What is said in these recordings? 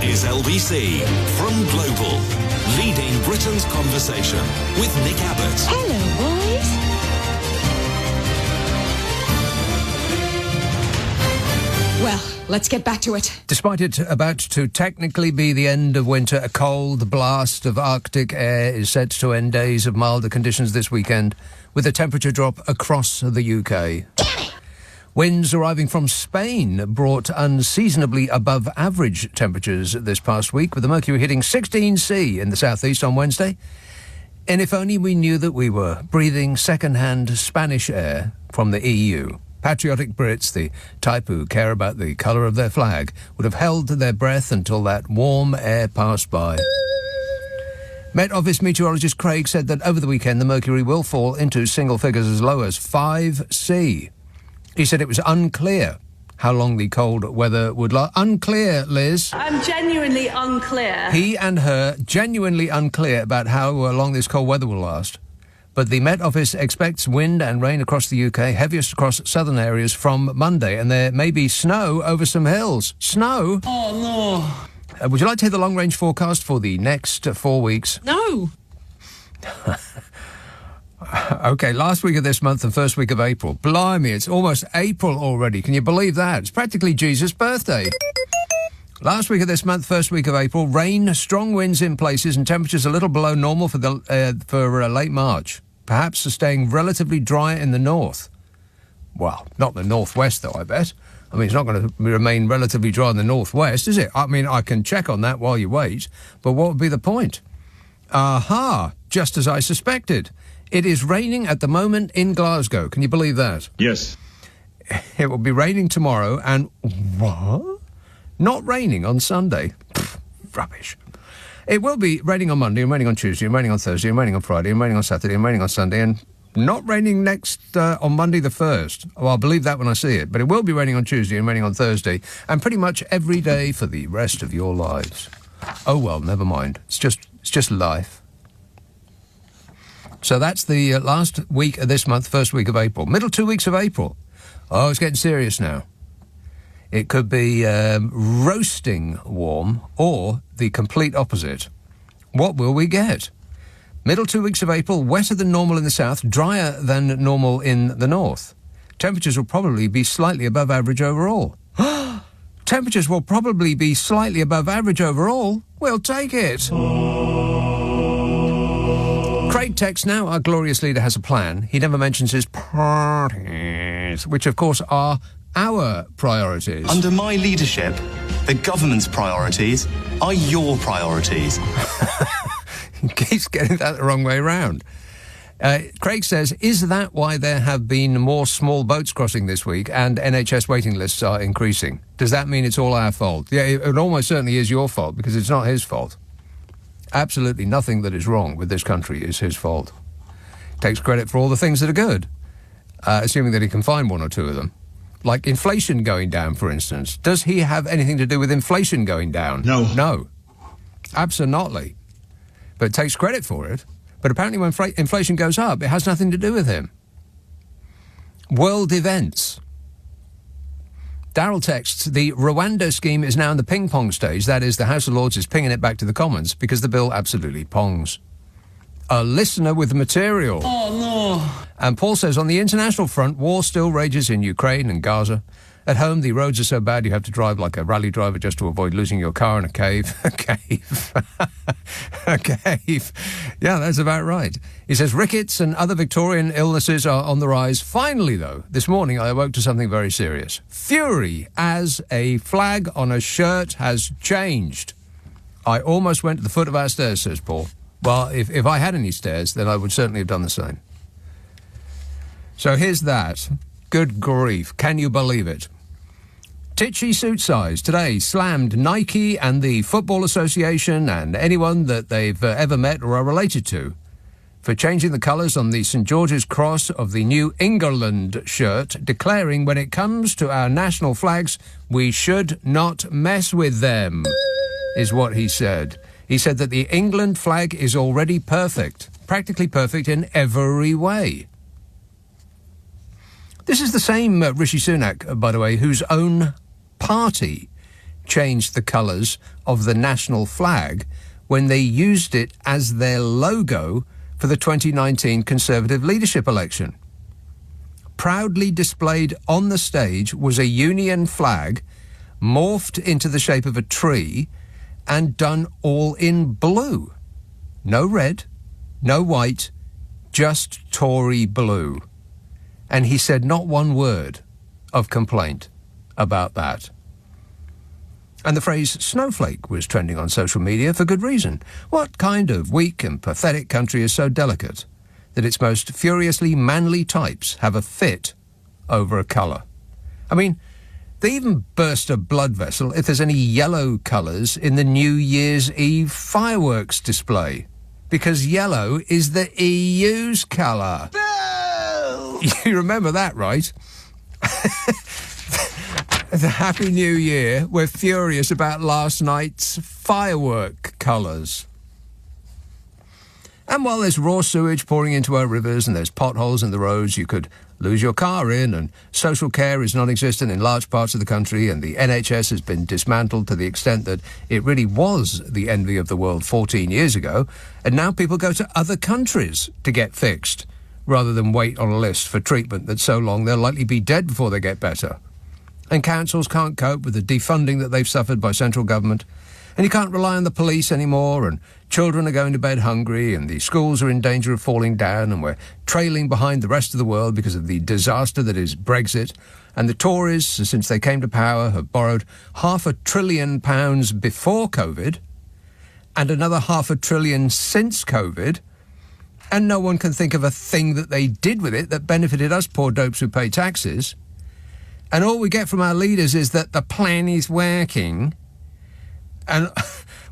is LBC from Global, leading Britain's conversation with Nick Abbott. Hello, boys. Well, let's get back to it. Despite it about to technically be the end of winter, a cold blast of Arctic air is set to end days of milder conditions this weekend, with a temperature drop across the UK. Winds arriving from Spain brought unseasonably above average temperatures this past week, with the mercury hitting 16°C in the southeast on Wednesday. And if only we knew that we were breathing second-hand Spanish air from the EU. Patriotic Brits, the type who care about the colour of their flag, would have held their breath until that warm air passed by. Met Office meteorologist Craig said that over the weekend the mercury will fall into single figures as low as 5°C. He said it was unclear how long the cold weather would last. Unclear, Liz. I'm genuinely unclear. He and her genuinely unclear about how long this cold weather will last. But the Met Office expects wind and rain across the UK, heaviest across southern areas from Monday, and there may be snow over some hills. Snow? Oh, no. Would you like to hear the long-range forecast for the next 4 weeks? No. OK, last week of this month and first week of April. Blimey, it's almost April already. Can you believe that? It's practically Jesus' birthday. Last week of this month, first week of April, rain, strong winds in places and temperatures a little below normal for late March. Perhaps staying relatively dry in the north. Well, not the northwest, though, I bet. I mean, it's not going to remain relatively dry in the northwest, is it? I mean, I can check on that while you wait, but what would be the point? Aha! Just as I suspected. It is raining at the moment in Glasgow. Can you believe that? Yes. It will be raining tomorrow and... What? Not raining on Sunday. Pfft, rubbish. It will be raining on Monday and raining on Tuesday and raining on Thursday and raining on Friday and raining on Saturday and raining on Sunday and not raining next on Monday the 1st. Well, I'll believe that when I see it. But it will be raining on Tuesday and raining on Thursday and pretty much every day for the rest of your lives. Oh, well, never mind. It's just life. So that's the last week of this month, first week of April. Middle 2 weeks of April. Oh, it's getting serious now. It could be roasting warm or the complete opposite. What will we get? Middle 2 weeks of April, wetter than normal in the south, drier than normal in the north. Temperatures will probably be slightly above average overall. Temperatures will probably be slightly above average overall? We'll take it. Craig texts, now our glorious leader has a plan. He never mentions his parties, which of course are our priorities. Under my leadership, the government's priorities are your priorities. He keeps getting that the wrong way round. Craig says, is that why there have been more small boats crossing this week and NHS waiting lists are increasing? Does that mean it's all our fault? Yeah, it almost certainly is your fault because it's not his fault. Absolutely nothing that is wrong with this country is his fault. Takes credit for all the things that are good, assuming that he can find one or two of them. Like inflation going down, for instance. Does he have anything to do with inflation going down? No. No. Absolutely. But takes credit for it. But apparently when inflation goes up, it has nothing to do with him. World events. Darryl texts, the Rwanda scheme is now in the ping-pong stage. That is, the House of Lords is pinging it back to the Commons because the bill absolutely pongs. A listener with material. Oh, no. And Paul says, on the international front, war still rages in Ukraine and Gaza. At home, the roads are so bad you have to drive like a rally driver just to avoid losing your car in a cave. A cave. A cave. Yeah, that's about right. He says, rickets and other Victorian illnesses are on the rise. Finally, though, this morning I awoke to something very serious. Fury as a flag on a shirt has changed. I almost went to the foot of our stairs, says Paul. Well, if I had any stairs, then I would certainly have done the same. So here's that. Good grief. Can you believe it? Titchy suit size today slammed Nike and the Football Association and anyone that they've ever met or are related to for changing the colours on the St George's Cross of the New England shirt, declaring when it comes to our national flags, we should not mess with them, is what he said. He said that the England flag is already perfect, practically perfect in every way. This is the same Rishi Sunak, by the way, whose own party changed the colours of the national flag when they used it as their logo for the 2019 Conservative leadership election. Proudly displayed on the stage was a Union flag morphed into the shape of a tree and done all in blue. No red, no white, just Tory blue. And he said not one word of complaint about that. And the phrase snowflake was trending on social media for good reason. What kind of weak and pathetic country is so delicate that its most furiously manly types have a fit over a colour? I mean, they even burst a blood vessel if there's any yellow colours in the New Year's Eve fireworks display, because yellow is the EU's colour. No! You remember that, right? The Happy New Year, we're furious about last night's firework colours. And while there's raw sewage pouring into our rivers and there's potholes in the roads you could lose your car in, and social care is non-existent in large parts of the country, and the NHS has been dismantled to the extent that it really was the envy of the world 14 years ago, and now people go to other countries to get fixed, rather than wait on a list for treatment that's so long they'll likely be dead before they get better. And councils can't cope with the defunding that they've suffered by central government. And you can't rely on the police anymore, and children are going to bed hungry, and the schools are in danger of falling down, and we're trailing behind the rest of the world because of the disaster that is Brexit. And the Tories, since they came to power, have borrowed £500 billion before COVID, and another £500 billion since COVID, and no one can think of a thing that they did with it that benefited us poor dopes who pay taxes. And all we get from our leaders is that the plan is working. And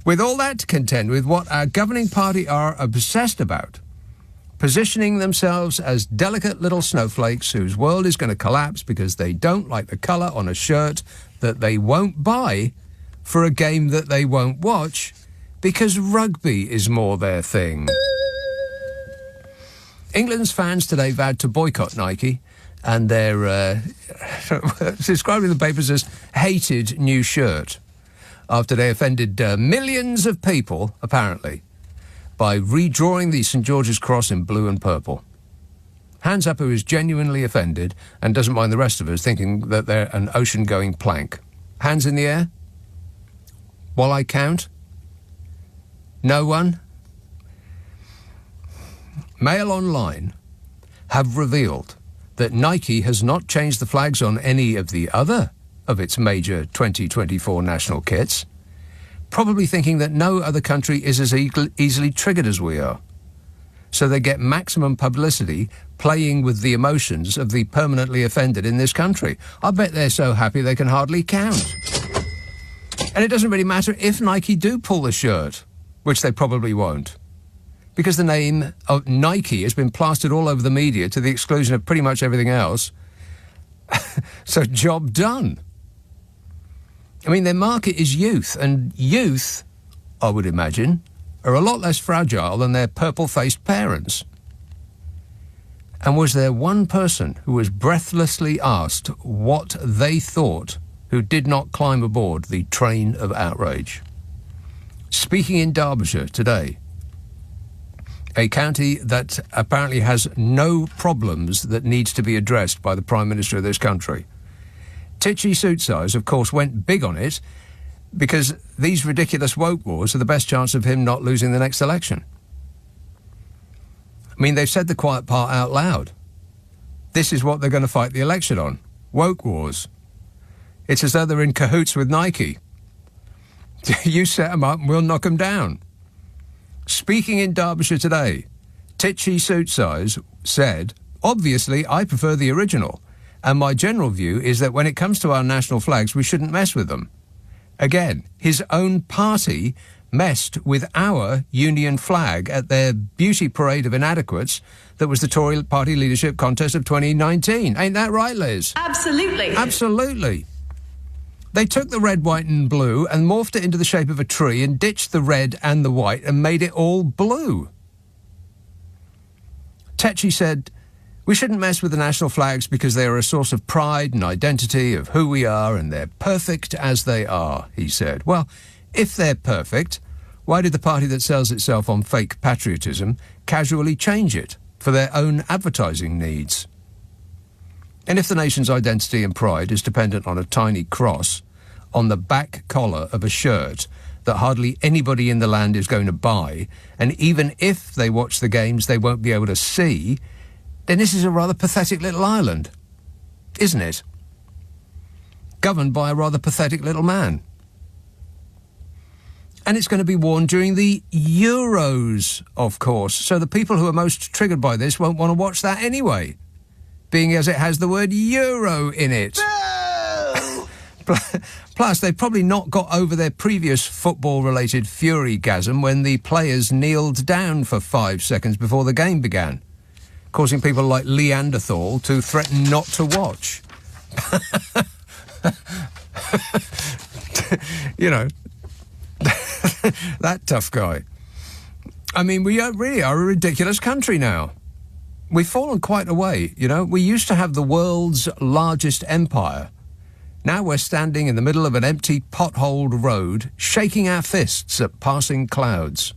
with all that to contend with, what our governing party are obsessed about, positioning themselves as delicate little snowflakes whose world is going to collapse because they don't like the colour on a shirt that they won't buy for a game that they won't watch because rugby is more their thing. England's fans today vowed to boycott Nike and their, described in the papers as hated new shirt, after they offended millions of people, apparently, by redrawing the St George's Cross in blue and purple. Hands up who is genuinely offended and doesn't mind the rest of us thinking that they're an ocean-going plank. Hands in the air? While I count? No one? Mail Online have revealed that Nike has not changed the flags on any of the other of its major 2024 national kits, probably thinking that no other country is as easily triggered as we are. So they get maximum publicity playing with the emotions of the permanently offended in this country. I bet they're so happy they can hardly count. And it doesn't really matter if Nike do pull the shirt, which they probably won't, because the name of Nike has been plastered all over the media to the exclusion of pretty much everything else. So job done. I mean, their market is youth, and youth, I would imagine, are a lot less fragile than their purple-faced parents. And was there one person who was breathlessly asked what they thought who did not climb aboard the train of outrage? Speaking in Derbyshire today, a county that apparently has no problems that needs to be addressed by the Prime Minister of this country, Titchy Suit Size, of course, went big on it because these ridiculous woke wars are the best chance of him not losing the next election. I mean, they've said the quiet part out loud. This is what they're going to fight the election on. Woke wars. It's as though they're in cahoots with Nike. You set them up and we'll knock them down. Speaking in Derbyshire today, Titchy Suit Size said, "Obviously, I prefer the original, and my general view is that when it comes to our national flags, we shouldn't mess with them." Again, his own party messed with our Union flag at their beauty parade of inadequates that was the Tory party leadership contest of 2019. Ain't that right, Liz? Absolutely. Absolutely. They took the red, white and blue and morphed it into the shape of a tree and ditched the red and the white and made it all blue. Tetchy said, We shouldn't mess with the national flags because they are a source of pride and identity of who we are, and they're perfect as they are, he said. Well, if they're perfect, why did the party that sells itself on fake patriotism casually change it for their own advertising needs? And if the nation's identity and pride is dependent on a tiny cross on the back collar of a shirt that hardly anybody in the land is going to buy, and even if they watch the games they won't be able to see, then this is a rather pathetic little island, isn't it? Governed by a rather pathetic little man. And it's going to be worn during the Euros, of course, so the people who are most triggered by this won't want to watch that anyway, being as it has the word Euro in it. Plus, they've probably not got over their previous football-related fury-gasm when the players kneeled down for 5 seconds before the game began, causing people like Leanderthal to threaten not to watch. You know, that tough guy. I mean, we really are a ridiculous country now. We've fallen quite away, you know. We used to have the world's largest empire. Now we're standing in the middle of an empty, potholed road, shaking our fists at passing clouds.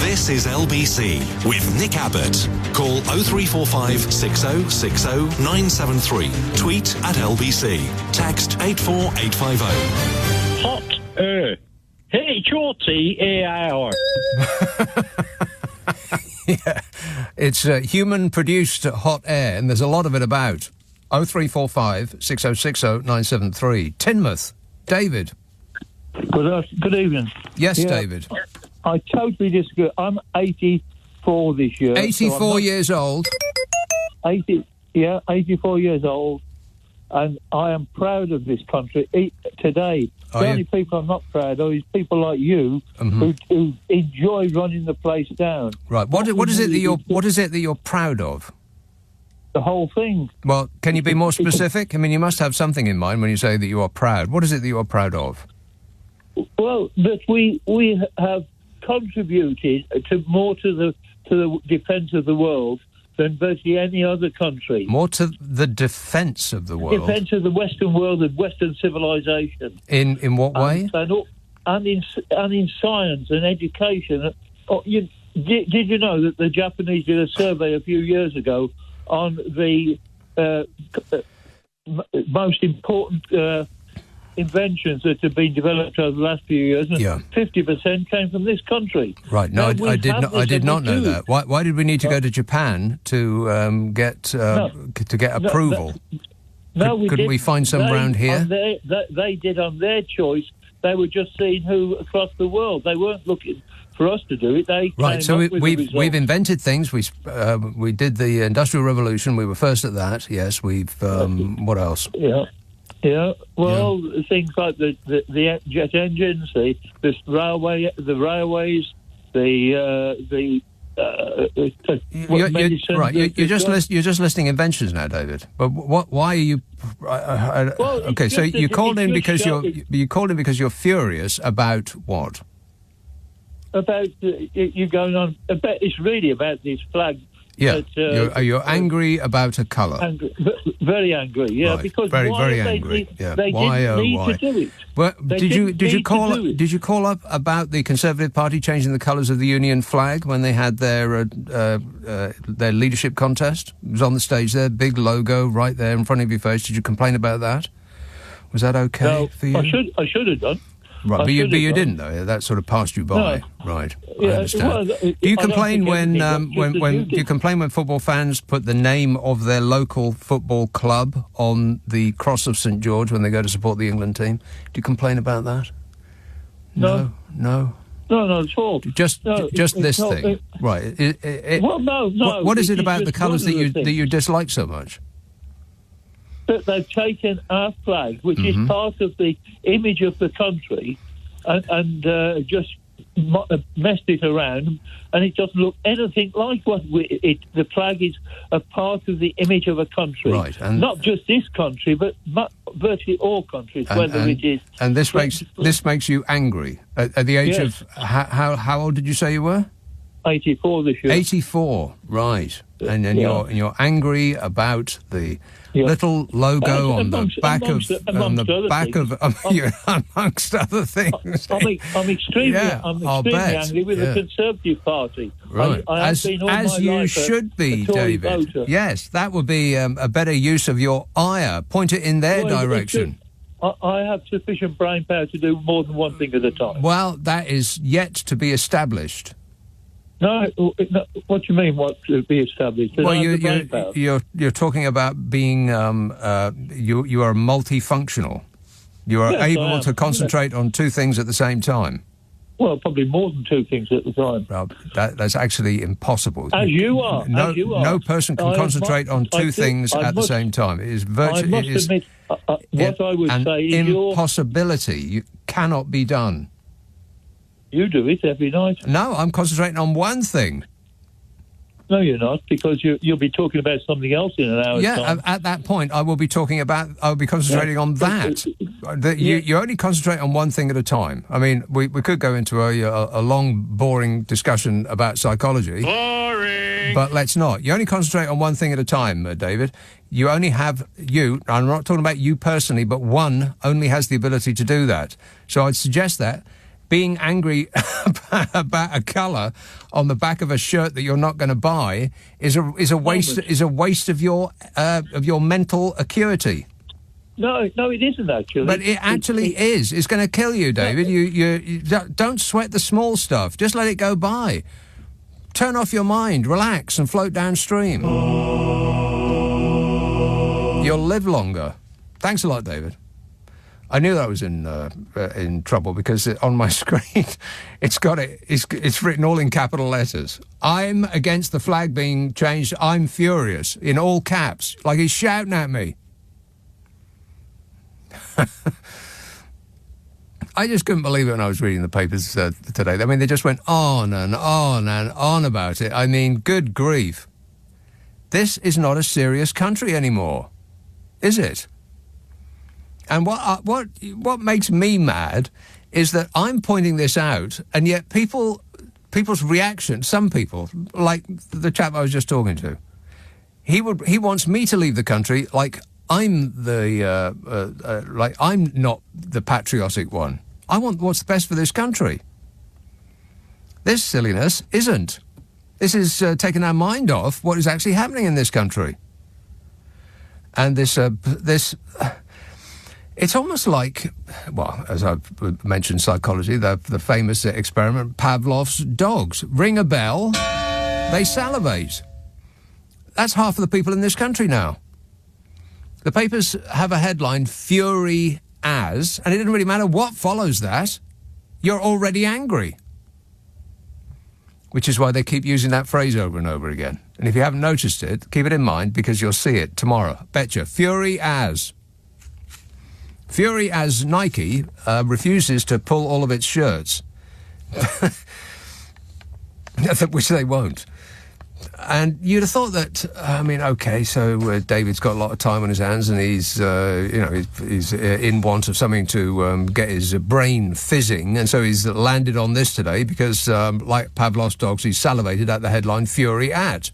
This is LBC with Nick Abbott. Call 0345 6060 973. Tweet at LBC. Text 84850. Hot air. H-O-T-A-I-R. Yeah, it's human-produced hot air, and there's a lot of it about. 0345 6060 973. Tynmouth. David. Good evening. Yes, Yeah. David. I totally disagree. I'm 84 this year. 84 years old. 84 years old. And I am proud of this country today. Are The you? only people I'm not proud of is people like you who enjoy running the place down. Right. What is it that you're proud of? The whole thing. Well, can you be more specific? I mean, you must have something in mind when you say that you are proud. What is it that you are proud of? Well, that we have contributed more to the defence of the world than virtually any other country. More to the defence of the world? Defence of the Western world and Western civilization. In what way? And in science and education. Did you know that the Japanese did a survey a few years ago on the most important inventions that have been developed over the last few years, and 50% came from this country. Right. No, I did not know that. Why did we need to go to Japan to get approval? Couldn't we find some round here? They did on their choice. They were just seeing who across the world. They weren't looking for us to do it. Right. So we've invented things. We did the Industrial Revolution. We were first at that. Yes. We've what else? Yeah. Well, things like the jet engines, the railways, You're just listing inventions now, David. But why are you? Okay, so you called in because you're furious about what? About you going on. It's really about this flag. Yeah, you're angry about a colour. Very angry. Yeah, right. because very angry. They didn't need to do it. Well, did you call up about the Conservative Party changing the colours of the Union flag when they had their leadership contest? It was on the stage there, big logo right there in front of your face. Did you complain about that? Was that okay for you? I should have done. Right, but you didn't though. That sort of passed you by. No. Right, Yeah, I understand. Do you complain when football fans put the name of their local football club on the cross of St George when they go to support the England team? Do you complain about that? No. No, not at all. Just this thing, right? No. What is it about the colours that you dislike so much? That they've taken our flag, which is part of the image of the country, and just messed it around, and it doesn't look anything like what the flag is a part of the image of a country. Right, and not just this country, but virtually all countries, it is. And this makes you angry at the age of how old did you say you were? 84 this year. 84, right. And then Yeah. you're angry about the Yeah. little logo on the back amongst other amongst other things. I'm extremely, Yeah, I'll bet. angry with Yeah. the Conservative Party. Right, I have been all as my you life should be, a Tory David. voter. Yes, that would be a better use of your ire. Point it in their Well, direction. I have sufficient brain power to do more than one thing at a time. Well, that is yet to be established. No, what do you mean? What to be established? That I have the brain power? You're talking about being you are multifunctional. You are Yes, I able am. to concentrate on two things at the same time. Well, probably more than two things at the time. Well, that's actually impossible. As you are. No, as you are. no person can concentrate on two things at the same time. It is virtually. I must admit, what I would an say is impossibility. You cannot be done. you do it every night. No, I'm concentrating on one thing. No, you're not, because you'll be talking about something else in an hour's time. At that point, I will be concentrating on that. You only concentrate on one thing at a time. I mean, we could go into a long, boring discussion about psychology. Boring! But let's not. You only concentrate on one thing at a time, David. You only have I'm not talking about you personally, but one only has the ability to do that. So I'd suggest that being angry about a colour on the back of a shirt that you're not going to buy is a waste of your mental acuity. No, it isn't actually. But it actually is. It's going to kill you, David. You don't sweat the small stuff. Just let it go by. Turn off your mind, relax, and float downstream. You'll live longer. Thanks a lot, David. I knew that I was in trouble because on my screen it's written all in capital letters. I'm against the flag being changed. I'm furious in all caps, like he's shouting at me. I just couldn't believe it when I was reading the papers today. I mean, they just went on and on and on about it. I mean, good grief. This is not a serious country anymore, is it? And what makes me mad is that I'm pointing this out, and yet people's reaction, some people, like the chap I was just talking to, he wants me to leave the country like I'm I'm not the patriotic one. I want what's best for this country. This silliness isn't. This is taking our mind off what is actually happening in this country. And this. It's almost like, well, as I've mentioned psychology, the famous experiment, Pavlov's dogs. Ring a bell, they salivate. That's half of the people in this country now. The papers have a headline, Fury as, and it doesn't really matter what follows that. You're already angry. Which is why they keep using that phrase over and over again. And if you haven't noticed it, keep it in mind because you'll see it tomorrow. Betcha. Fury as. Fury as Nike refuses to pull all of its shirts, which they won't. And you'd have thought that, okay, so David's got a lot of time on his hands and he's in want of something to get his brain fizzing, and so he's landed on this today because, like Pavlov's dogs, he's salivated at the headline Fury at.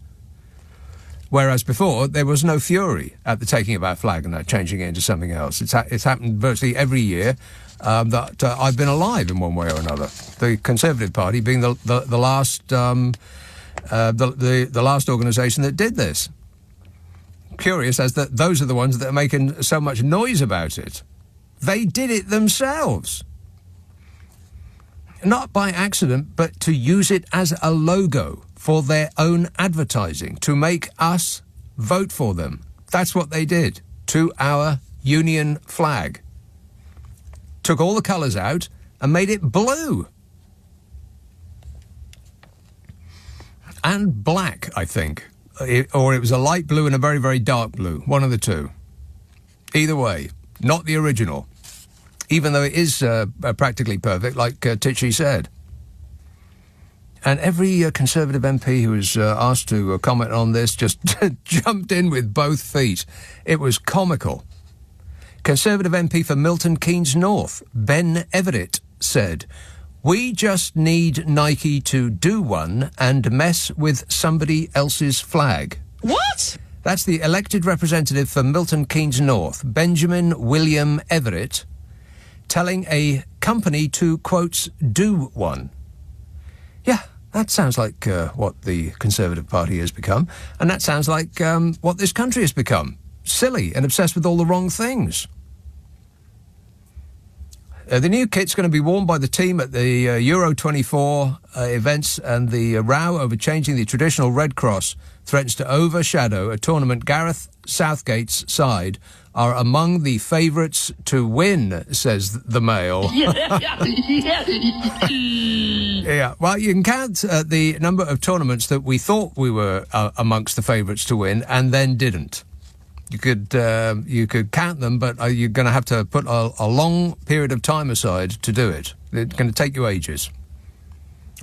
Whereas before, there was no fury at the taking of our flag and that changing it into something else. It's happened virtually every year that I've been alive in one way or another. The Conservative Party being the last the last organisation that did this. Curious as that those are the ones that are making so much noise about it. They did it themselves. Not by accident, but to use it as a logo for their own advertising, to make us vote for them. That's what they did to our Union flag. Took all the colours out and made it blue. And black, I think. Or it was a light blue and a very, very dark blue. One of the two. Either way, not the original. Even though it is practically perfect, like Tichy said. And every Conservative MP who was asked to comment on this just jumped in with both feet. It was comical. Conservative MP for Milton Keynes North, Ben Everett, said, We just need Nike to do one and mess with somebody else's flag. What? That's the elected representative for Milton Keynes North, Benjamin William Everett, telling a company to, quotes, do one. Yeah, that sounds like what the Conservative Party has become, and that sounds like what this country has become. Silly and obsessed with all the wrong things. The new kit's going to be worn by the team at the Euro 24 events, and the row over changing the traditional Red Cross threatens to overshadow a tournament Gareth Southgate's side are among the favourites to win, says the Mail. Yeah, well, you can count the number of tournaments that we thought we were amongst the favourites to win and then didn't. You could count them, but you're going to have to put a long period of time aside to do it. It's going to take you ages.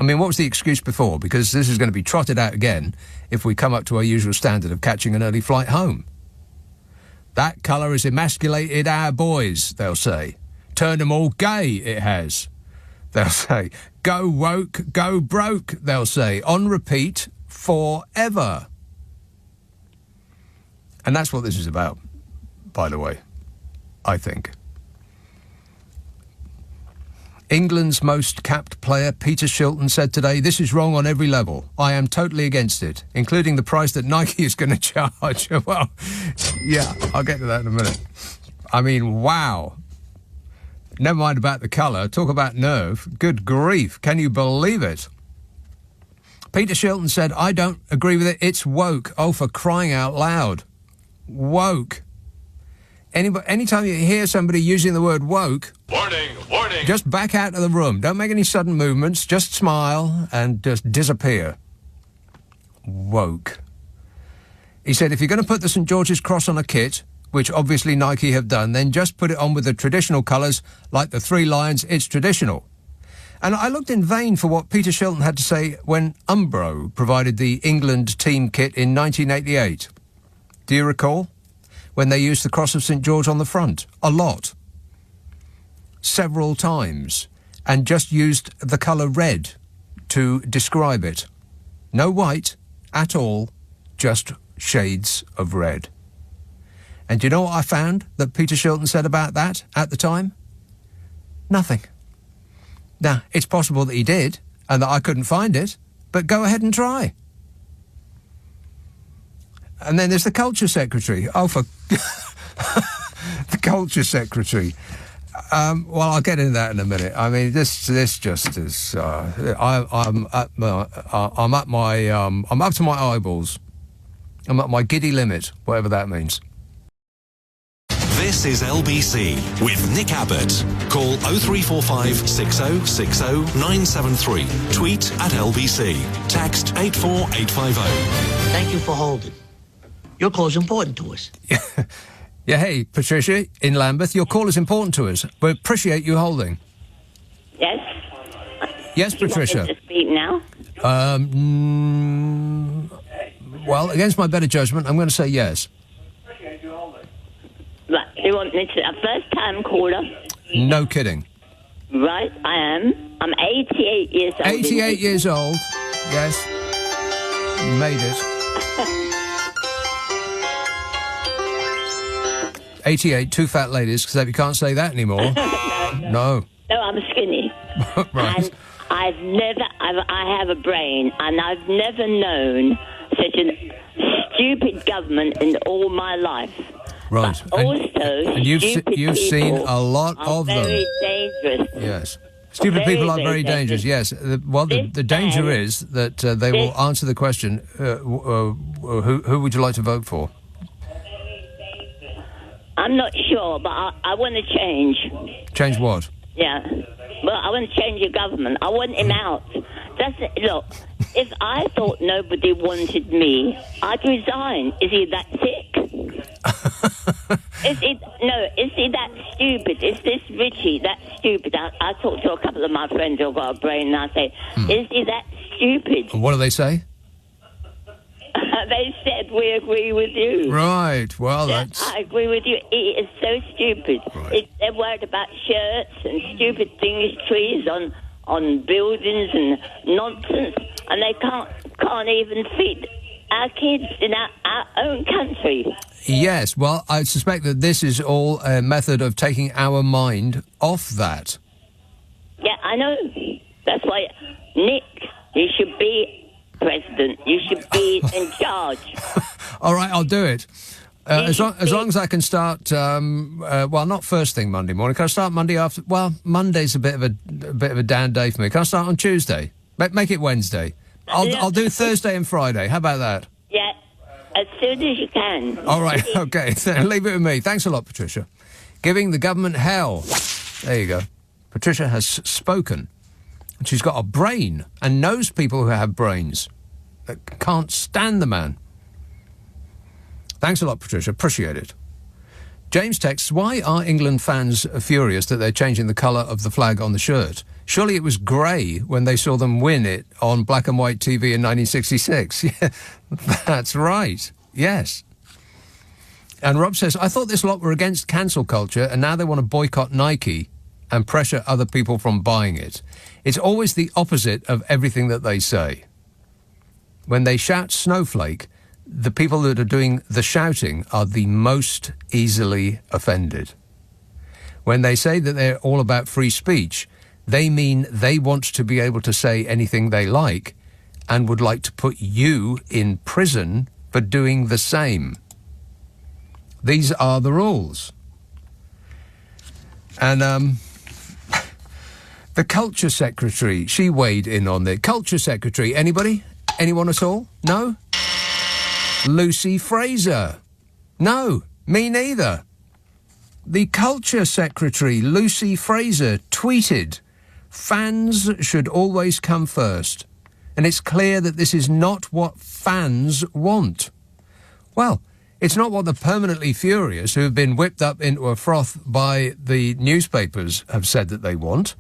I mean, what was the excuse before? Because this is going to be trotted out again if we come up to our usual standard of catching an early flight home. That colour has emasculated our boys, they'll say. Turned them all gay, it has. They'll say, go woke, go broke, they'll say. On repeat, forever. And that's what this is about, by the way, I think. England's most capped player, Peter Shilton, said today, this is wrong on every level. I am totally against it, including the price that Nike is going to charge. Well, yeah, I'll get to that in a minute. I mean, wow. Never mind about the colour. Talk about nerve. Good grief. Can you believe it? Peter Shilton said, I don't agree with it. It's woke. Oh, for crying out loud. Woke. Anytime you hear somebody using the word woke, warning, just back out of the room. Don't make any sudden movements. Just smile and just disappear. Woke. He said, if you're going to put the St. George's Cross on a kit, which obviously Nike have done, then just put it on with the traditional colours, like the 3 lions. It's traditional. And I looked in vain for what Peter Shilton had to say when Umbro provided the England team kit in 1988. Do you recall? When they used the Cross of St. George on the front. A lot. Several times. And just used the colour red to describe it. No white at all, just shades of red. And do you know what I found that Peter Shilton said about that at the time? Nothing. Now, it's possible that he did, and that I couldn't find it, but go ahead and try. And then there's the Culture Secretary. Oh, for... the Culture Secretary. Well, I'll get into that in a minute. I mean, this just is... I'm up to my eyeballs. I'm at my giddy limit, whatever that means. This is LBC with Nick Abbott. Call 0345 6060 973. Tweet at LBC. Text 84850. Thank you for holding. Your call is important to us. Yeah, hey, Patricia, in Lambeth, your call is important to us. We appreciate you holding. Yes? Yes, Patricia. You want me to speak now? Well, against my better judgment, I'm going to say yes. Right, you want me to... A first-time caller? No kidding. Right, I am. I'm 88 years old. 88 years old, yes. Made it. 88, 2 fat ladies, because you can't say that anymore. No. No, I'm skinny. Right. And I have a brain, and I've never known such a stupid government in all my life. Right. But also, and you've seen a lot of them. Very dangerous. Yes. Stupid people are very dangerous, yes. The danger is that they will answer the question, who would you like to vote for? I'm not sure, but I want to change. Change what? Yeah. Well, I want to change the government. I want him out. Look, if I thought nobody wanted me, I'd resign. Is he that sick? Is he that stupid? Is this Richie that stupid? I talked to a couple of my friends who've got a brain, and I say, is he that stupid? And what do they say? They said, we agree with you. Right, well, Yeah, that's... I agree with you. He is so stupid. Right. They're worried about shirts and stupid things, trees on on buildings and nonsense, and they can't even feed our kids in our own country. Yes, well, I suspect that this is all a method of taking our mind off that. Yeah, I know. That's why, Nick, you should be president. You should be in charge. All right, I'll do it. As long as I can start, well, not first thing Monday morning. Can I start Monday after? Well, Monday's a bit of a down day for me. Can I start on Tuesday? Make it Wednesday. I'll do Thursday and Friday. How about that? Yeah, as soon as you can. All right, okay. Leave it with me. Thanks a lot, Patricia. Giving the government hell. There you go. Patricia has spoken. She's got a brain and knows people who have brains. That can't stand the man. Thanks a lot, Patricia. Appreciate it. James texts, why are England fans furious that they're changing the colour of the flag on the shirt? Surely it was grey when they saw them win it on black and white TV in 1966. Yeah, that's right. Yes. And Rob says, I thought this lot were against cancel culture and now they want to boycott Nike and pressure other people from buying it. It's always the opposite of everything that they say. When they shout snowflake, the people that are doing the shouting are the most easily offended. When they say that they're all about free speech, they mean they want to be able to say anything they like and would like to put you in prison for doing the same. These are the rules. And the Culture Secretary, she weighed in on the Culture Secretary. Anybody? Anyone at all? No? Lucy Fraser. No, me neither. The Culture Secretary, Lucy Fraser, tweeted, fans should always come first. And it's clear that this is not what fans want. Well, it's not what the permanently furious who have been whipped up into a froth by the newspapers have said that they want.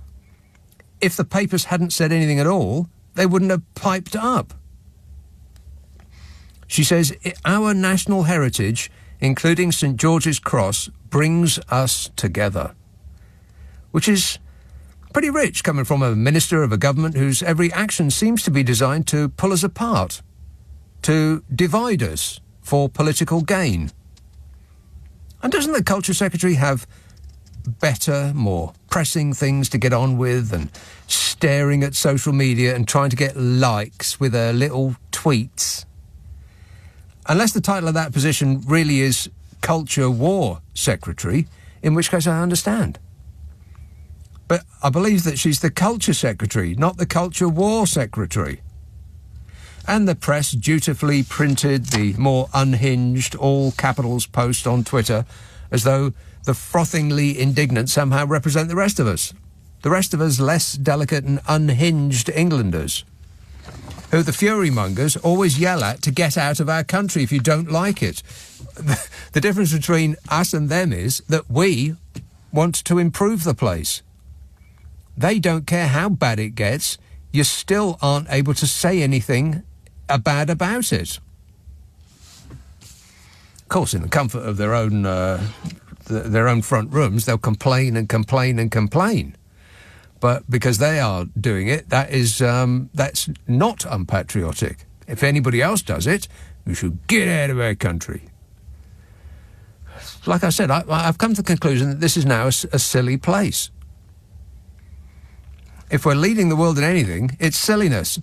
If the papers hadn't said anything at all, they wouldn't have piped up. She says, our national heritage, including St George's Cross, brings us together. Which is pretty rich coming from a minister of a government whose every action seems to be designed to pull us apart, to divide us for political gain. And doesn't the Culture Secretary have better, more pressing things to get on with than staring at social media and trying to get likes with her little tweets? Unless the title of that position really is Culture War Secretary, in which case I understand. But I believe that she's the Culture Secretary, not the Culture War Secretary. And the press dutifully printed the more unhinged, all capitals post on Twitter, as though the frothingly indignant somehow represent the rest of us. The rest of us less delicate and unhinged Englanders, who the fury mongers always yell at to get out of our country if you don't like it. The difference between us and them is that we want to improve the place. They don't care how bad it gets, you still aren't able to say anything bad about it. Of course, in the comfort of their own front rooms, they'll complain and complain and complain. But because they are doing it, that's not unpatriotic. If anybody else does it, we should get out of our country. Like I said, I've come to the conclusion that this is now a silly place. If we're leading the world in anything, it's silliness.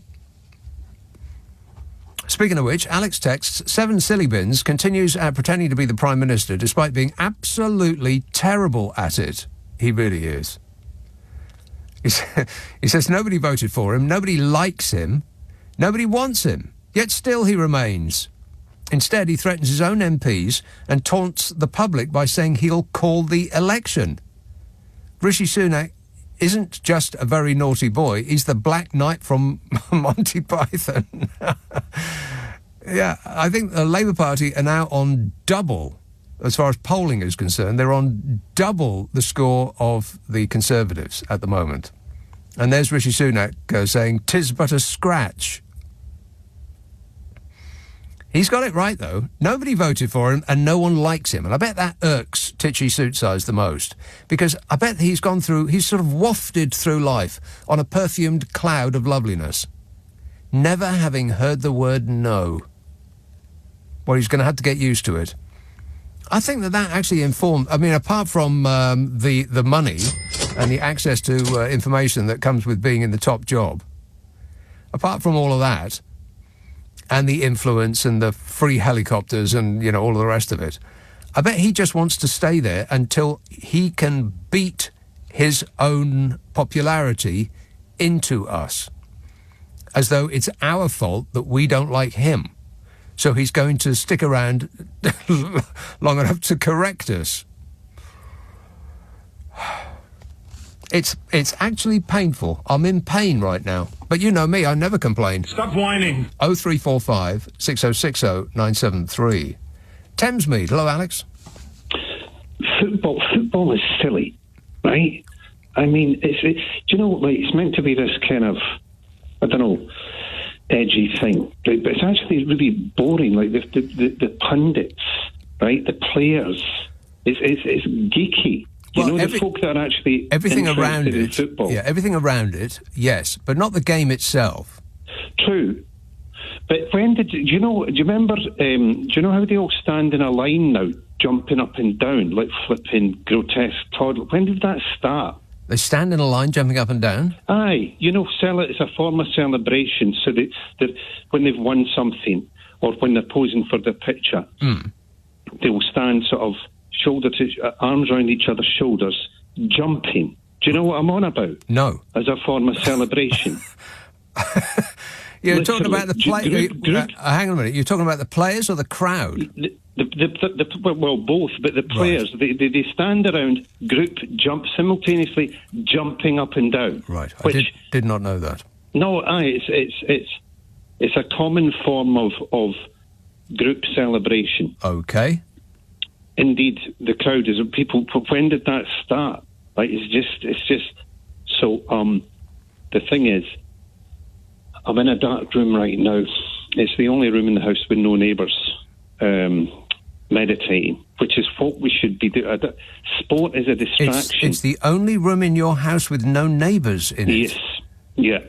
Speaking of which, Alex texts, 7 silly bins continues at pretending to be the Prime Minister despite being absolutely terrible at it. He really is. He says nobody voted for him, nobody likes him, nobody wants him, yet still he remains. Instead, he threatens his own MPs and taunts the public by saying he'll call the election. Rishi Sunak isn't just a very naughty boy, he's the Black Knight from Monty Python. Yeah, I think the Labour Party are now on double, as far as polling is concerned, they're on double the score of the Conservatives at the moment. And there's Rishi Sunak saying, "'Tis but a scratch." He's got it right, though. Nobody voted for him and no one likes him. And I bet that irks Titchy Suit Size the most. Because I bet he's sort of wafted through life on a perfumed cloud of loveliness, never having heard the word no. Well, he's going to have to get used to it. I think that actually informed... I mean, apart from the money and the access to information that comes with being in the top job, apart from all of that, and the influence and the free helicopters and, you know, all of the rest of it, I bet he just wants to stay there until he can beat his own popularity into us, as though it's our fault that we don't like him. So he's going to stick around long enough to correct us. It's actually painful. I'm in pain right now. But you know me, I never complain. Stop whining. 0345 6060 973. Thamesmead. Hello, Alex. Football is silly, right? I mean, do you know, like, it's meant to be this kind of, I don't know, edgy thing, right? But it's actually really boring. Like the pundits, right? The players. It's geeky. The folk that are actually everything around in it. football. Yeah, everything around it. Yes, but not the game itself. True. But do you remember? Do you know how they all stand in a line now, jumping up and down like flipping grotesque toddlers? When did that start? They stand in a line, jumping up and down? Aye. It's a form of celebration. So that when they've won something, or when they're posing for the picture, they will stand sort of arms around each other's shoulders, jumping. Do you know what I'm on about? No. As a form of celebration. You're talking about the play. Hang on a minute. You're talking about the players or the crowd? Well, both. But the players, right. they stand around, group, simultaneously jumping up and down. Right. I did not know that. No, it's a common form of group celebration. Okay. Indeed, the crowd is people. When did that start? Like, it's just. So, the thing is, I'm in a dark room right now. It's the only room in the house with no neighbours, meditating, which is what we should be doing. Sport is a distraction. It's the only room in your house with no neighbours in it? Yes. Yeah.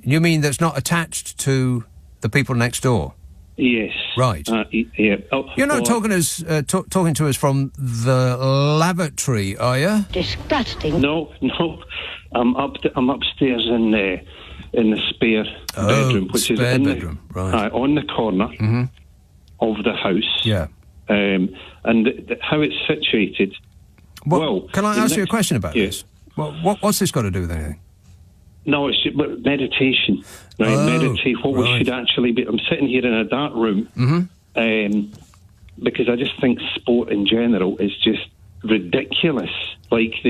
You mean that's not attached to the people next door? Yes. Right. Yeah. You're not talking to us from the lavatory, are you? Disgusting. No. I'm upstairs in the spare bedroom, which is in bedroom, right? On the corner of the house. Yeah. And how it's situated. Well, can I ask you a question about this? Well, what's this got to do with anything? No, it's meditation. Right, meditate. What we should actually be. I'm sitting here in a dark room because I just think sport in general is just ridiculous. Like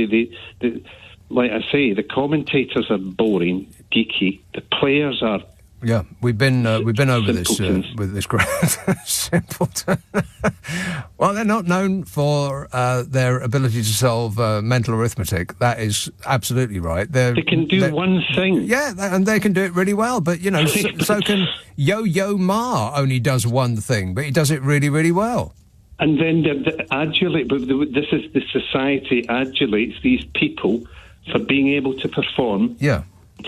like I say, the commentators are boring, geeky. The players are. Yeah, we've been over this with this crowd. Simpleton. Well, they're not known for their ability to solve mental arithmetic. That is absolutely right. They can do one thing. Yeah, and they can do it really well. But so can Yo-Yo Ma. Only does one thing, but he does it really, really well. And then this is the society adulates these people for being able to perform. Yeah.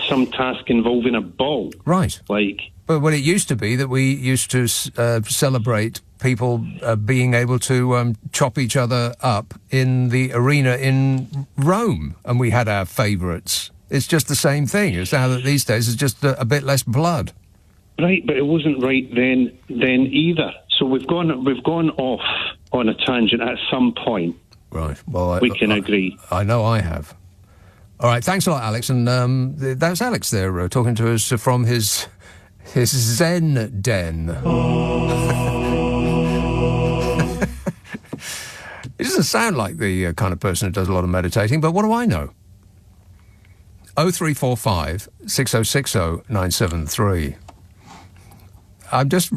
Some task involving a ball. Right. But it used to be that we used to celebrate people being able to chop each other up in the arena in Rome, and we had our favourites. It's just the same thing. It's now that these days it's just a bit less blood. Right, but it wasn't right then either. So we've gone off on a tangent at some point. Right. Well, we can agree. I know I have. All right, thanks a lot, Alex. And that's Alex there talking to us from his Zen den. He doesn't sound like the kind of person who does a lot of meditating, but what do I know? 0345 6060 973. I'm just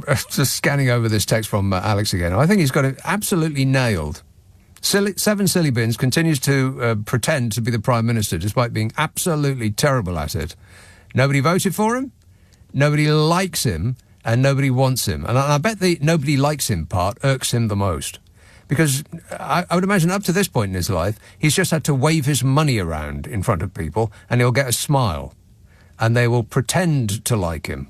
scanning over this text from Alex again. I think he's got it absolutely nailed. Seven Silly Bins continues to pretend to be the Prime Minister despite being absolutely terrible at it. Nobody voted for him, nobody likes him, and nobody wants him. And I bet the nobody likes him part irks him the most. Because I would imagine up to this point in his life, he's just had to wave his money around in front of people and he'll get a smile. And they will pretend to like him.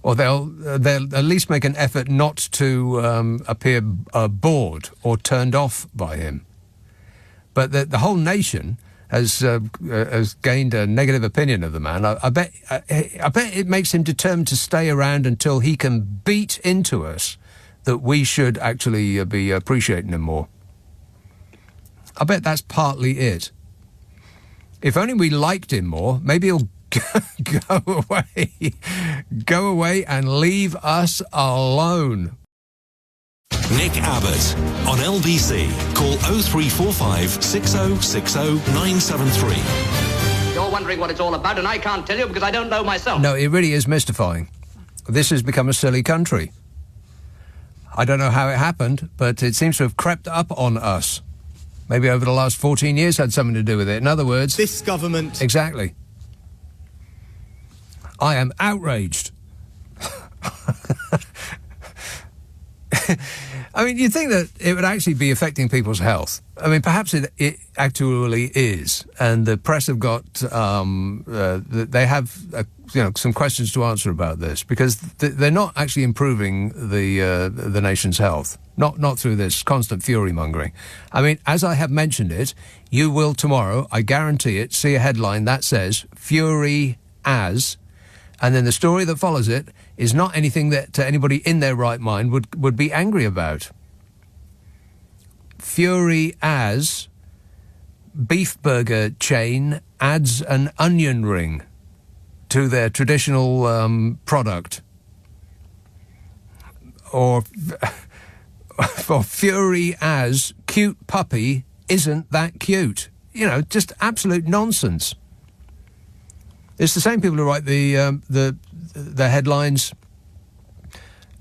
Or they'll at least make an effort not to appear bored or turned off by him. But the whole nation has gained a negative opinion of the man. I bet it makes him determined to stay around until he can beat into us that we should actually be appreciating him more. I bet that's partly it. If only we liked him more, maybe he'll go away and leave us alone. Nick Abbott on LBC. Call 0345 6060 973. You're wondering what it's all about, and I can't tell you because I don't know myself. No, it really is mystifying. This has become a silly country. I don't know how it happened, but it seems to have crept up on us. Maybe over the last 14 years had something to do with it. In other words... This government... Exactly. I am outraged. I mean, you'd think that it would actually be affecting people's health. I mean, perhaps it actually is. And the press have got... they have... some questions to answer about this, because they're not actually improving the nation's health. Not through this constant fury-mongering. I mean, as I have mentioned it, you will tomorrow, I guarantee it, see a headline that says, Fury as, and then the story that follows it is not anything that anybody in their right mind would be angry about. Fury as, beef burger chain adds an onion ring to their traditional product. Or for Fury as, cute puppy isn't that cute. You know, just absolute nonsense. It's the same people who write the headlines,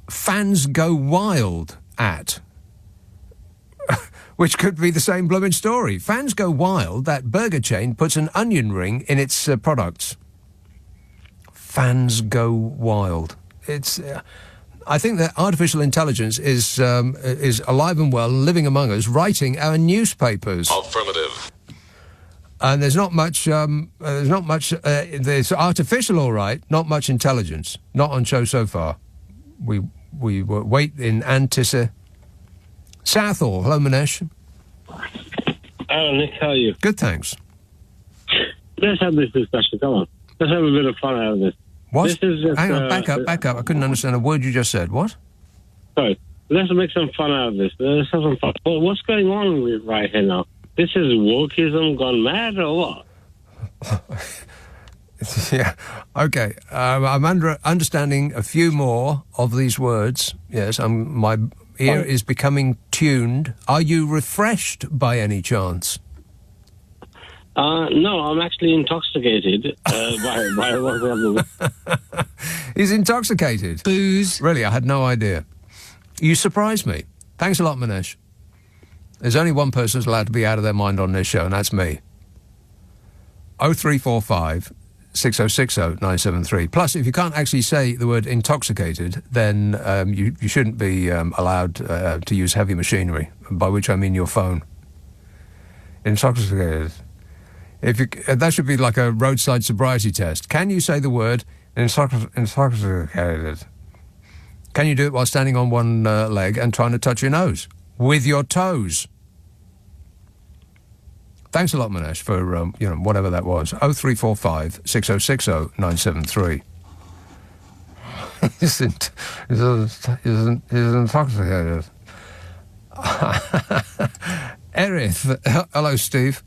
fans go wild at, which could be the same blooming story. Fans go wild that burger chain puts an onion ring in its products. Fans go wild. It's. I think that artificial intelligence is alive and well, living among us, writing our newspapers. Affirmative. And there's not much. There's artificial, all right. Not much intelligence. Not on show so far. We wait in anticipation. Southall, hello, Manesh. Hello, Nick. How are you? Good, thanks. Let's have this discussion. Come on. Let's have a bit of fun out of this. What? This is just, Hang on, back up. I couldn't understand a word you just said. What? Sorry. Let's make some fun out of this. Let's have some fun. Well, what's going on right here now? This is wokeism gone mad or what? Yeah. Okay. I'm understanding a few more of these words. Yes. My ear is becoming tuned. Are you refreshed by any chance? No, I'm actually intoxicated by what happened. He's intoxicated. Booze. Really, I had no idea. You surprised me. Thanks a lot, Manesh. There's only one person who's allowed to be out of their mind on this show, and that's me. 0345 6060 973. Plus, if you can't actually say the word intoxicated, then you shouldn't be allowed to use heavy machinery, by which I mean your phone. Intoxicated. That should be like a roadside sobriety test. Can you say the word intoxicated? Can you do it while standing on one leg and trying to touch your nose with your toes? Thanks a lot, Manesh, for whatever that was. 0345 6060 973. He's intoxicated. Erith, hello, Steve.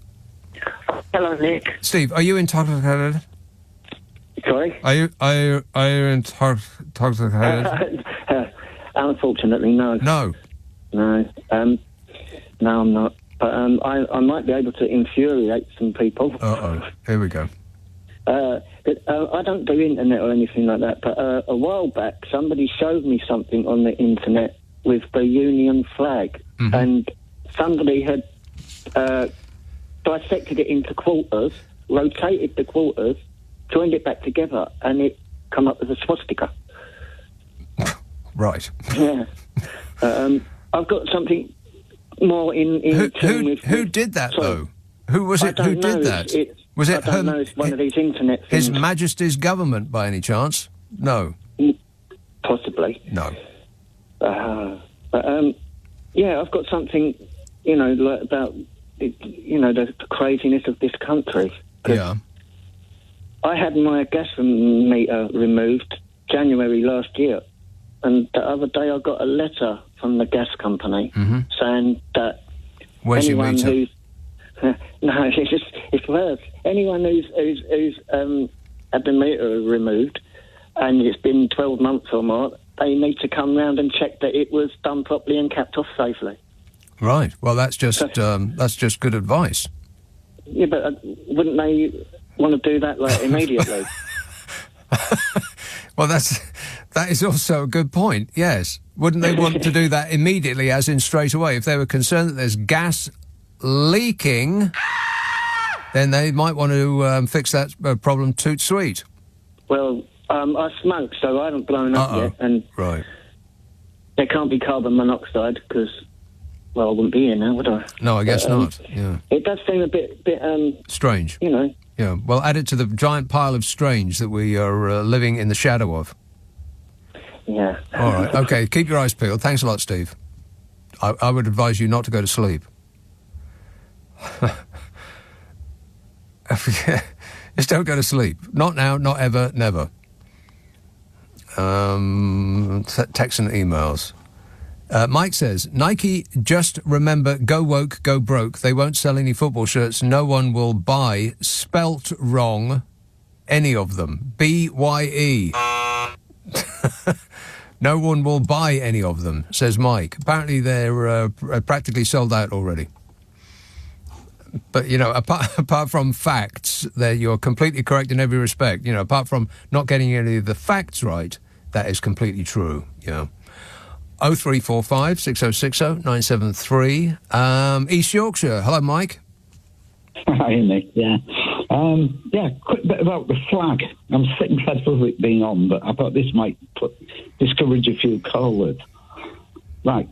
Hello, Nick. Steve, are you intoxicated? Sorry? Are you intoxicated? Unfortunately, no. No. No. No, I'm not. But I might be able to infuriate some people. Uh-oh. Here we go. I don't do internet or anything like that, but a while back somebody showed me something on the internet with the Union flag, and somebody had dissected it into quarters, rotated the quarters, joined it back together, and it come up with a swastika. Right. Yeah. I've got something more in tune with... Who did that, though? Who was it who did that? Was it I don't know, it's one of these internet things. His Majesty's government, by any chance? No. Possibly. No. Yeah, I've got something, like about, the craziness of this country. Yeah. I had my gas meter removed January last year, and the other day I got a letter from the gas company saying that Where's anyone your meter? who's... No, it's worse. Anyone who's had the meter removed and it's been 12 months or more, they need to come round and check that it was done properly and capped off safely. Right. Well, that's just good advice. Yeah, but wouldn't they want to do that immediately? Well, that is also a good point. Yes, wouldn't they want to do that immediately, as in straight away? If they were concerned that there's gas leaking, then they might want to fix that problem toot sweet. Well, I smoke, so I haven't blown up yet, and right. There can't be carbon monoxide because, well, I wouldn't be here now, would I? No, I guess not. Yeah. It does seem a bit strange. Yeah. Well, add it to the giant pile of strange that we are living in the shadow of. Yeah. All right. Okay. Keep your eyes peeled. Thanks a lot, Steve. I would advise you not to go to sleep. Just don't go to sleep. Not now, not ever, never. Text and emails. Mike says, Nike, just remember, go woke, go broke. They won't sell any football shirts. No one will buy, spelt wrong, any of them. B-Y-E. No one will buy any of them, says Mike. Apparently they're practically sold out already. But, apart from facts, you're completely correct in every respect. Apart from not getting any of the facts right, that is completely true. 0345 6060 973. East Yorkshire. Hello, Mike. Hi, Nick. Yeah. Quick bit about the flag. I'm sick and fed of it being on, but I thought this might discourage a few callers. Right.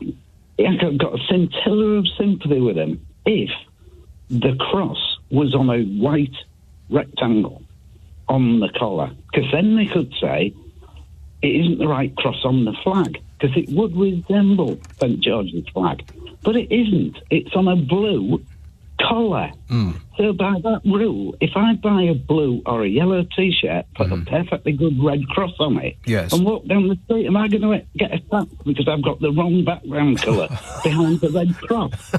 I've got a scintilla of sympathy with him if the cross was on a white rectangle on the collar, because then they could say it isn't the right cross on the flag, because it would resemble St George's flag, but it isn't. It's on a blue collar. So by that rule, if I buy a blue or a yellow T-shirt, put a perfectly good red cross on it, and walk down the street, am I going to get attacked because I've got the wrong background colour behind the red cross?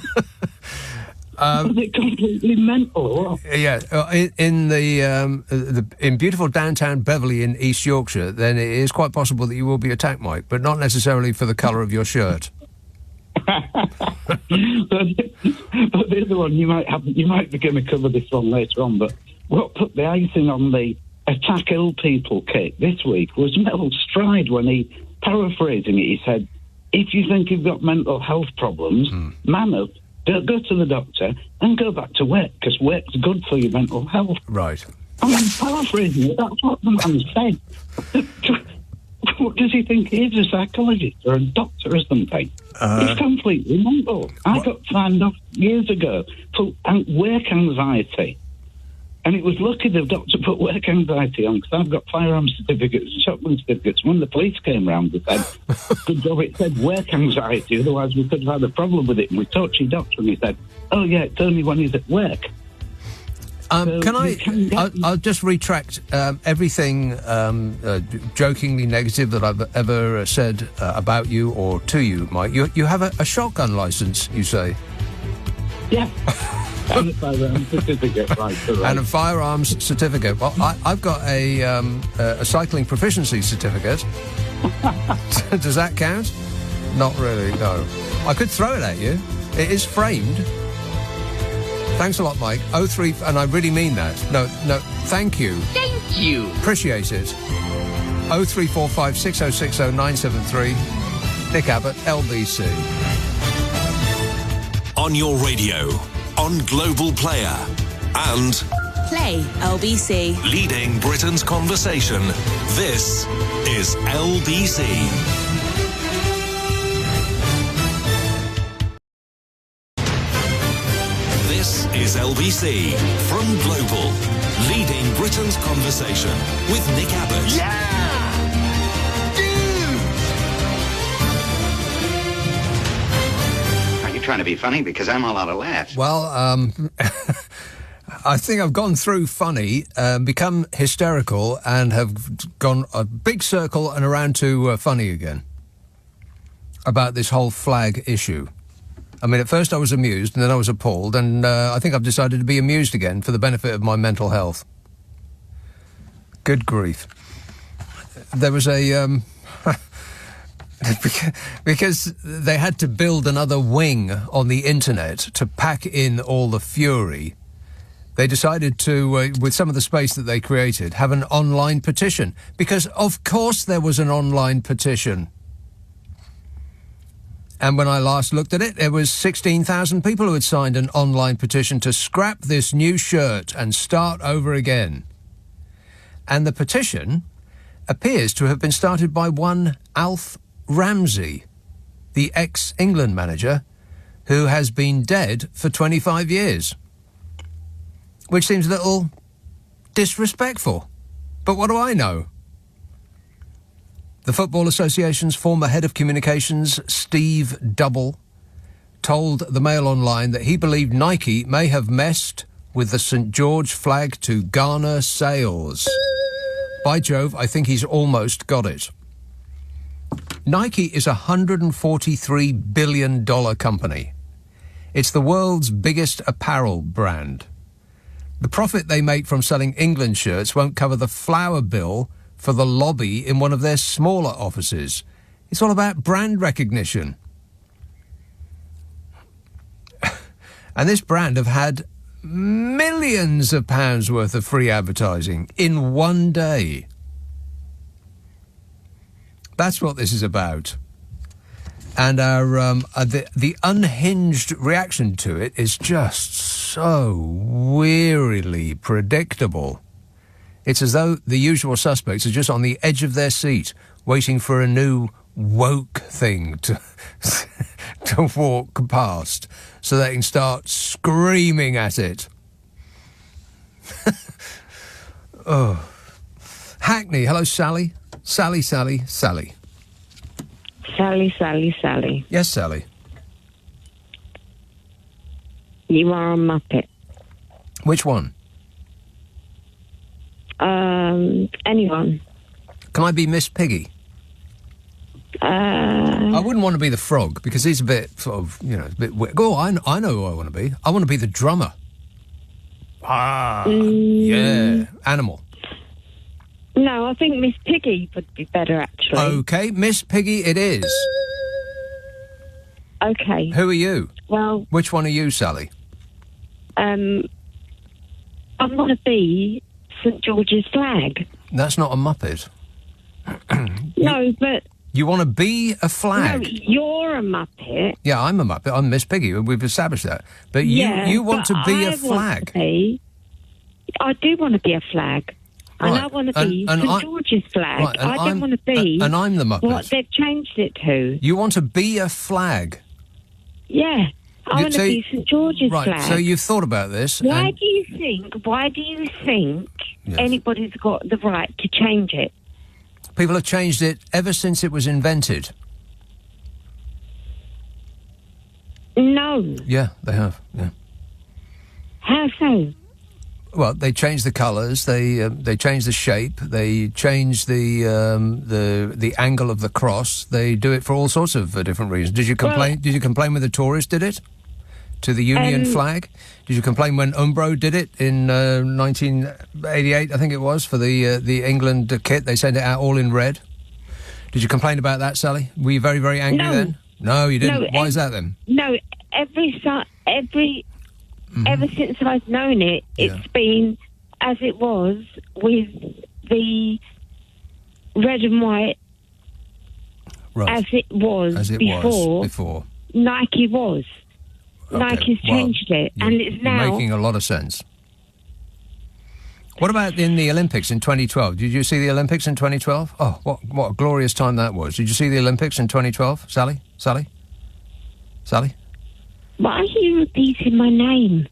Is it completely mental? Yeah, in beautiful downtown Beverley in East Yorkshire, then it is quite possible that you will be attacked, Mike, but not necessarily for the colour of your shirt. But the other one, you might be going to cover this one later on, but what put the icing on the Attack Ill People cake this week was Mel Stride when he, paraphrasing it, he said, if you think you've got mental health problems, man up, go to the doctor and go back to work, because work's good for your mental health. Right. I'm paraphrasing it, that's what the man said. What does he think he is, a psychologist or a doctor or something? He's completely mental. I got signed off years ago for work anxiety. And it was lucky the doctor put work anxiety on, because I've got firearm certificates and shotgun certificates. When the police came round, they said, good job it said work anxiety, otherwise we could have had a problem with it. And we talked to your doctor and he said, oh yeah, it's only when he's at work. I'll just retract everything jokingly negative that I've ever said about you or to you, Mike. You have a shotgun licence, you say? Yeah. And a firearms certificate, right. And a firearms certificate. Well, I've got a cycling proficiency certificate. Does that count? Not really, no. I could throw it at you. It is framed. Thanks a lot, Mike. 03, and I really mean that. No, thank you. Thank you. Appreciate it. 0345 6060 973. Nick Abbot, LBC. On your radio, on Global Player, and Play LBC. Leading Britain's conversation. This is LBC. This is LBC from Global. Leading Britain's conversation with Nick Abbot. Are you trying to be funny? Because I'm all out of laughs. Well, I think I've gone through funny, become hysterical, and have gone a big circle and around to funny again about this whole flag issue. I mean, at first I was amused, and then I was appalled, and I think I've decided to be amused again for the benefit of my mental health. Good grief. There was a... because they had to build another wing on the internet to pack in all the fury, they decided to, with some of the space that they created, have an online petition. Because, of course, there was an online petition. And when I last looked at it, there was 16,000 people who had signed an online petition to scrap this new shirt and start over again. And the petition appears to have been started by one Alf Ramsey, the ex-England manager, who has been dead for 25 years. Which seems a little disrespectful. But what do I know? The Football Association's former head of communications, Steve Double, told the Mail Online that he believed Nike may have messed with the St George flag to garner sales. By Jove, I think he's almost got it. Nike is a $143 billion company. It's the world's biggest apparel brand. The profit they make from selling England shirts won't cover the flour bill for the lobby in one of their smaller offices. It's all about brand recognition. And this brand have had millions of pounds worth of free advertising in one day. That's what this is about. And our the unhinged reaction to it is just so wearily predictable. It's as though the usual suspects are just on the edge of their seat, waiting for a new woke thing to to walk past, so they can start screaming at it. Oh, Hackney. Hello, Sally. Sally. Sally. Yes, Sally. You are a Muppet. Which one? Anyone. Can I be Miss Piggy? I wouldn't want to be the frog, because he's a bit sort of, a bit weird. Oh, I know who I want to be. I want to be the drummer. Yeah. Animal. No, I think Miss Piggy would be better, actually. Okay, Miss Piggy it is. Okay. Who are you? Well... Which one are you, Sally? I want to be St George's flag. That's not a Muppet. No, but... You want to be a flag? No, you're a Muppet. Yeah, I'm a Muppet. I'm Miss Piggy. We've established that. But you want to be a flag. I do want to be a flag. Right. And I want to be St George's flag. Right. I don't want to be... And I'm the Muppet. What they've changed it to. You want to be a flag? Yeah. I want to be St George's flag. Right, so you've thought about this. Why do you think yes. anybody's got the right to change it? People have changed it ever since it was invented. No. Yeah, they have, yeah. How so? Well, they changed the colours, they changed the shape, they changed the angle of the cross. They do it for all sorts of different reasons. Did you complain? Did you complain when the tourists did it to the Union flag? Did you complain when Umbro did it in 1988? I think it was, for the England kit. They sent it out all in red. Did you complain about that, Sally? Were you very, very angry then? No, you didn't. Why is that then? No, ever since I've known it, it's been as it was with the red and white, as it was before. Nike was. Okay. Nike's changed it, and it's now... You're making a lot of sense. What about in the Olympics in 2012? Did you see the Olympics in 2012? Oh, what a glorious time that was. Did you see the Olympics in 2012? Sally? Why are you repeating my name?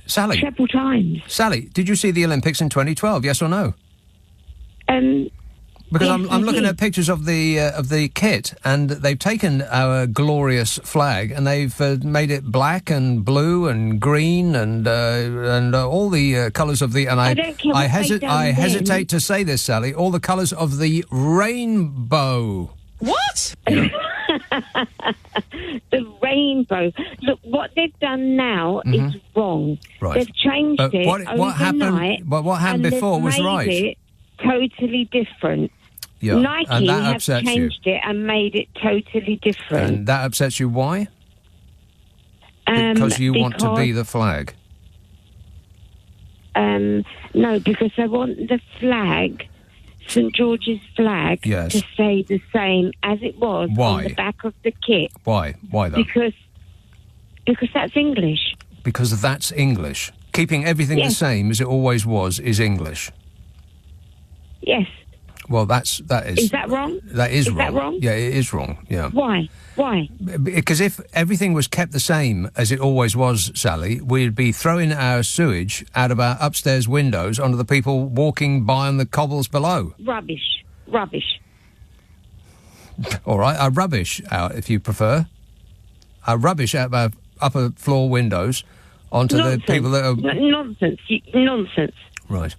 Sally? Several times. Sally, did you see the Olympics in 2012, yes or no? Because yes, I'm looking at pictures of the kit, and they've taken our glorious flag and they've made it black and blue and green and all the colours of the. And I hesitate to say this, Sally. All the colours of the rainbow. What? The rainbow. Look, what they've done now is wrong. Right. They've changed it what happened? But what happened before was right. It totally different. Yeah. Nike have changed it and made it totally different. And that upsets you. Why? Because you want to be the flag. No, because I want the flag, St George's flag, to stay the same as it was on the back of the kit. Why? Why though? Because that's English. Because that's English. Keeping everything the same as it always was is English. Yes. Well, that is. Is that wrong? That is wrong. That wrong? Yeah, it is wrong. Yeah. Why? Because if everything was kept the same as it always was, Sally, we'd be throwing our sewage out of our upstairs windows onto the people walking by on the cobbles below. Rubbish. All right, our rubbish out, if you prefer. Our rubbish out of our upper floor windows onto the people that are... Nonsense. Right.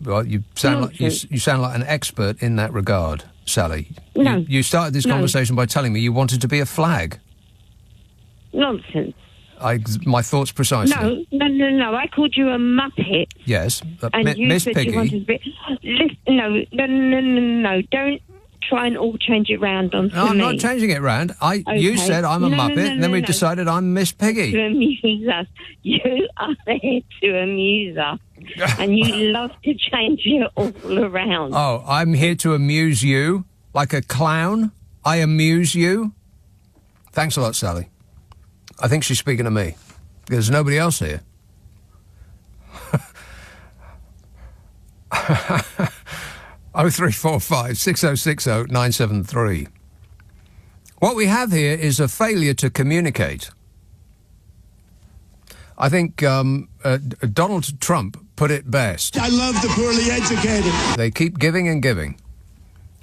Well, you sound like you sound like an expert in that regard, Sally. No. You started this conversation by telling me you wanted to be a flag. Nonsense. My thoughts precisely. No. I called you a Muppet. Yes, and you Miss said Piggy. you wanted to be... No. Don't try and all change it round onto me. No, I'm not changing it round. You said I'm a Muppet, and then we decided I'm Miss Piggy. To amuse us. You are there to amuse us. And you love to change it all around. Oh, I'm here to amuse you? Like a clown? I amuse you? Thanks a lot, Sally. I think she's speaking to me. There's nobody else here. 0345 6060 973. What we have here is a failure to communicate. I think Donald Trump put it best. I love the poorly educated. They keep giving and giving.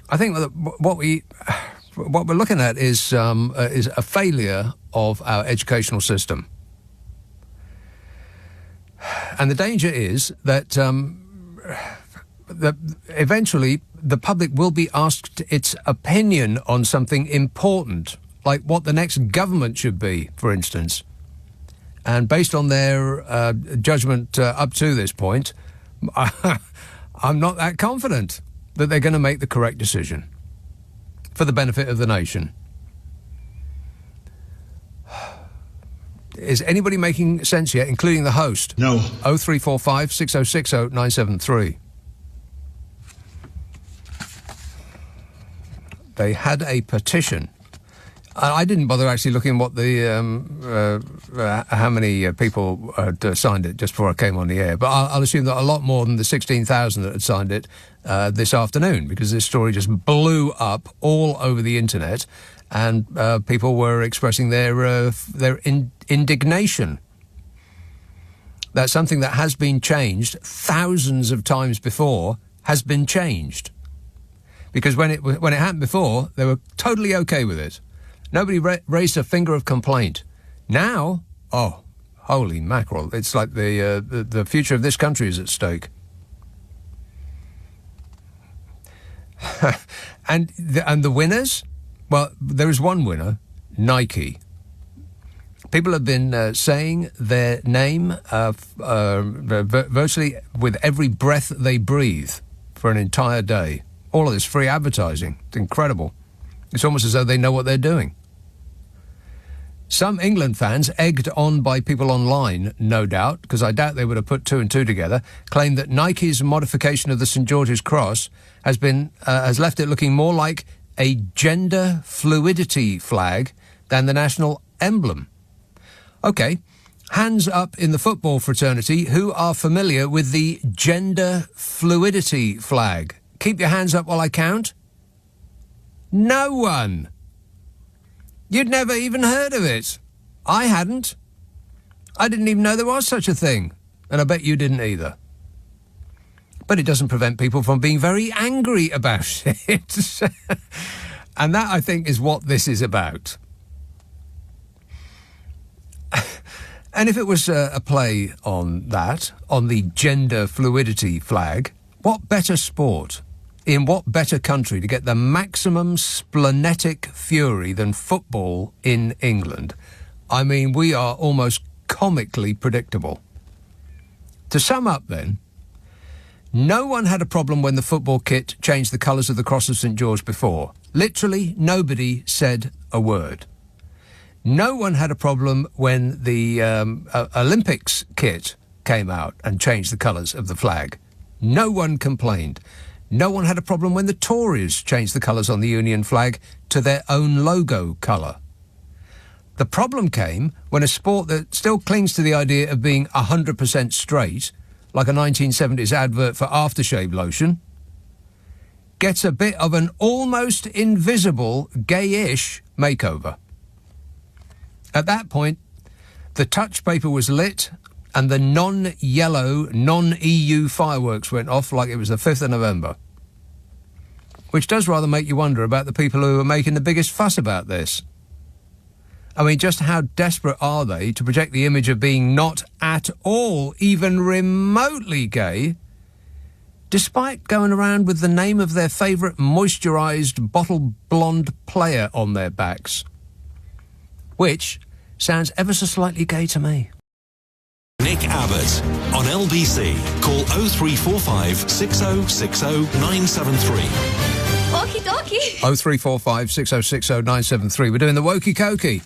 I think what we're looking at is a failure of our educational system, and the danger is that eventually the public will be asked its opinion on something important, like what the next government should be, for instance. And based on their judgment up to this point, I'm not that confident that they're going to make the correct decision for the benefit of the nation. Is anybody making sense yet, including the host? No. 0345 6060 973. They had a petition. I didn't bother actually looking what the how many people had signed it just before I came on the air, but I'll assume that a lot more than the 16,000 that had signed it this afternoon, because this story just blew up all over the internet, and people were expressing their indignation that something that has been changed thousands of times before has been changed. Because when it happened before, they were totally okay with it. Nobody raised a finger of complaint. Now, oh, holy mackerel! It's like the future of this country is at stake. and the winners? Well, there is one winner, Nike. People have been saying their name virtually with every breath they breathe for an entire day. All of this free advertising. It's incredible. It's almost as though they know what they're doing. Some England fans, egged on by people online, no doubt, because I doubt they would have put two and two together, claim that Nike's modification of the St George's Cross has left it looking more like a gender fluidity flag than the national emblem. Okay, Hands up in the football fraternity who are familiar with the gender fluidity flag. Keep your hands up while I count. No one. You'd never even heard of it. I hadn't. I didn't even know there was such a thing. And I bet you didn't either. But it doesn't prevent people from being very angry about it. And that, I think, is what this is about. And if it was a play on that, on the gender fluidity flag, what better sport, in what better country to get the maximum splenetic fury than football in England? I mean, we are almost comically predictable. To sum up then, no one had a problem when the football kit changed the colours of the Cross of St George before. Literally nobody said a word. No one had a problem when the Olympics kit came out and changed the colours of the flag. No one complained. No one had a problem when the Tories changed the colours on the Union flag to their own logo colour. The problem came when a sport that still clings to the idea of being 100% straight, like a 1970s advert for aftershave lotion, gets a bit of an almost invisible, gayish makeover. At that point, the touch paper was lit and the non-yellow, non-EU fireworks went off like it was the 5th of November. Which does rather make you wonder about the people who are making the biggest fuss about this. I mean, just how desperate are they to project the image of being not at all, even remotely gay, despite going around with the name of their favourite moisturised bottle blonde player on their backs? Which sounds ever so slightly gay to me. Nick Abbott on LBC. Call 0345 6060 973. Okie dokie. 0345 6060 973. We're doing the wokey cokey.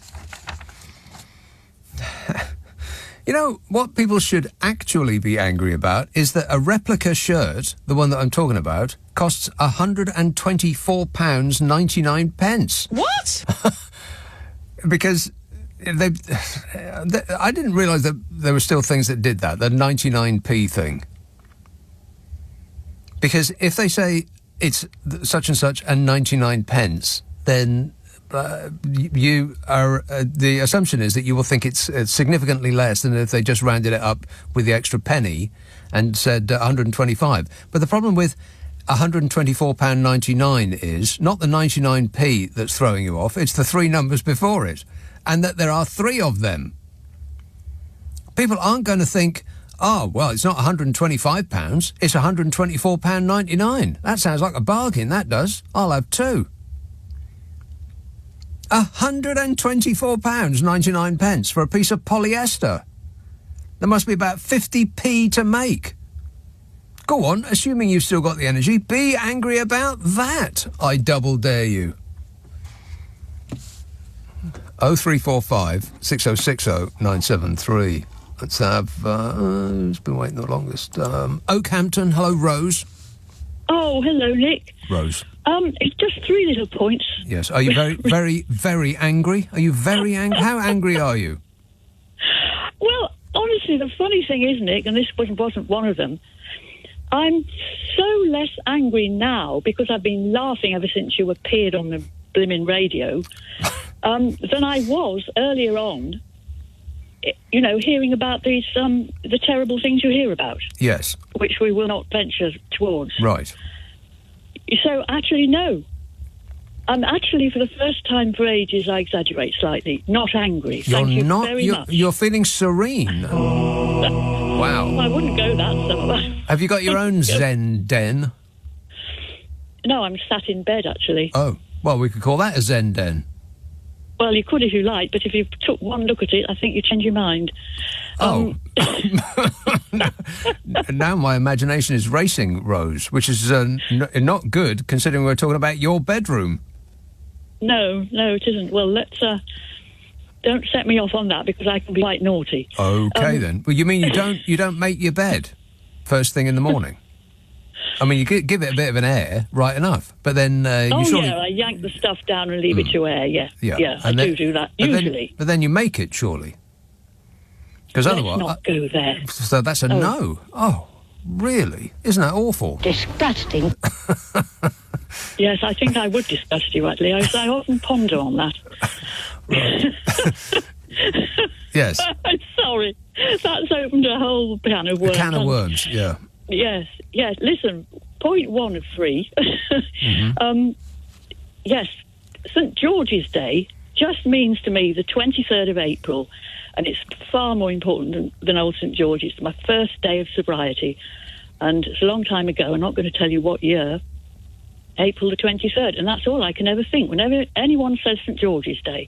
You know, what people should actually be angry about is that a replica shirt, the one that I'm talking about, costs £124.99. What? Because I didn't realise that there were still things that did that, the 99p thing. Because if they say it's such and such and 99 pence, then you are the assumption is that you will think it's significantly less than if they just rounded it up with the extra penny and said 125. But the problem with £124.99 is not the 99p that's throwing you off, it's the three numbers before it, and that there are three of them. People aren't going to think, oh, well, it's not £125, it's £124.99. That sounds like a bargain, that does. I'll have two. £124.99 for a piece of polyester. There must be about 50p to make. Go on, assuming you've still got the energy, be angry about that. I double dare you. 0345 6060 973. Let's have, who's been waiting the longest? Oakhampton, hello, Rose. Oh, hello, Nick. Rose. It's just three little points. Yes. Are you very, very, very angry? Are you very angry? How angry are you? Well, honestly, the funny thing is, Nick, and this wasn't one of them, I'm so less angry now because I've been laughing ever since you appeared on the blimmin' radio than I was earlier on, you know, hearing about these the terrible things you hear about. Yes. Which we will not venture towards. Right. So, actually, no. I'm actually, for the first time for ages, I exaggerate slightly. Not angry. Thank you very much. You're feeling serene. Wow. I wouldn't go that far. Have you got your own Zen den? No, I'm sat in bed, actually. Oh, well, we could call that a Zen den. Well, you could if you like, but if you took one look at it, I think you'd change your mind. Oh. Now my imagination is racing, Rose, which is not good, considering we're talking about your bedroom. No, it isn't. Well, let's... don't set me off on that, because I can be quite naughty. OK, then. Well, you mean you don't make your bed first thing in the morning? I mean, you give it a bit of an air, right enough, but then you surely... I yank the stuff down and leave it to air, yeah. Yeah, I do that, usually. But then you make it, surely. Because Let's otherwise... not go there. So that's a no. Oh, really? Isn't that awful? Disgusting. Yes, I think I would disgust you, actually. I often ponder on that. Yes. I'm sorry. That's opened a whole can of worms. A can of worms, yeah. Yes. Listen, point 1 of 3. Yes, St. George's Day just means to me the 23rd of April, and it's far more important than Old St. George. It's my first day of sobriety, and it's a long time ago. I'm not going to tell you what year. April the 23rd, and that's all I can ever think. Whenever anyone says St. George's Day,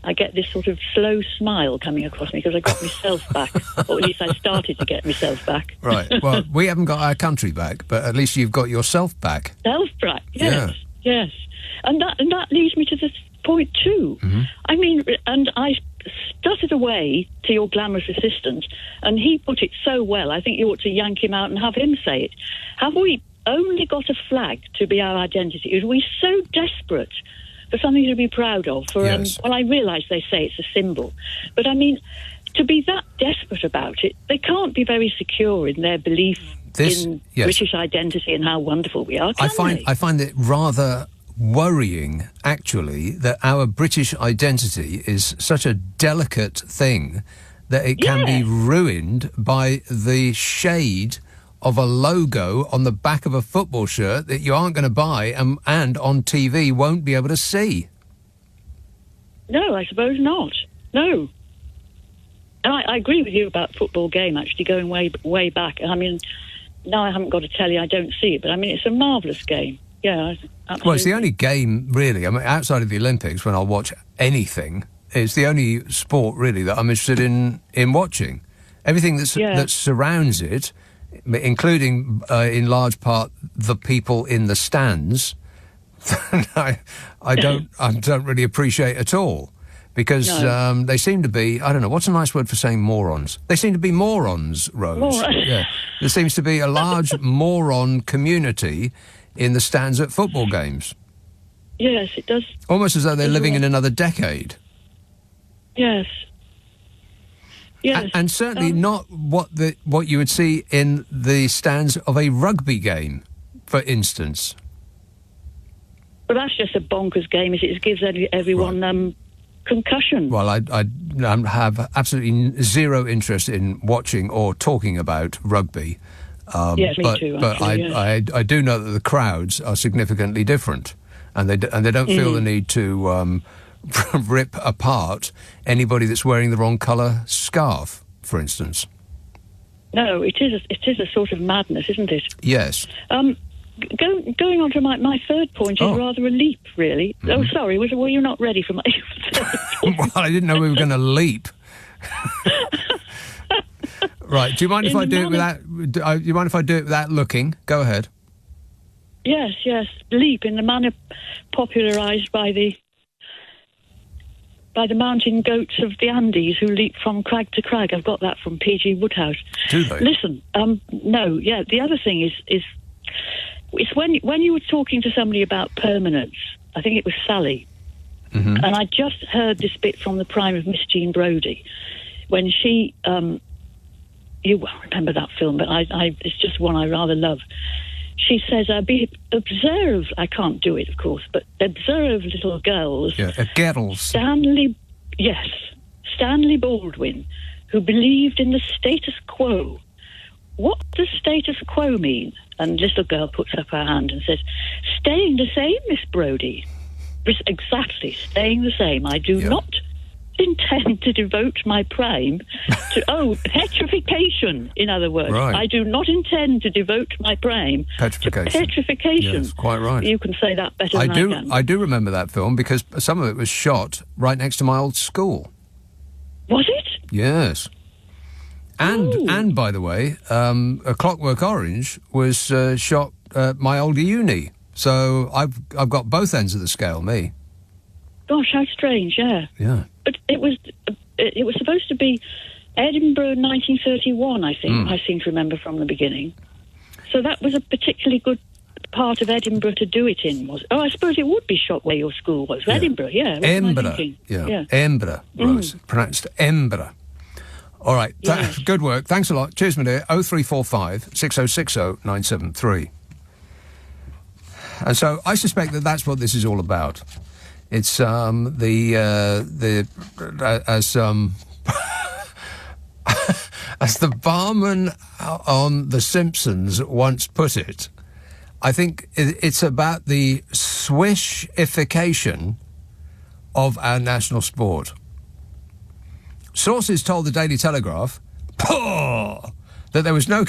I get this sort of slow smile coming across me because I got myself back, or at least I started to get myself back. Right. Well, we haven't got our country back, but at least you've got yourself back. Self back, yes. And that leads me to this point 2. I mean, and I stuttered away to your glamorous assistant, and he put it so well. I think you ought to yank him out and have him say it. Have we only got a flag to be our identity? Are we so desperate for something to be proud of? Well, I realise they say it's a symbol, but I mean, to be that desperate about it, they can't be very secure in their belief in British identity and how wonderful we are. I find it rather worrying, actually, that our British identity is such a delicate thing that it can be ruined by the shade of a logo on the back of a football shirt that you aren't going to buy and on TV won't be able to see. No, I suppose not. No. And I agree with you about football game, actually, going way back. I mean, now I haven't got to tell you I don't see it, but I mean, it's a marvellous game. Yeah, absolutely. Well, it's the only game, really, I mean, outside of the Olympics, when I'll watch anything, it's the only sport, really, that I'm interested in watching. Everything that surrounds it, including, in large part, the people in the stands, I don't really appreciate at all. Because they seem to be, I don't know, what's a nice word for saying morons? They seem to be morons, Rose. Yeah. There seems to be a large moron community in the stands at football games. Yes, it does. Almost as though they're living in another decade. Yes. Yes. And certainly not what you would see in the stands of a rugby game, for instance. Well, that's just a bonkers game. It gives everyone concussion. Well, I have absolutely zero interest in watching or talking about rugby. Yes, me too. But I do know that the crowds are significantly different, and they don't feel the need to rip apart anybody that's wearing the wrong colour scarf, for instance. No, it is a sort of madness, isn't it? Yes. Going on to my third point is rather a leap, really. Mm-hmm. Oh, sorry, were you not ready for my third point? Well, I didn't know we were going to leap. Right. Do you mind if I do it without? Do you mind if I do it without looking? Go ahead. Yes. Leap in the manner popularised by the mountain goats of the Andes who leap from crag to crag. I've got that from P.G. Woodhouse. Do they? Listen, no, yeah. The other thing is it's when you were talking to somebody about permanence. I think it was Sally, and I just heard this bit from the prime of Miss Jean Brodie when she. You won't remember that film, but it's just one I rather love. She says, observe, I can't do it, of course, but observe little girls. Yeah, girls. Stanley Baldwin, who believed in the status quo. What does status quo mean? And little girl puts up her hand and says, staying the same, Miss Brodie. Exactly, staying the same. I do not intend to devote my prime to petrification, in other words. Right. I do not intend to devote my prime to petrification. Yes, quite right. You can say that better than I can. I do remember that film because some of it was shot right next to my old school. Was it? Yes. And by the way, A Clockwork Orange was shot at my old uni. So I've got both ends of the scale, me. Gosh, how strange, yeah. Yeah. But it was supposed to be Edinburgh 1931, I think. I seem to remember from the beginning. So that was a particularly good part of Edinburgh to do it in, was it? Oh, I suppose it would be shot where your school was. Yeah. Edinburgh, yeah. Edinburgh, yeah. Edinburgh, Rose. Pronounced Edinburgh. All right. Good work. Thanks a lot. Cheers, my dear. 0345 6060 973. And so I suspect that that's what this is all about. It's as the barman on The Simpsons once put it, I think it's about the swishification of our national sport. Sources told the Daily Telegraph that there was no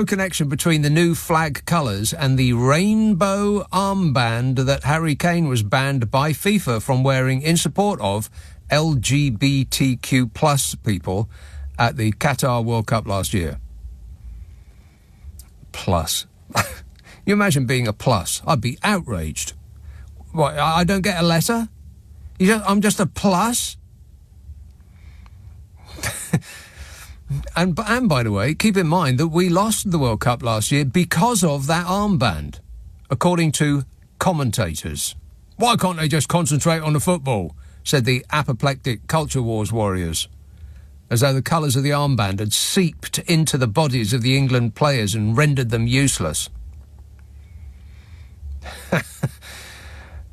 connection between the new flag colours and the rainbow armband that Harry Kane was banned by FIFA from wearing in support of LGBTQ plus people at the Qatar World Cup last year. Plus. You imagine being a plus. I'd be outraged. What, I don't get a letter? I'm just a plus? And by the way, keep in mind that we lost the World Cup last year because of that armband, according to commentators. Why can't they just concentrate on the football? Said the apoplectic Culture Wars warriors, as though the colours of the armband had seeped into the bodies of the England players and rendered them useless.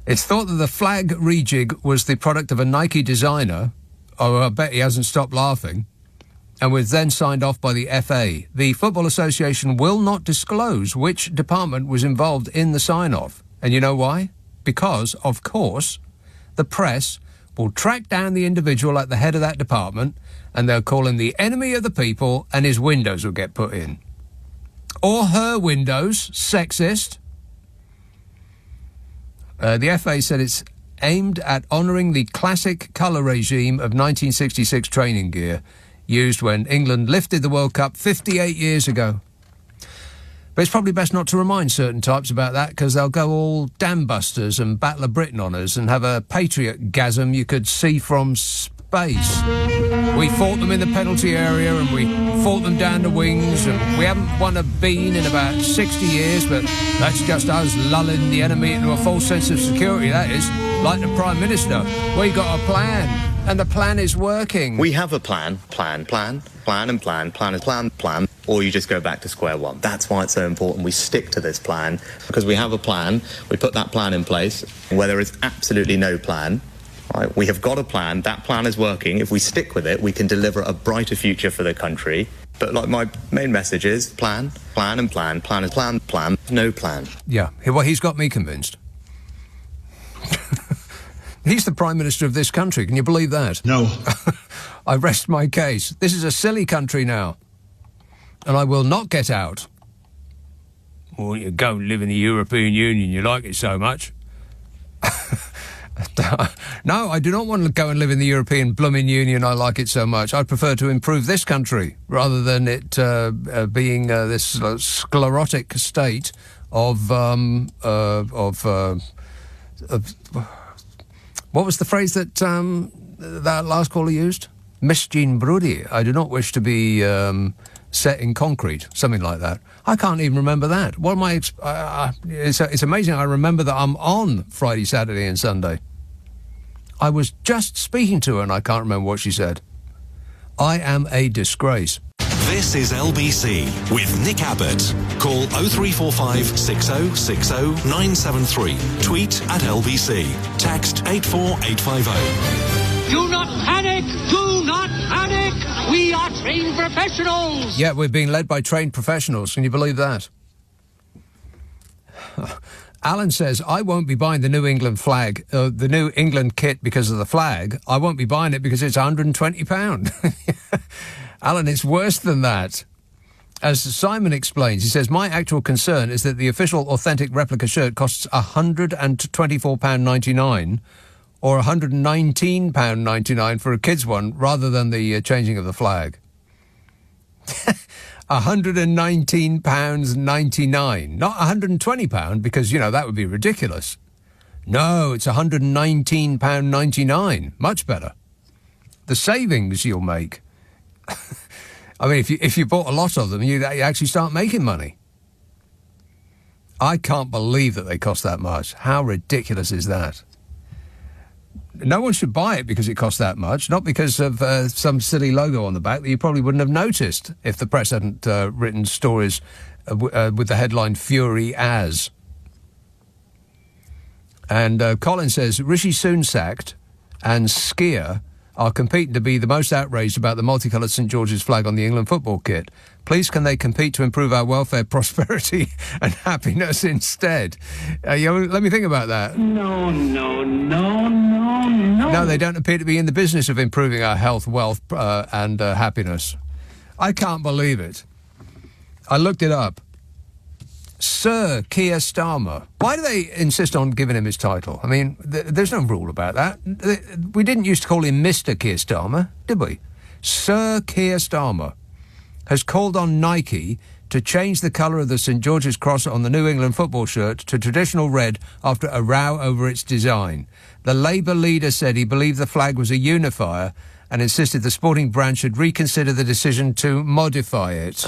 It's thought that the flag rejig was the product of a Nike designer. Oh, I bet he hasn't stopped laughing. And was then signed off by the FA. The Football Association will not disclose which department was involved in the sign-off. And you know why? Because, of course, the press will track down the individual at the head of that department and they'll call him the enemy of the people and his windows will get put in. Or her windows, sexist. The FA said it's aimed at honouring the classic colour regime of 1966 training gear used when England lifted the World Cup 58 years ago. But it's probably best not to remind certain types about that because they'll go all dam-busters and Battle of Britain on us and have a patriot-gasm you could see from space. We fought them in the penalty area and we fought them down the wings and we haven't won a bean in about 60 years, but that's just us lulling the enemy into a false sense of security, that is. Like the Prime Minister. We got a plan. And the plan is working. We have a plan, or you just go back to square one. That's why it's so important we stick to this plan, because we have a plan, we put that plan in place, where there is absolutely no plan. Right? We have got a plan, that plan is working. If we stick with it, we can deliver a brighter future for the country. But like my main message is plan, no plan. Yeah, well, he's got me convinced. He's the Prime Minister of this country. Can you believe that? No. I rest my case. This is a silly country now. And I will not get out. Well, you go and live in the European Union. You like it so much. No, I do not want to go and live in the European blooming Union. I like it so much. I prefer to improve this country rather than it being this sclerotic state of what was the phrase that that last caller used? Misgene Brody. I do not wish to be set in concrete. Something like that. I can't even remember that. What am I... it's amazing I remember that I'm on Friday, Saturday and Sunday. I was just speaking to her and I can't remember what she said. I am a disgrace. This is LBC with Nick Abbott. Call 0345 6060 973. Tweet at LBC. Text 84850. Do not panic! Do not panic! We are trained professionals! Yeah, we're being led by trained professionals. Can you believe that? Alan says, I won't be buying the New England flag, the New England kit because of the flag. I won't be buying it because it's £120. Alan, it's worse than that. As Simon explains, he says, my actual concern is that the official authentic replica shirt costs £124.99 or £119.99 for a kid's one rather than the changing of the flag. £119.99, not £120, because, you know, that would be ridiculous. No, it's £119.99. Much better. The savings you'll make. I mean, if you bought a lot of them, you actually start making money. I can't believe that they cost that much. How ridiculous is that? No one should buy it because it costs that much, not because of some silly logo on the back that you probably wouldn't have noticed if the press hadn't written stories with the headline "Fury as." And Colin says, Rishi Sunak and Skier are competing to be the most outraged about the multicoloured St George's flag on the England football kit. Please can they compete to improve our welfare, prosperity and happiness instead? Let me think about that. No. No, they don't appear to be in the business of improving our health, wealth and happiness. I can't believe it. I looked it up. Sir Keir Starmer. Why do they insist on giving him his title? I mean, there's no rule about that. We didn't used to call him Mr. Keir Starmer, did we? Sir Keir Starmer has called on Nike to change the colour of the St George's Cross on the New England football shirt to traditional red after a row over its design. The Labour leader said he believed the flag was a unifier and insisted the sporting brand should reconsider the decision to modify it.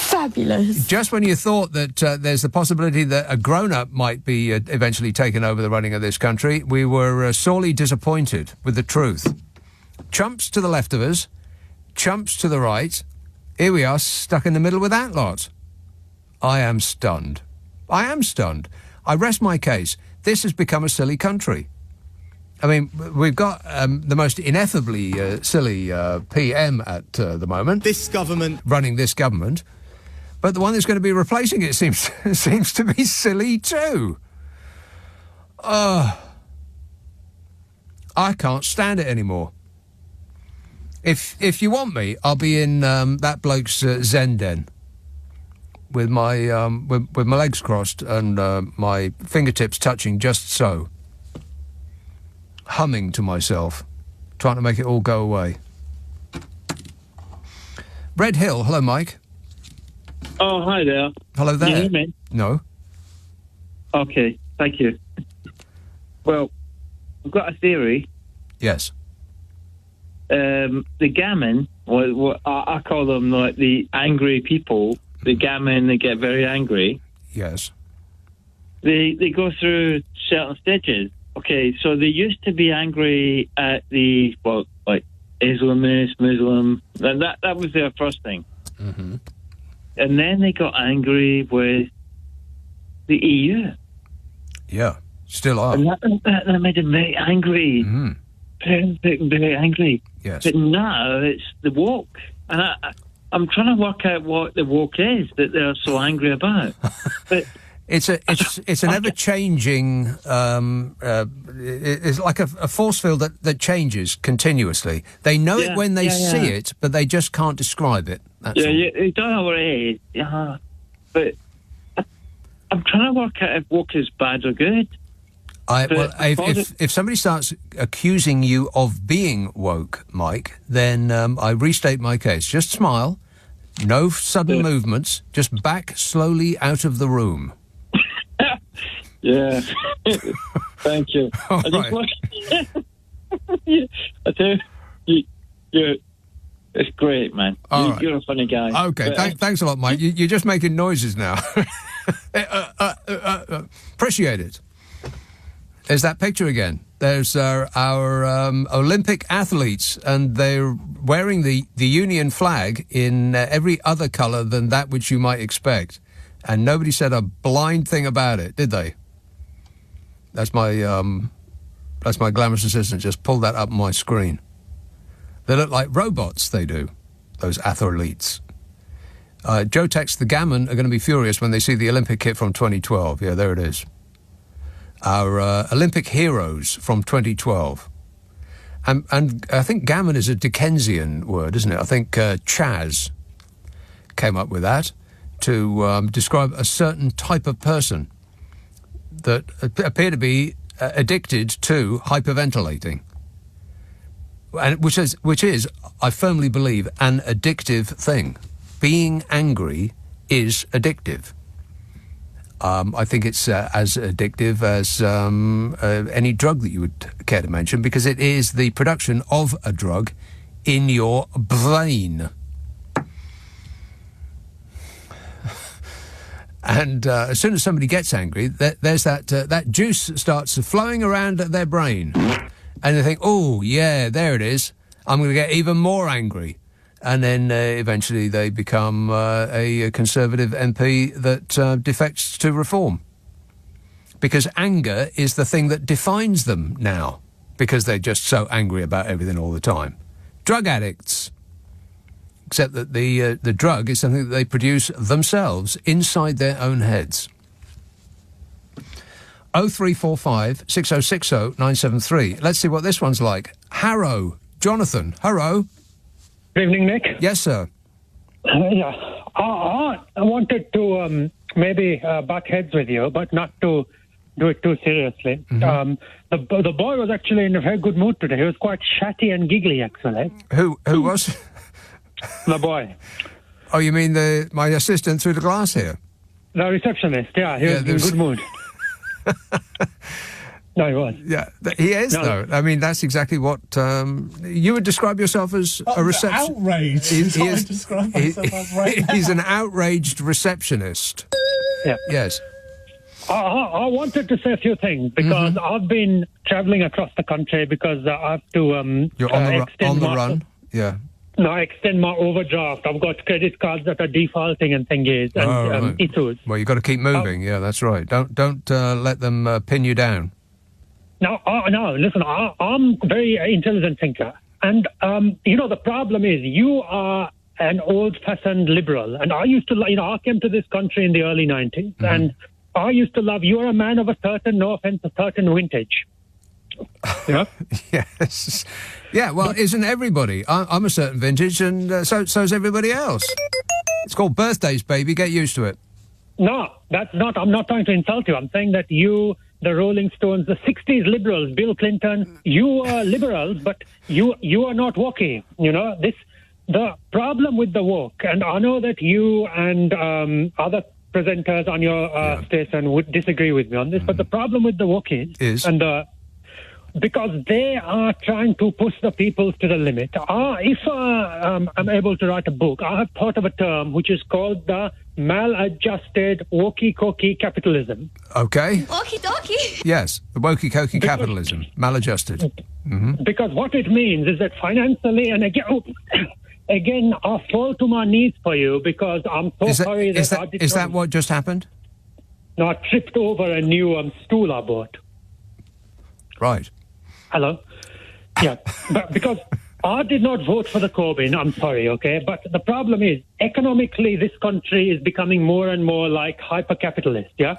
Fabulous. Just when you thought that there's the possibility that a grown-up might be eventually taken over the running of this country, we were sorely disappointed with the truth. Chumps to the left of us, chumps to the right. Here we are, stuck in the middle with that lot. I am stunned. I rest my case. This has become a silly country. I mean, we've got the most ineffably silly PM at the moment. This government. Running this government. But the one that's going to be replacing it seems to be silly too. I can't stand it anymore. If you want me, I'll be in that bloke's Zen den with my with my legs crossed and my fingertips touching just so, humming to myself, trying to make it all go away. Red Hill, hello, Mike. Oh, hi there. Hello there. Can you hear me? No. Okay, thank you. Well, I've got a theory. Yes. The gammon, what I call them like the angry people, the gammon, they get very angry. Yes. They go through certain stages. Okay, so they used to be angry at the, like Islamist, Muslim, and that was their first thing. Mm-hmm. And then they got angry with the EU. Yeah, still are. And that made them very angry. Mm-hmm. Very, very angry. Yes. But now it's the woke. And I'm trying to work out what the woke is that they're so angry about. But it's an ever-changing... it's like a force field that changes continuously. They know it when they see it, but they just can't describe it. That's all. You don't know what it is. Yeah. But I'm trying to work out if woke is bad or good. If somebody starts accusing you of being woke, Mike, then I restate my case. Just smile, no sudden movements, just back slowly out of the room. Yeah. Thank you. All I just right. I tell you, it's great, man. All You're a funny guy. Okay, But, thanks a lot, Mike. You're just making noises now. Appreciate it. There's that picture again. There's our Olympic athletes, and they're wearing the Union flag in every other colour than that which you might expect. And nobody said a blind thing about it, did they? That's my glamorous assistant. Just pulled that up on my screen. They look like robots, they do, those athletes. Joe texts, the gammon are going to be furious when they see the Olympic kit from 2012. Yeah, there it is. Our Olympic heroes from 2012. And I think gammon is a Dickensian word, isn't it? I think Chaz came up with that to describe a certain type of person that appear to be addicted to hyperventilating. And which is, I firmly believe, an addictive thing. Being angry is addictive. I think it's as addictive as any drug that you would care to mention, because it is the production of a drug in your brain. And as soon as somebody gets angry, there's that juice starts flowing around their brain. And they think, oh, yeah, there it is. I'm going to get even more angry. And then eventually they become a Conservative MP that defects to Reform. Because anger is the thing that defines them now, because they're just so angry about everything all the time. Drug addicts. Except that the drug is something that they produce themselves inside their own heads. 0345 6060 973. Let's see what this one's like. Harrow. Jonathan. Harrow. Good evening, Nick. Yes, sir. Yeah. I wanted to maybe butt heads with you, but not to do it too seriously. Mm-hmm. The boy was actually in a very good mood today. He was quite chatty and giggly, actually. Who was? The boy. Oh, you mean my assistant through the glass here? The receptionist, yeah. He was in good mood. No, he was. Yeah, he is, though. I mean, that's exactly what... you would describe yourself as a receptionist. Outraged. He's an outraged receptionist. Yeah. Yes. I wanted to say a few things, because I've been travelling across the country because I have to... You're on the run? Yeah. No, I extend my overdraft. I've got credit cards that are defaulting and thingies and issues. Well, you've got to keep moving. Yeah, that's right. Don't let them pin you down. No, listen, I'm a very intelligent thinker. And, the problem is you are an old-fashioned liberal. And I used to, I came to this country in the early 90s. And I used to love, you're a man of a certain, no offense, a certain vintage. Yeah. Yes. Yeah, well, isn't everybody? I'm a certain vintage, and so's everybody else. It's called birthdays, baby. Get used to it. No, that's not. I'm not trying to insult you. I'm saying that you, the Rolling Stones, the 60s liberals, Bill Clinton, you are liberals, but you are not woke. The problem with the woke, and I know that you and other presenters on your station would disagree with me on this, but the problem with the woke is and because they are trying to push the people to the limit. If I'm able to write a book, I have thought of a term which is called the maladjusted wokey-cokey capitalism. Okay. Okie-dokie. Yes, the wokey-cokey capitalism, maladjusted. Mm-hmm. Because what it means is that financially, and again, I fall to my knees for you because I'm so sorry that I did Is that what just happened? No, I tripped over a new stool I bought. Right. Hello? Yeah, but because I did not vote for the Corbyn, I'm sorry, okay? But the problem is, economically, this country is becoming more and more like hyper-capitalist, yeah?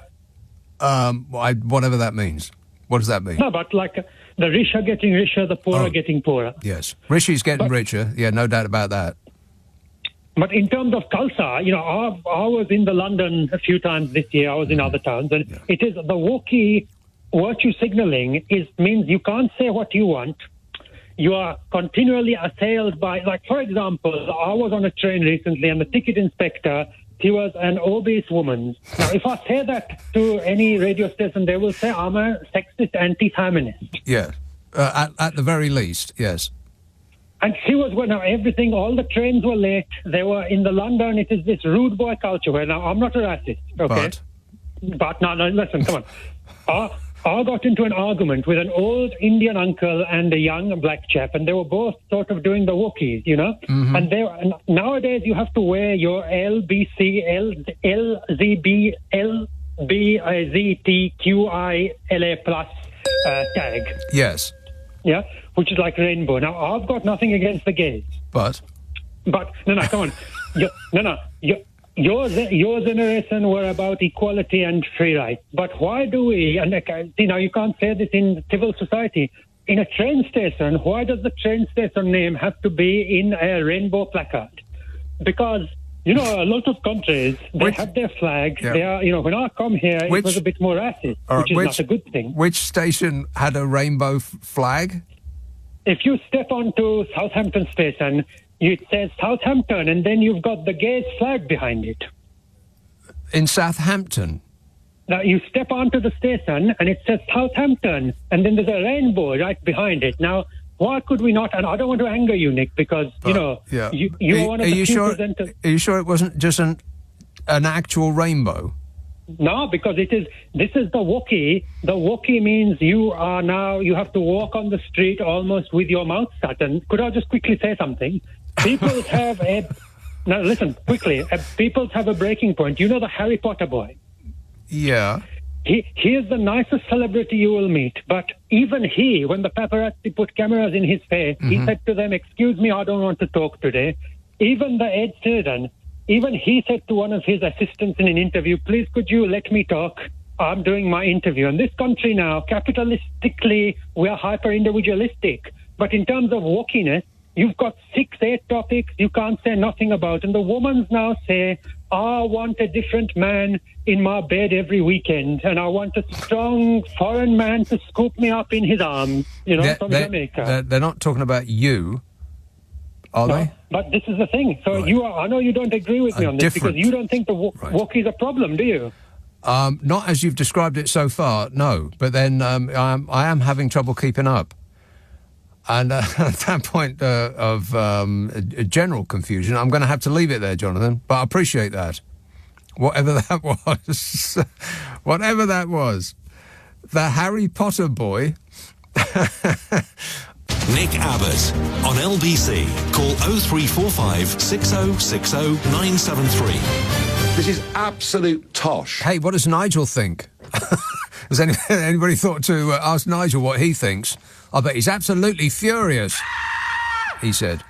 Whatever that means. What does that mean? No, but like the rich are getting richer, the poor are getting poorer. Yes. Rishi's getting richer. Yeah, no doubt about that. But in terms of culture, I was in London a few times this year. I was in other towns. And it is the wokey virtue signaling means you can't say what you want. You are continually assailed by, like, for example, I was on a train recently and the ticket inspector, she was an obese woman. Now, if I say that to any radio station, they will say I'm a sexist anti-feminist. Yeah, at the very least, yes. And she was, everything, all the trains were late. They were in London. It is this rude boy culture where now I'm not a racist, okay? But no, listen, come on. I got into an argument with an old Indian uncle and a young black chap, and they were both sort of doing the wokies, Mm-hmm. And nowadays you have to wear your LGBTQIA plus tag. Yes. Yeah, which is like rainbow. Now, I've got nothing against the gays. But no, come on. Your generation were about equality and free rights. But why do we, and you can't say this in civil society, in a train station, why does the train station name have to be in a rainbow placard? Because, a lot of countries, they have their flag. Yeah. They are, when I come here, it was a bit more racist, which is not a good thing. Which station had a rainbow flag? If you step onto Southampton station, it says Southampton, and then you've got the gays flag behind it. In Southampton? Now, you step onto the station, and it says Southampton, and then there's a rainbow right behind it. Now, why could we not? And I don't want to anger you, Nick, because, you are one of the few presenters. Are you sure it wasn't just an actual rainbow? No, because this is the Wookiee. The Wookiee means you have to walk on the street almost with your mouth shut. And could I just quickly say something? People have now listen, quickly. People have a breaking point. You know the Harry Potter boy? Yeah. He is the nicest celebrity you will meet. But even he, when the paparazzi put cameras in his face, he said to them, "Excuse me, I don't want to talk today." Even the Ed Sheeran, even he said to one of his assistants in an interview, "Please, could you let me talk? I'm doing my interview." In this country now, capitalistically, we are hyper-individualistic. But in terms of wokiness, you've got 6-8 topics you can't say nothing about. And the women now say, "I want a different man in my bed every weekend, and I want a strong foreign man to scoop me up in his arms," from Jamaica. They're not talking about you, are they? But this is the thing. So I know you don't agree with me on this because you don't think the Wookiee's a problem, do you? Not as you've described it so far, no. But then I am having trouble keeping up. And at that point of general confusion, I'm going to have to leave it there, Jonathan. But I appreciate that. Whatever that was. Whatever that was. The Harry Potter boy. Nick Abbott on LBC. Call 0345 6060 973. This is absolute tosh. Hey, what does Nigel think? Has anybody thought to ask Nigel what he thinks? I bet he's absolutely furious, he said.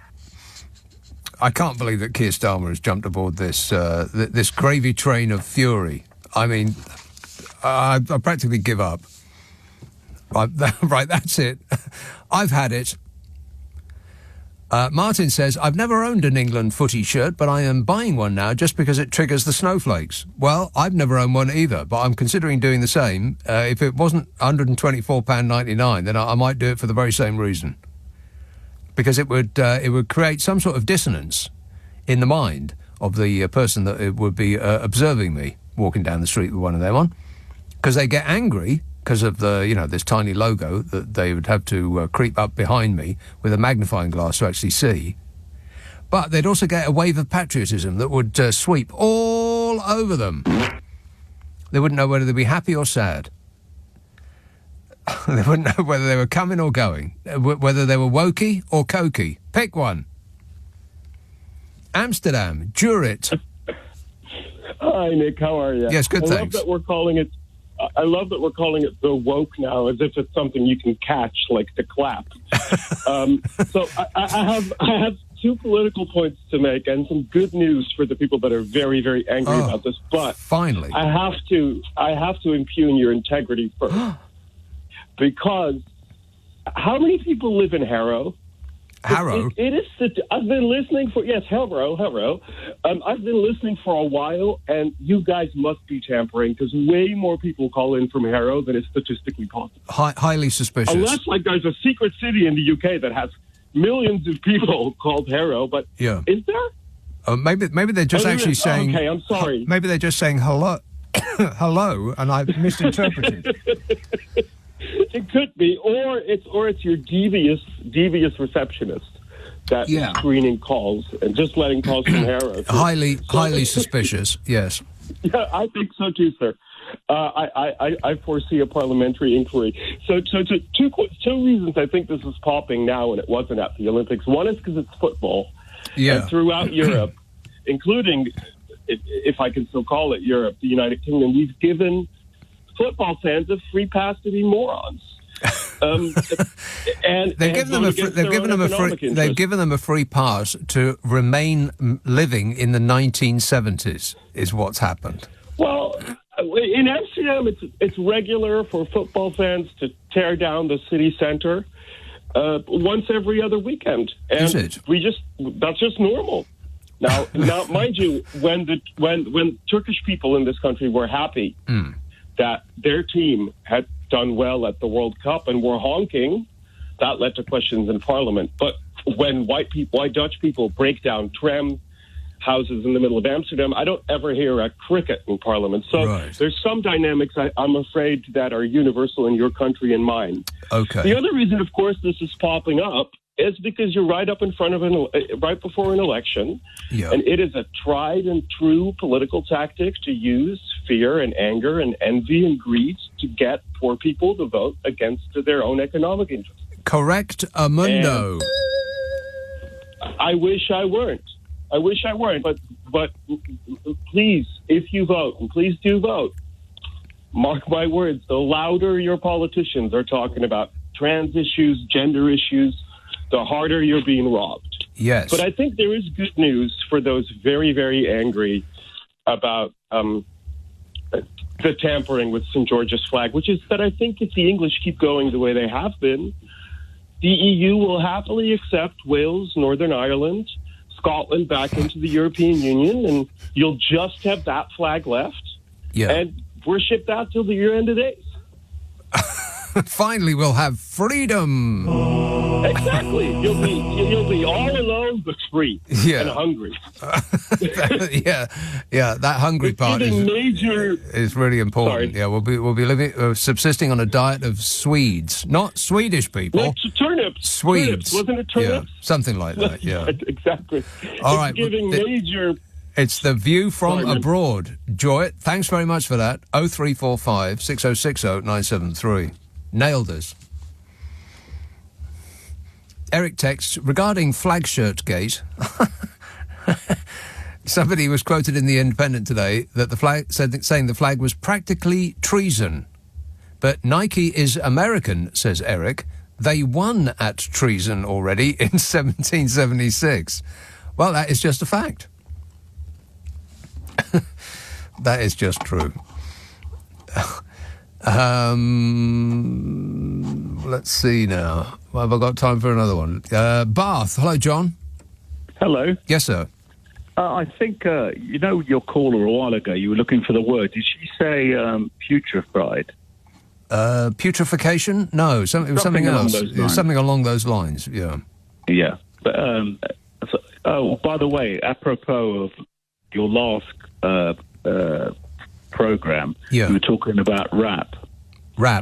I can't believe that Keir Starmer has jumped aboard this this gravy train of fury. I mean, I practically give up. Right, that's it. I've had it. Martin says, "I've never owned an England footy shirt, but I am buying one now just because it triggers the snowflakes." Well, I've never owned one either, but I'm considering doing the same. If it wasn't £124.99, then I might do it for the very same reason. Because it would create some sort of dissonance in the mind of the person that it would be observing me walking down the street with one of them on. Because they get angry because of this tiny logo that they would have to creep up behind me with a magnifying glass to actually see. But they'd also get a wave of patriotism that would sweep all over them. They wouldn't know whether they'd be happy or sad. They wouldn't know whether they were coming or going, whether they were wokey or cokey. Pick one. Amsterdam, Jurit. Hi, Nick. How are you? Yes, good, thanks. I love that we're calling it the woke now, as if it's something you can catch, like the clap. So I have two political points to make and some good news for the people that are very, very angry about this. But finally, I have to impugn your integrity first, because how many people live in Harrow? Harrow? It is. I've been listening for Harrow. I've been listening for a while, and you guys must be tampering because way more people call in from Harrow than is statistically possible. Highly suspicious. Unless, there's a secret city in the UK that has millions of people called Harrow, but is there? Maybe they're just actually saying. Okay, I'm sorry. Maybe they're just saying hello, hello, and I've misinterpreted. It could be, or it's your devious receptionist that is screening calls and just letting calls from Harrow. Highly suspicious. Yes. Yeah, I think so too, sir. I foresee a parliamentary inquiry. So two reasons I think this is popping now and it wasn't at the Olympics. One is because it's football. Yeah. And throughout Europe, including, if I can still call it Europe, the United Kingdom, we've given football fans a free pass to be morons. And they've given them a free pass to remain living in the 1970s is what's happened. Well, in Amsterdam, it's regular for football fans to tear down the city centre once every other weekend, and is it? That's just normal. Now, mind you, when Turkish people in this country were happy that their team had done well at the World Cup and were honking, that led to questions in Parliament. But when white Dutch people break down tram houses in the middle of Amsterdam, I don't ever hear a cricket in Parliament. So there's some dynamics, I'm afraid, that are universal in your country and mine. Okay. The other reason, of course, this is popping up is because you're right up in front of right before an election, and it is a tried and true political tactic to use fear and anger and envy and greed to get poor people to vote against their own economic interests. Correct, Amundo. I wish I weren't. But please, if you vote, and please do vote, mark my words, the louder your politicians are talking about trans issues, gender issues, the harder you're being robbed. Yes. But I think there is good news for those very, very angry about the tampering with St. George's flag, which is that I think if the English keep going the way they have been, the EU will happily accept Wales, Northern Ireland, Scotland back into the European Union, and you'll just have that flag left. Yeah. And worship that till the end of days. Finally, we'll have freedom. Exactly. You'll be all alone but free and hungry. Yeah. That hungry part is really important. Sorry. Yeah, we'll be living subsisting on a diet of Swedes, not Swedish people. No, turnips. Swedes. Wasn't it turnips? Yeah, something like that. Yeah, exactly. All right. Giving major. It's the view from abroad. Joy, thanks very much for that. 0345 6060 973. Nailed us. Eric texts, regarding flag shirt gate, somebody was quoted in The Independent today that the flag saying the flag was practically treason. But Nike is American, says Eric. They won at treason already in 1776. Well, that is just a fact. That is just true. Let's see now. Have I got time for another one? Bath. Hello, John. Hello. Yes, sir. I think, your caller a while ago, you were looking for the word. Did she say putrefied? Putrefaction? No, it was something else. Something along those lines, yeah. Yeah. But, by the way, apropos of your last program, you were talking about rap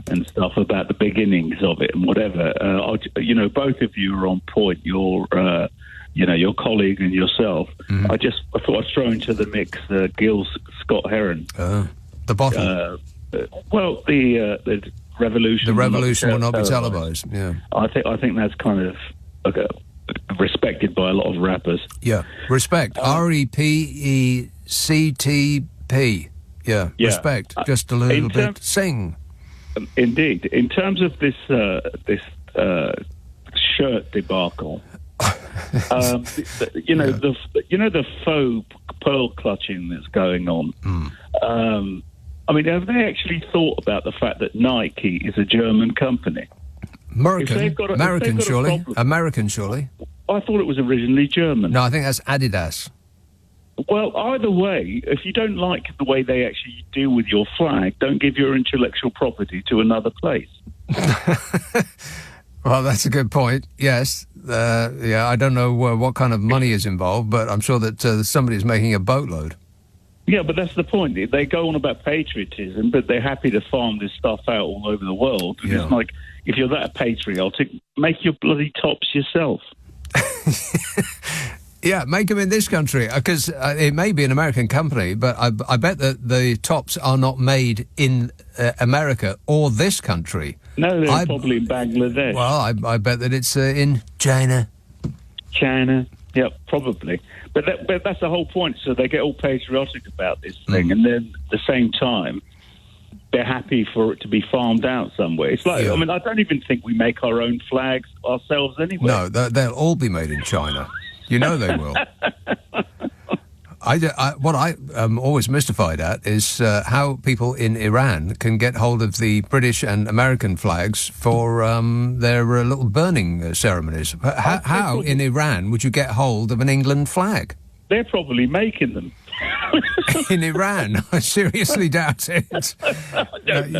and stuff, about the beginnings of it and whatever. Both of you are on point. Your colleague and yourself. Mm-hmm. I thought I'd throw into the mix Gil Scott Heron. The bottle. The revolution. The revolution will not be televised. Yeah. I think that's kind of respected by a lot of rappers. Yeah. Respect. REPECTP. Yeah. Respect. Just a little bit. Sing. Indeed. In terms of this shirt debacle, the faux pearl clutching that's going on. Have they actually thought about the fact that Nike is a German company? American, surely. American, surely. I thought it was originally German. No, I think that's Adidas. Well, either way, if you don't like the way they actually deal with your flag, don't give your intellectual property to another place. Well, that's a good point. Yes. I don't know what kind of money is involved, but I'm sure that somebody's making a boatload. Yeah, but that's the point. They go on about patriotism, but they're happy to farm this stuff out all over the world. Yeah. It's like, if you're that patriotic, make your bloody tops yourself. Yeah, make them in this country, because it may be an American company, but I bet that the tops are not made in America or this country. No, they're probably in Bangladesh. Well, I bet that it's in China. China, yeah, probably. But that's the whole point. So they get all patriotic about this thing, and then at the same time, they're happy for it to be farmed out somewhere. It's like, I don't even think we make our own flags ourselves anyway. No, they'll all be made in China. You know they will. What I am always mystified at is how people in Iran can get hold of the British and American flags for their little burning ceremonies. How in Iran would you get hold of an England flag? They're probably making them. In Iran? I seriously doubt it.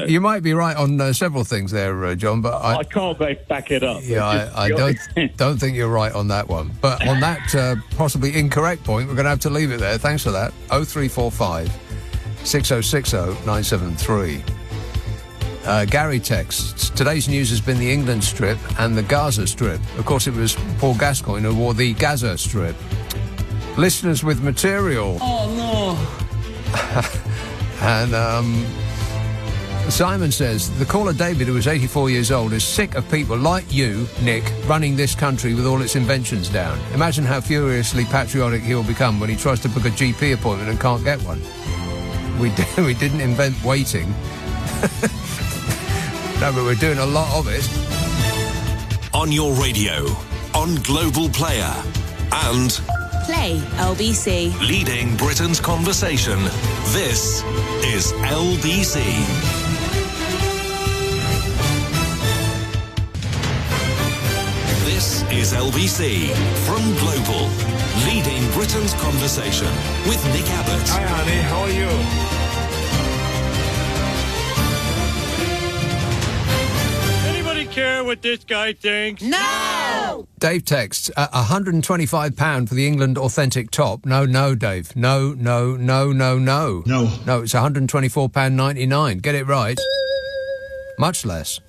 You might be right on several things there, John, but I can't back it up. Yeah, I don't think you're right on that one. But on that possibly incorrect point, we're going to have to leave it there. Thanks for that. 0345 6060 973. Gary texts, today's news has been the England strip and the Gaza strip. Of course, it was Paul Gascoigne who wore the Gaza strip. Listeners with material. Oh, no. And Simon says, the caller David, who is 84 years old, is sick of people like you, Nick, running this country with all its inventions down. Imagine how furiously patriotic he'll become when he tries to book a GP appointment and can't get one. We didn't invent waiting. No, but we're doing a lot of it. On your radio, on Global Player, and Play LBC. Leading Britain's conversation. This is LBC. This is LBC from Global. Leading Britain's conversation with Nick Abbot. Hi, honey. How are you? Care what this guy thinks? No! Dave texts, £125 for the England authentic top. No, Dave. No. No, it's £124.99. Get it right. Much less.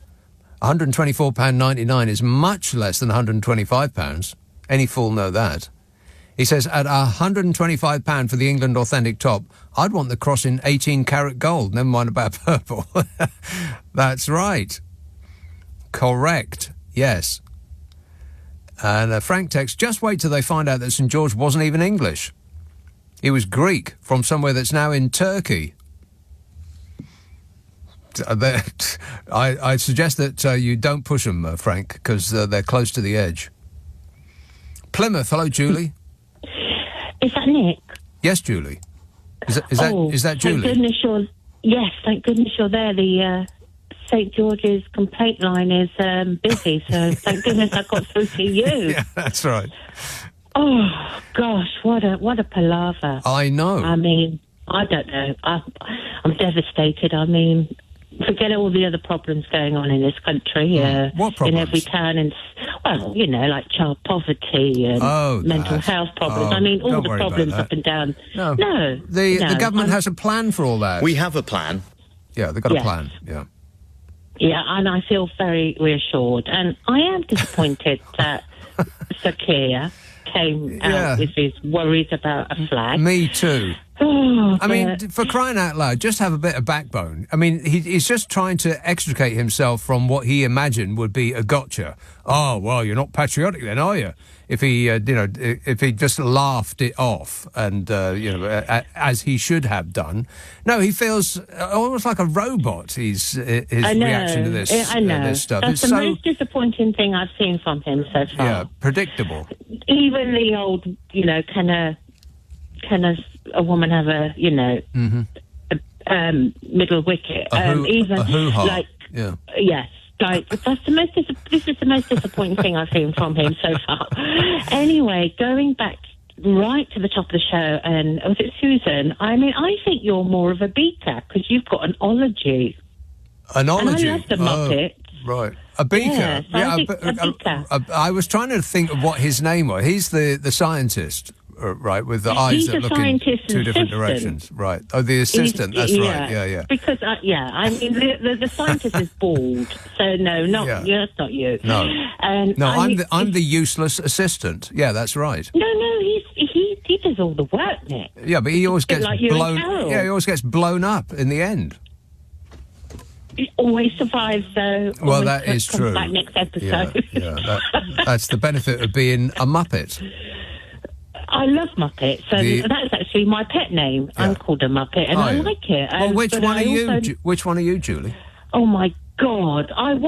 £124.99 is much less than £125. Any fool know that. He says, at £125 for the England authentic top, I'd want the cross in 18-karat gold. Never mind about purple. That's right. Correct. Yes. And Frank texts, just wait till they find out that St George wasn't even English. He was Greek from somewhere that's now in Turkey. I suggest that you don't push them, Frank, because they're close to the edge. Plymouth, hello, Julie. Is that Nick? Yes, Julie. Is that Julie? Thank goodness yes, thank goodness you're there. The St George's complaint line is busy, so thank goodness I got through to you. Yeah, that's right. Oh gosh, what a palaver! I know. I mean, I don't know. I'm devastated. I mean, forget all the other problems going on in this country. What problems? In every town, and like child poverty and mental health problems. I mean, all the problems up and down. No, the government has a plan for all that. We have a plan. Yeah, they've got a plan. Yeah. Yeah, and I feel very reassured. And I am disappointed that Sir Keir came out with his worries about a flag. Me too. I mean, for crying out loud, just have a bit of backbone. I mean, he's just trying to extricate himself from what he imagined would be a gotcha. Oh, well, you're not patriotic then, are you? If he, if he just laughed it off and, as he should have done. No, he feels almost like a robot, his reaction to this, this stuff. That's the most disappointing thing I've seen from him so far. Yeah, predictable. Even the old, can a woman have a, middle wicket? A hoo-ha. Yes. Like, this is the most disappointing thing I've seen from him so far. Anyway, going back right to the top of the show, and was it Susan? I mean, I think you're more of a beaker because you've got an ology. An ology? And I love the Muppet. Right. A beaker? Yes, a beaker. I was trying to think of what his name was. He's the scientist. Right, with the eyes that look in two different directions. Right. Oh, the assistant. That's right. Yeah. Because, I mean, the scientist is bald. So, no, that's not you. No. I'm the useless assistant. Yeah, that's right. No, he does all the work, Nick. Yeah, but he always gets like blown. Yeah, he always gets blown up in the end. He always survives, though. Well, that is true. Back next episode. Yeah. That's the benefit of being a Muppet. I love Muppet, so that's actually my pet name. Yeah. I'm called a Muppet, and I like it. Well, which one are you, Julie? Oh my God, I'll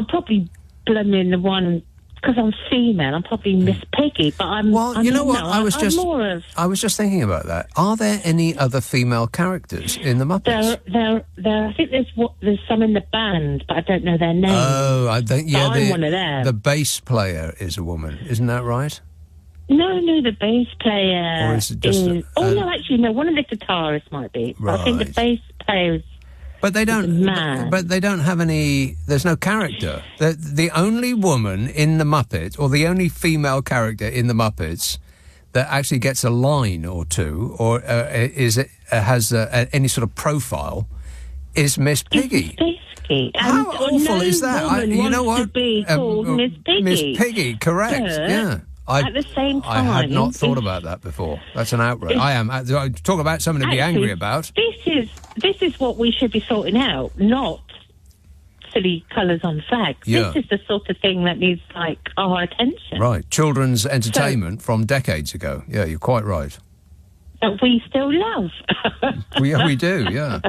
probably blame in the one because I'm female. I'm probably Miss Piggy, but I'm. Well, you know what? I was just thinking about that. Are there any other female characters in the Muppets? There. I think there's some in the band, but I don't know their names. Oh, I think I'm one of them. The bass player is a woman, isn't that right? No, the bass player or is it just one of the guitarists might be. Right. I think the bass player is But they don't. But they don't have any. There's no character. The only woman in the Muppet, or the only female character in the Muppets, that actually gets a line or two, or has any sort of profile, is Miss Piggy. How awful is that? You know what? To be called Miss Piggy. Miss Piggy, correct? But yeah. At the same time, I had not thought about that before. That's an outrage. I am. Talk about something to be angry about. This is what we should be sorting out, not silly colours on flags. Yeah. This is the sort of thing that needs our attention. Right, children's entertainment from decades ago. Yeah, you're quite right. That we still love. we do. Yeah.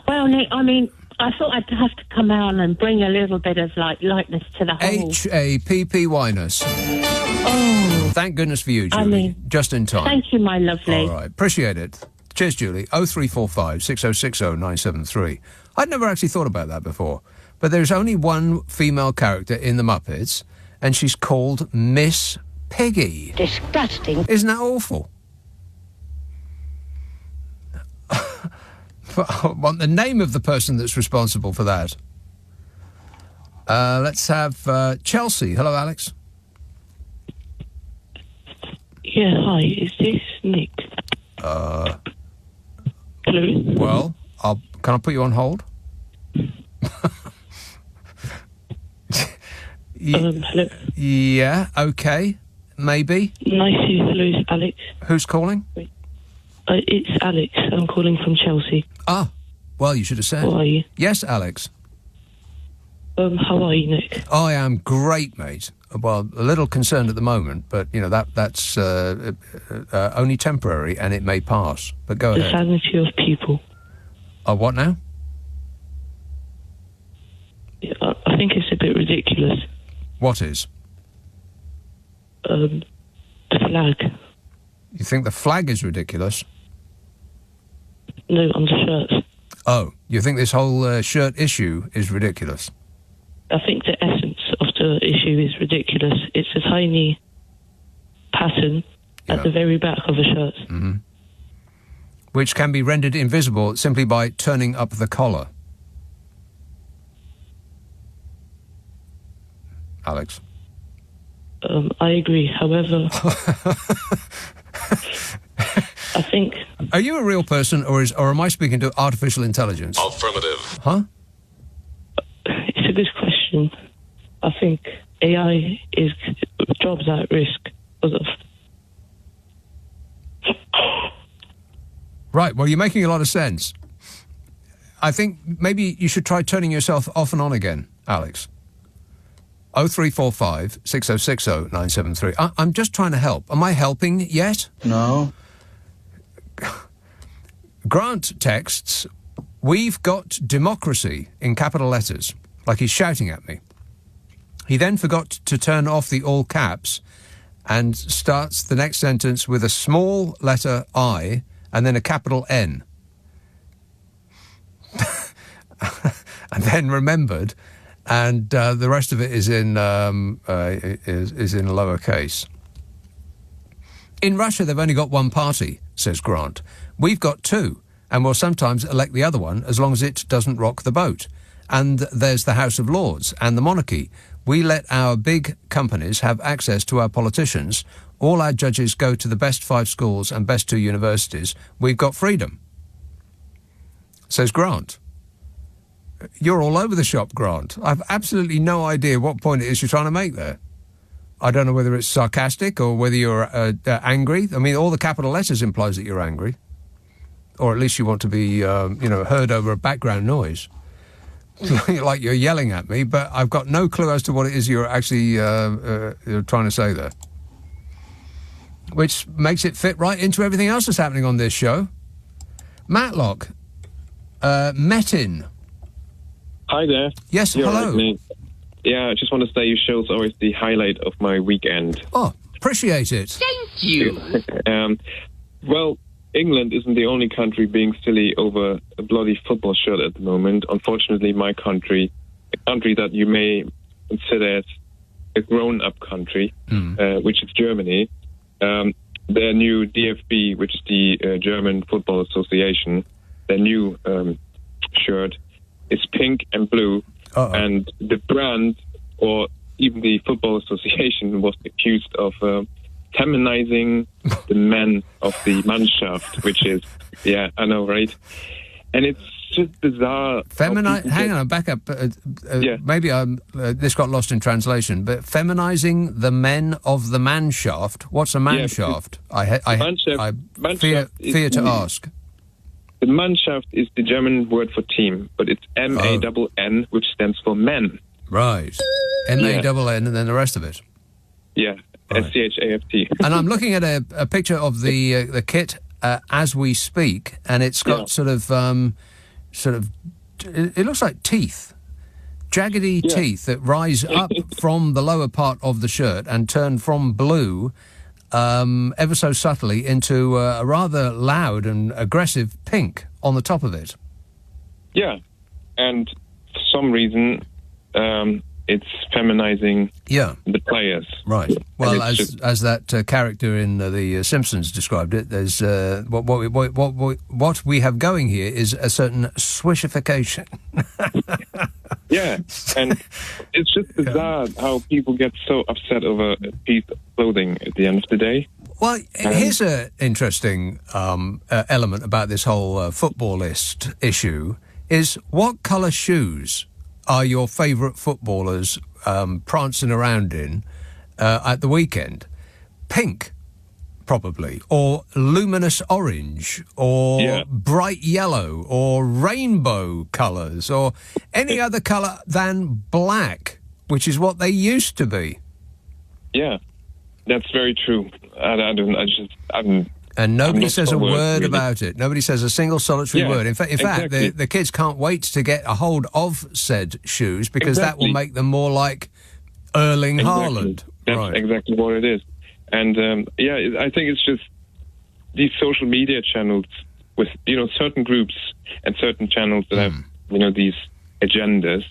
Well, Nick, I mean, I thought I'd have to come out and bring a little bit of lightness to the whole. HAPPY-ness. Oh. Thank goodness for you, Julie. Just in time. Thank you, my lovely. All right, appreciate it. Cheers, Julie. 0345 6060 973. I'd never actually thought about that before, but there's only one female character in the Muppets, and she's called Miss Piggy. Disgusting. Isn't that awful? I want the name of the person that's responsible for that. Let's have Chelsea. Hello, Alex. Yeah, hi. Is this Nick? Hello. Well, can I put you on hold? hello. Yeah, okay. Maybe. Nice to hello, Alex. Who's calling? It's Alex. I'm calling from Chelsea. Ah, well, you should have said. How are you? Yes, Alex. How are you, Nick? I am great, mate. Well, a little concerned at the moment, but, you know, that's only temporary and it may pass. But go ahead. The sanity of people. Oh, what now? Yeah, I think it's a bit ridiculous. What is? The flag. You think the flag is ridiculous? No, on the shirts. Oh, you think this whole shirt issue is ridiculous? I think the essence of the issue is ridiculous. It's a tiny pattern at the very back of a shirt. Mm-hmm. Which can be rendered invisible simply by turning up the collar. Alex? I agree. However, I think... Are you a real person, or am I speaking to artificial intelligence? Affirmative. Huh? It's a good question. I think AI is jobs at risk because of... Right, well, you're making a lot of sense. I think maybe you should try turning yourself off and on again, Alex. 0345 6060 973. I'm just trying to help. Am I helping yet? No. Grant texts, "We've got democracy," in capital letters, like he's shouting at me. He then forgot to turn off the all caps and starts the next sentence with a small letter I and then a capital N. And then remembered, and the rest of it is in lowercase. In Russia, they've only got one party, says Grant. We've got two, and we'll sometimes elect the other one as long as it doesn't rock the boat. And there's the House of Lords and the monarchy. We let our big companies have access to our politicians. All our judges go to the best 5 schools and best 2 universities. We've got freedom, says Grant. You're all over the shop, Grant. I've absolutely no idea what point it is you're trying to make there. I don't know whether it's sarcastic or whether you're angry. I mean, all the capital letters implies that you're angry. Or at least you want to be, heard over a background noise. Like you're yelling at me, but I've got no clue as to what it is you're actually you're trying to say there. Which makes it fit right into everything else that's happening on this show. Matlock. Metin. Hi there. Yes, hello. Right, yeah, I just want to say your show's always the highlight of my weekend. Oh, appreciate it. Thank you. Well, England isn't the only country being silly over a bloody football shirt at the moment. Unfortunately, my country, a country that you may consider as a grown-up country, which is Germany, their new DFB, which is the German Football Association, their new shirt is pink and blue. And the brand, or even the Football Association, was accused of feminizing the men of the Mannschaft, which is, yeah, I know, right? And it's just bizarre. Hang on, back up. Maybe this got lost in translation, but feminizing the men of the man shaft. What's a man shaft? I fear to ask. The Mannschaft is the German word for team, but it's M-A-N-N, which stands for men. Right. M-A-N-N, and then the rest of it. Yeah, right. S-C-H-A-F-T. And I'm looking at a picture of the kit as we speak, and it's got sort of, it looks like teeth. Jaggedy teeth that rise up from the lower part of the shirt and turn from blue ever so subtly into a rather loud and aggressive pink on the top of it. Yeah, and for some reason it's feminizing the players. Right. Well, as that character in The Simpsons described it, there's what we have going here is a certain swishification. Yeah, and it's just bizarre how people get so upset over a piece of clothing at the end of the day. Well, here's an interesting element about this whole footballist issue, is what colour shoes are your favourite footballers prancing around in at the weekend? Pink, probably, or luminous orange, or bright yellow, or rainbow colours, or any other colour than black, which is what they used to be. Yeah, that's very true. And nobody says a word about it. Nobody says a single solitary word. In fact, the kids can't wait to get a hold of said shoes because that will make them more like Erling Haaland. That's exactly what it is. And I think it's just these social media channels with certain groups and certain channels that have these agendas,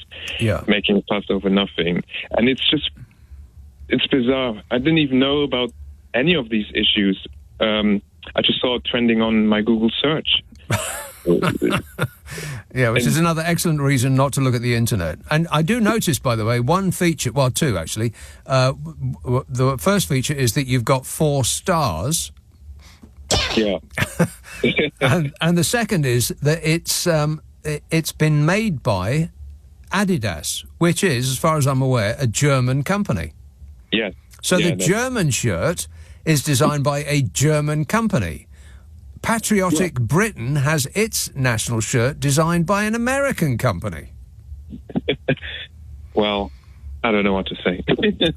making a fuss over nothing, and it's bizarre. I didn't even know about any of these issues. I just saw it trending on my Google search. Which is another excellent reason not to look at the internet. And I do notice, by the way, one feature, well, two actually. The first feature is that you've got 4 stars. Yeah. and the second is that it's been made by Adidas, which is, as far as I'm aware, a German company. Yes. So the German shirt is designed by a German company. Patriotic Britain has its national shirt designed by an American company. Well, I don't know what to say.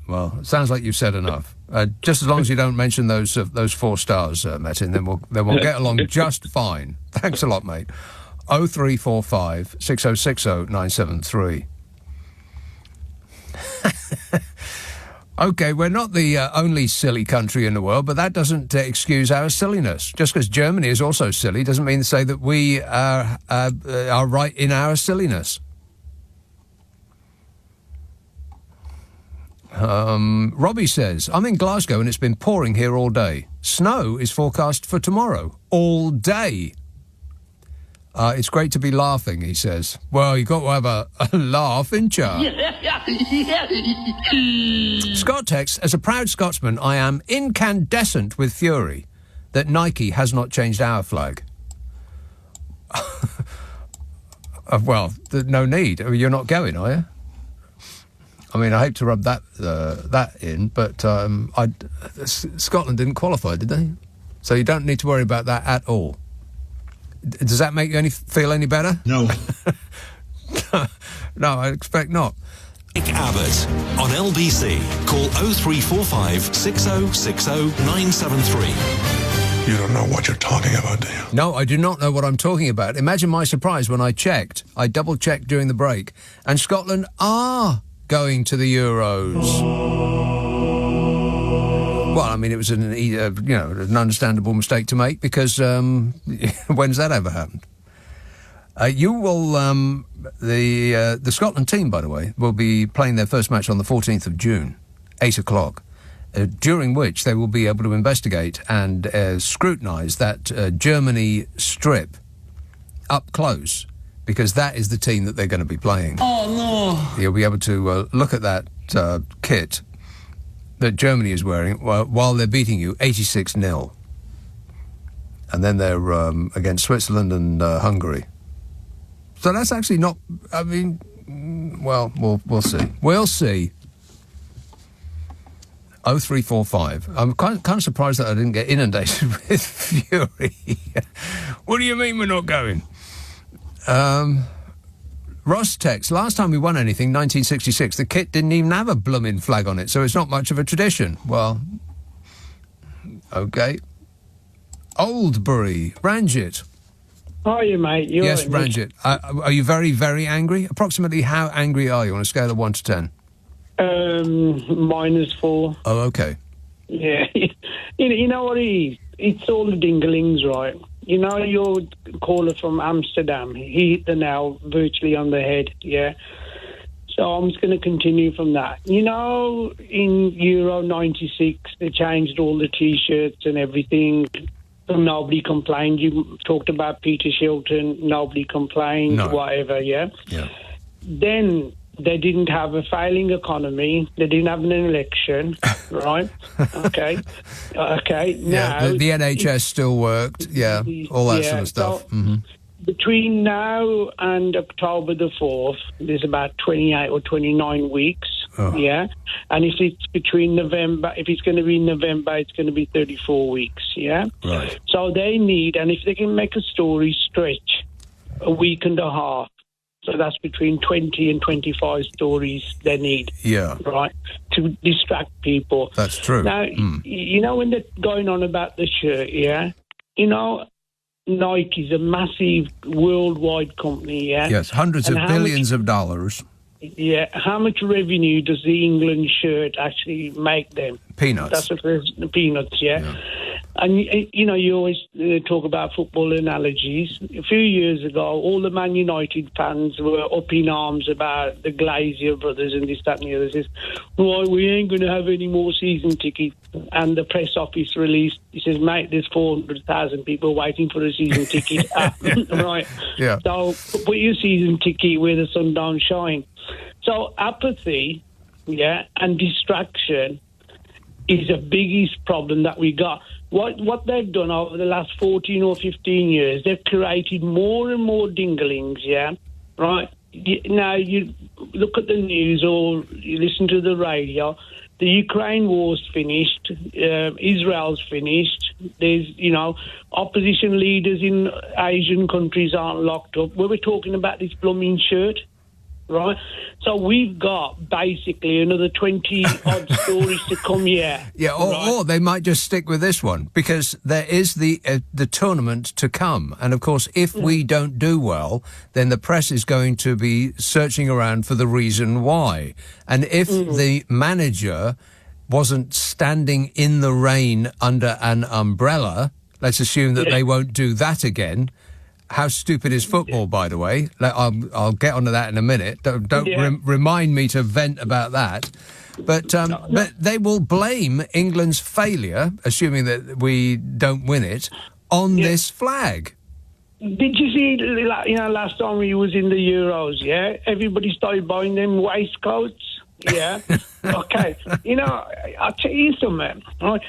Well, it sounds like you've said enough. Just as long as you don't mention those 4 stars, Metin, then we'll get along just fine. Thanks a lot, mate. 0345 6060 973. OK, we're not the only silly country in the world, but that doesn't excuse our silliness. Just because Germany is also silly doesn't mean to say that we are right in our silliness. Robbie says, I'm in Glasgow and it's been pouring here all day. Snow is forecast for tomorrow, all day. It's great to be laughing, he says. Well, you've got to have a laugh, ain't ya? Scott texts, as a proud Scotsman, I am incandescent with fury that Nike has not changed our flag. Well, no need. You're not going, are you? I mean, I hate to rub that in, but Scotland didn't qualify, did they? So you don't need to worry about that at all. Does that make you feel any better? No. No, I expect not. Nick Abbot on LBC. Call 0345 6060 973. You don't know what you're talking about, do you? No, I do not know what I'm talking about. Imagine my surprise when I double-checked during the break, and Scotland are going to the Euros. Well, I mean, it was an understandable mistake to make because when's that ever happened? You will, the Scotland team, by the way, will be playing their first match on the 14th of June, 8 o'clock, during which they will be able to investigate and scrutinise that Germany strip up close, because that is the team that they're going to be playing. Oh, no. You'll be able to look at that kit that Germany is wearing while they're beating you 86-0. And then they're against Switzerland and Hungary. So that's actually not... I mean, well, we'll see. We'll see. 0345. I'm kind of surprised that I didn't get inundated with fury. What do you mean we're not going? Ross text, last time we won anything, 1966, the kit didn't even have a blooming flag on it, so it's not much of a tradition. Well, OK. Oldbury, Ranjit. How are you, mate? Yes, Ranjit. Are you very, very angry? Approximately how angry are you on a scale of 1 to 10? -4. Oh, OK. Yeah. you know what it is? It's all the dinglings, right? You know, your caller from Amsterdam, he hit the nail virtually on the head, yeah? So I'm just going to continue from that. You know, in Euro 96, they changed all the T-shirts and everything. Nobody complained. You talked about Peter Shilton. Nobody complained, whatever, yeah? Yeah. Then they didn't have a failing economy. They didn't have an election, right? Okay. Okay. Yeah, now... the NHS still worked. Yeah, all that sort of stuff. So between now and October the 4th, there's about 28 or 29 weeks, yeah? And if it's between November, if it's going to be November, it's going to be 34 weeks, yeah? Right. So they need, and if they can make a story stretch a week and a half, so that's between 20 and 25 stories they need, right, to distract people. That's true. Now, you know, when they're going on about the shirt, yeah, you know, Nike is a massive worldwide company, yeah? Yes, hundreds of billions of dollars. Yeah, how much revenue does the England shirt actually make them? Peanuts. That's the first, peanuts, yeah. And, you know, you always talk about football analogies. A few years ago, all the Man United fans were up in arms about the Glazier brothers and this, that and the other. Says, well, we ain't going to have any more season tickets. And the press office released, he says, mate, there's 400,000 people waiting for a season ticket. Right. Yeah. So put your season ticket where the sun don't shine. So apathy, yeah, and distraction is the biggest problem that we got. What they've done over the last 14 or 15 years, they've created more and more dinglings, yeah? Right? Now, you look at the news or you listen to the radio, the Ukraine war's finished, Israel's finished, there's, you know, opposition leaders in Asian countries aren't locked up. We were talking about this blooming shirt, right? So we've got basically another 20-odd stories to come here. Yeah, or they might just stick with this one, because there is the tournament to come. And, of course, if we don't do well, then the press is going to be searching around for the reason why. And if the manager wasn't standing in the rain under an umbrella, let's assume that they won't do that again. How stupid is football, by the way? I'll get onto that in a minute. Don't remind me to vent about that. But they will blame England's failure, assuming that we don't win it, on this flag. Did you see, you know, last time we was in the Euros, yeah? Everybody started buying them waistcoats, yeah? Okay. You know, I'll tell you something, right?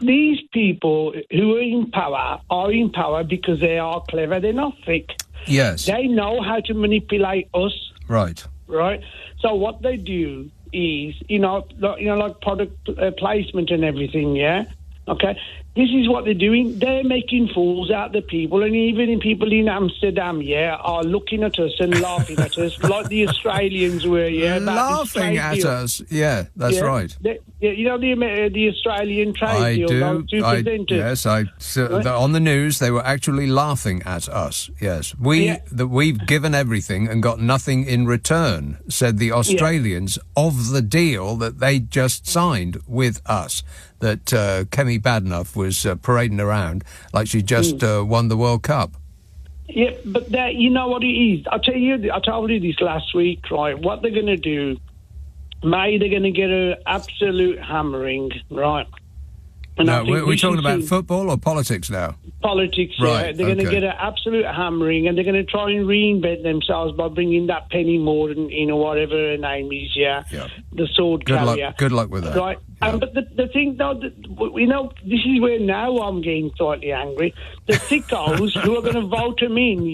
These people who are in power because they are clever. They're not thick. Yes. They know how to manipulate us. Right. Right? So what they do is, like product placement and everything, yeah? Okay? This is what they're doing. They're making fools out of the people, and even people in Amsterdam, yeah, are looking at us and laughing at us like the Australians were, yeah. Laughing at us, yeah, that's right. You know the Australian trade deal? Yes, on the news they were actually laughing at us, yes. We've given everything and got nothing in return, said the Australians, of the deal that they just signed with us, that Kemi Badenoch was parading around like she just won the World Cup. Yeah, but you know what it is? I told you this last week, right? What they're going to do, they're going to get an absolute hammering, right? And now, we're talking about football or politics now? Politics, right, yeah. They're going to get an absolute hammering, and they're going to try and reinvent themselves by bringing that Penny Morden in, or whatever her name is, the sword carrier. Good luck with that. Right. But the thing, though, this is where now I'm getting slightly angry. The sickos who are going to vote them in,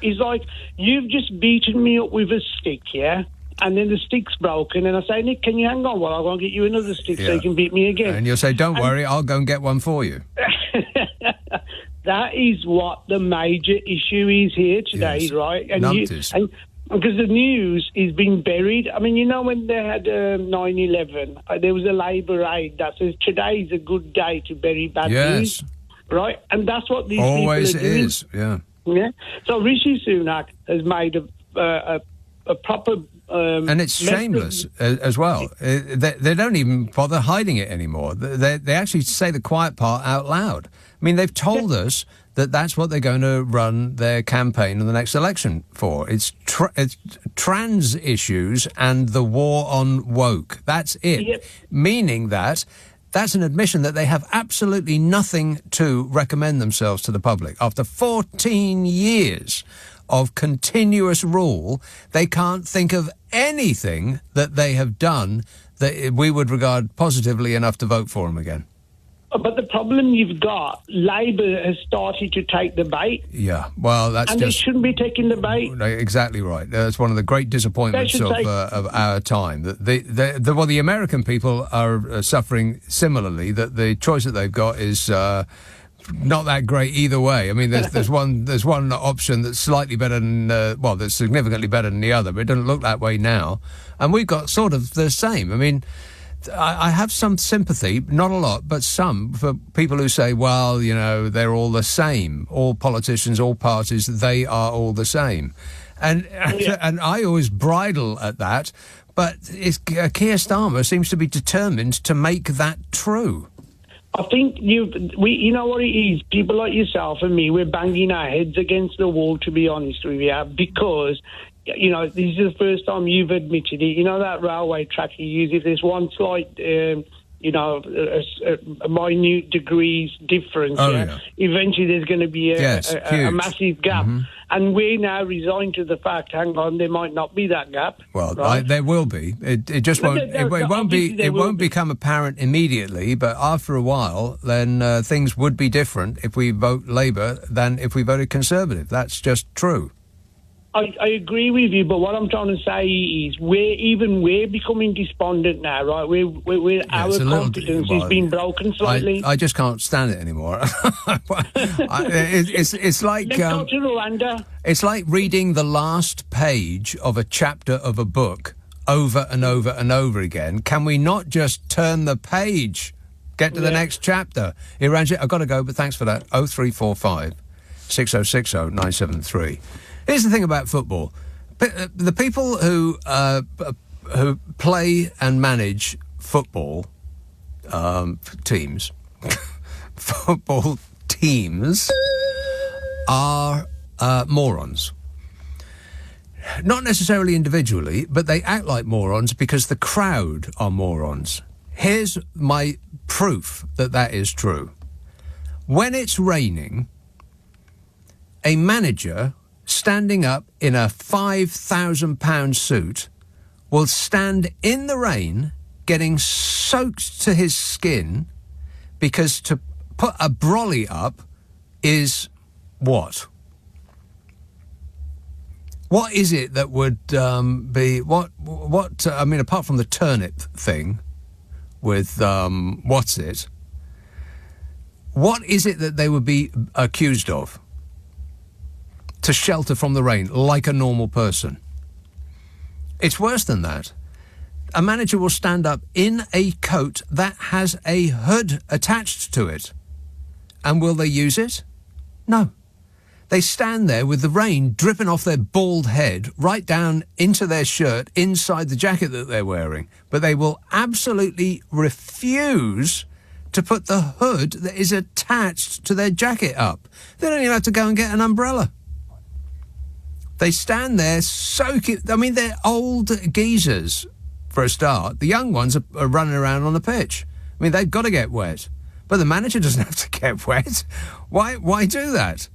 It's like, you've just beaten me up with a stick, yeah? And then the stick's broken, and I say, Nick, can you hang on while I go and get you another stick so you can beat me again? And you'll say, don't worry, I'll go and get one for you. That is what the major issue is here today, right? And because the news is being buried. I mean, you know, when they had 9/11, there was a Labour aid that says today is a good day to bury bad news, right? And that's what these always people are doing. is, yeah. So Rishi Sunak has made a proper... and it's shameless as well. They don't even bother hiding it anymore. They actually say the quiet part out loud. I mean, they've told us that that's what they're going to run their campaign in the next election for. It's trans issues and the war on woke. That's it. Meaning that that's an admission that they have absolutely nothing to recommend themselves to the public. After 14 years of continuous rule, they can't think of anything that they have done that we would regard positively enough to vote for them again. But the problem you've got, Labour has started to take the bait. Yeah, well, that's and just... they shouldn't be taking the bait. Exactly right. That's one of the great disappointments of our time. That the American people are suffering similarly, that the choice that they've got is... not that great either way. I mean, there's one option that's slightly better than, that's significantly better than the other, but it doesn't look that way now. And we've got sort of the same. I mean, I have some sympathy, not a lot, but some, for people who say, well, you know, they're all the same. All politicians, all parties, they are all the same. And I always bridle at that, but Keir Starmer seems to be determined to make that true. I think you know what it is. People like yourself and me, we're banging our heads against the wall, to be honest with you, because, you know, this is the first time you've admitted it. You know that railway track you use, if there's one slight, a minute degrees difference, eventually there's going to be a massive gap. Mm-hmm. And we're now resigned to the fact, hang on, there might not be that gap. Well, right? There will be. It just won't. It won't become apparent immediately. But after a while, then things would be different if we vote Labour than if we voted Conservative. That's just true. I agree with you, but what I'm trying to say is we're becoming despondent now, right? Our confidence is being broken slightly. I just can't stand it anymore. It's like let's go to Rwanda. It's like reading the last page of a chapter of a book over and over and over again. Can we not just turn the page, get to the next chapter? Iranjit, I've got to go, but thanks for that. 0345 6060 973. Here's the thing about football. The people who play and manage football teams are morons. Not necessarily individually, but they act like morons because the crowd are morons. Here's my proof that is true. When it's raining, a manager standing up in a £5,000 suit will stand in the rain getting soaked to his skin because to put a brolly up is what? What is it that would be... What? I mean, apart from the turnip thing with what's it, what is it that they would be accused of? To shelter from the rain like a normal person. It's worse than that. A manager will stand up in a coat that has a hood attached to it. And will they use it? No. They stand there with the rain dripping off their bald head right down into their shirt inside the jacket that they're wearing. But they will absolutely refuse to put the hood that is attached to their jacket up. They don't even have to go and get an umbrella. They stand there soaking... I mean, they're old geezers, for a start. The young ones are running around on the pitch. I mean, they've got to get wet. But the manager doesn't have to get wet. Why do that?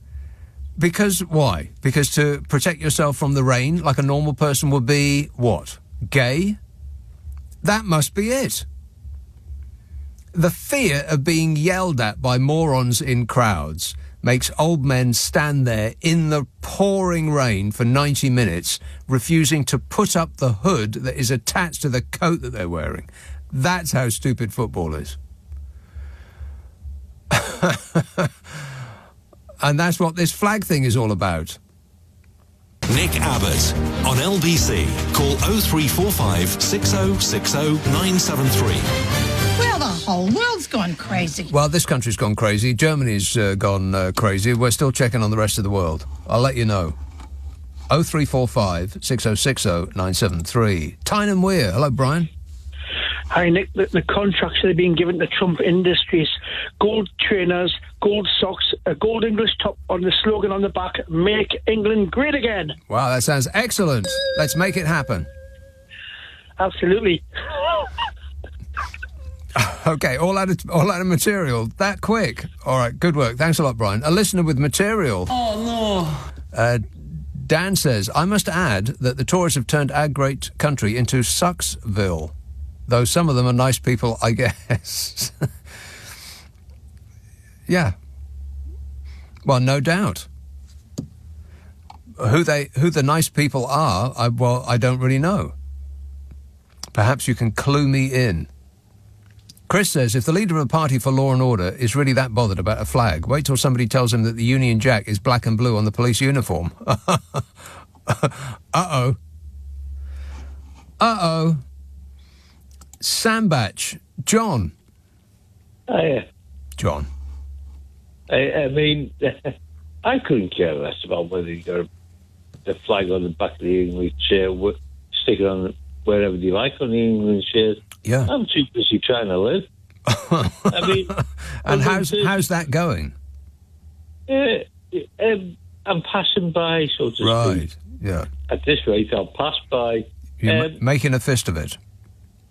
Because why? Because to protect yourself from the rain, like a normal person would be, what? Gay? That must be it. The fear of being yelled at by morons in crowds... makes old men stand there in the pouring rain for 90 minutes, refusing to put up the hood that is attached to the coat that they're wearing. That's how stupid football is. And that's what this flag thing is all about. Nick Abbott on LBC. Call 0345 6060 973. Well, the whole world's gone crazy. Well, this country's gone crazy. Germany's gone crazy. We're still checking on the rest of the world. I'll let you know. 0345 6060 973. Tyne Weir. Hello, Brian. Hi, Nick. The contracts that are being given to Trump Industries, gold trainers, gold socks, a gold English top on the slogan on the back, Make England Great Again. Wow, that sounds excellent. Let's make it happen. Absolutely. Okay, all out of material. That quick. All right, good work. Thanks a lot, Brian. A listener with material. Oh, no. Dan says, I must add that the Tories have turned our great country into Sucksville. Though some of them are nice people, I guess. Yeah. Well, no doubt. Who the nice people are, I don't really know. Perhaps you can clue me in. Chris says, if the leader of a party for law and order is really that bothered about a flag, wait till somebody tells him that the Union Jack is black and blue on the police uniform. Uh-oh. Uh-oh. Sambach. John. Hiya. John. I mean, I couldn't care less about whether you got the flag on the back of the English chair, stick it on wherever you like on the England shares. Yeah. I'm too busy trying to live. I mean... And how's that going? I'm passing by, so to speak. Right, yeah. At this rate, I'll pass by. You're making a fist of it.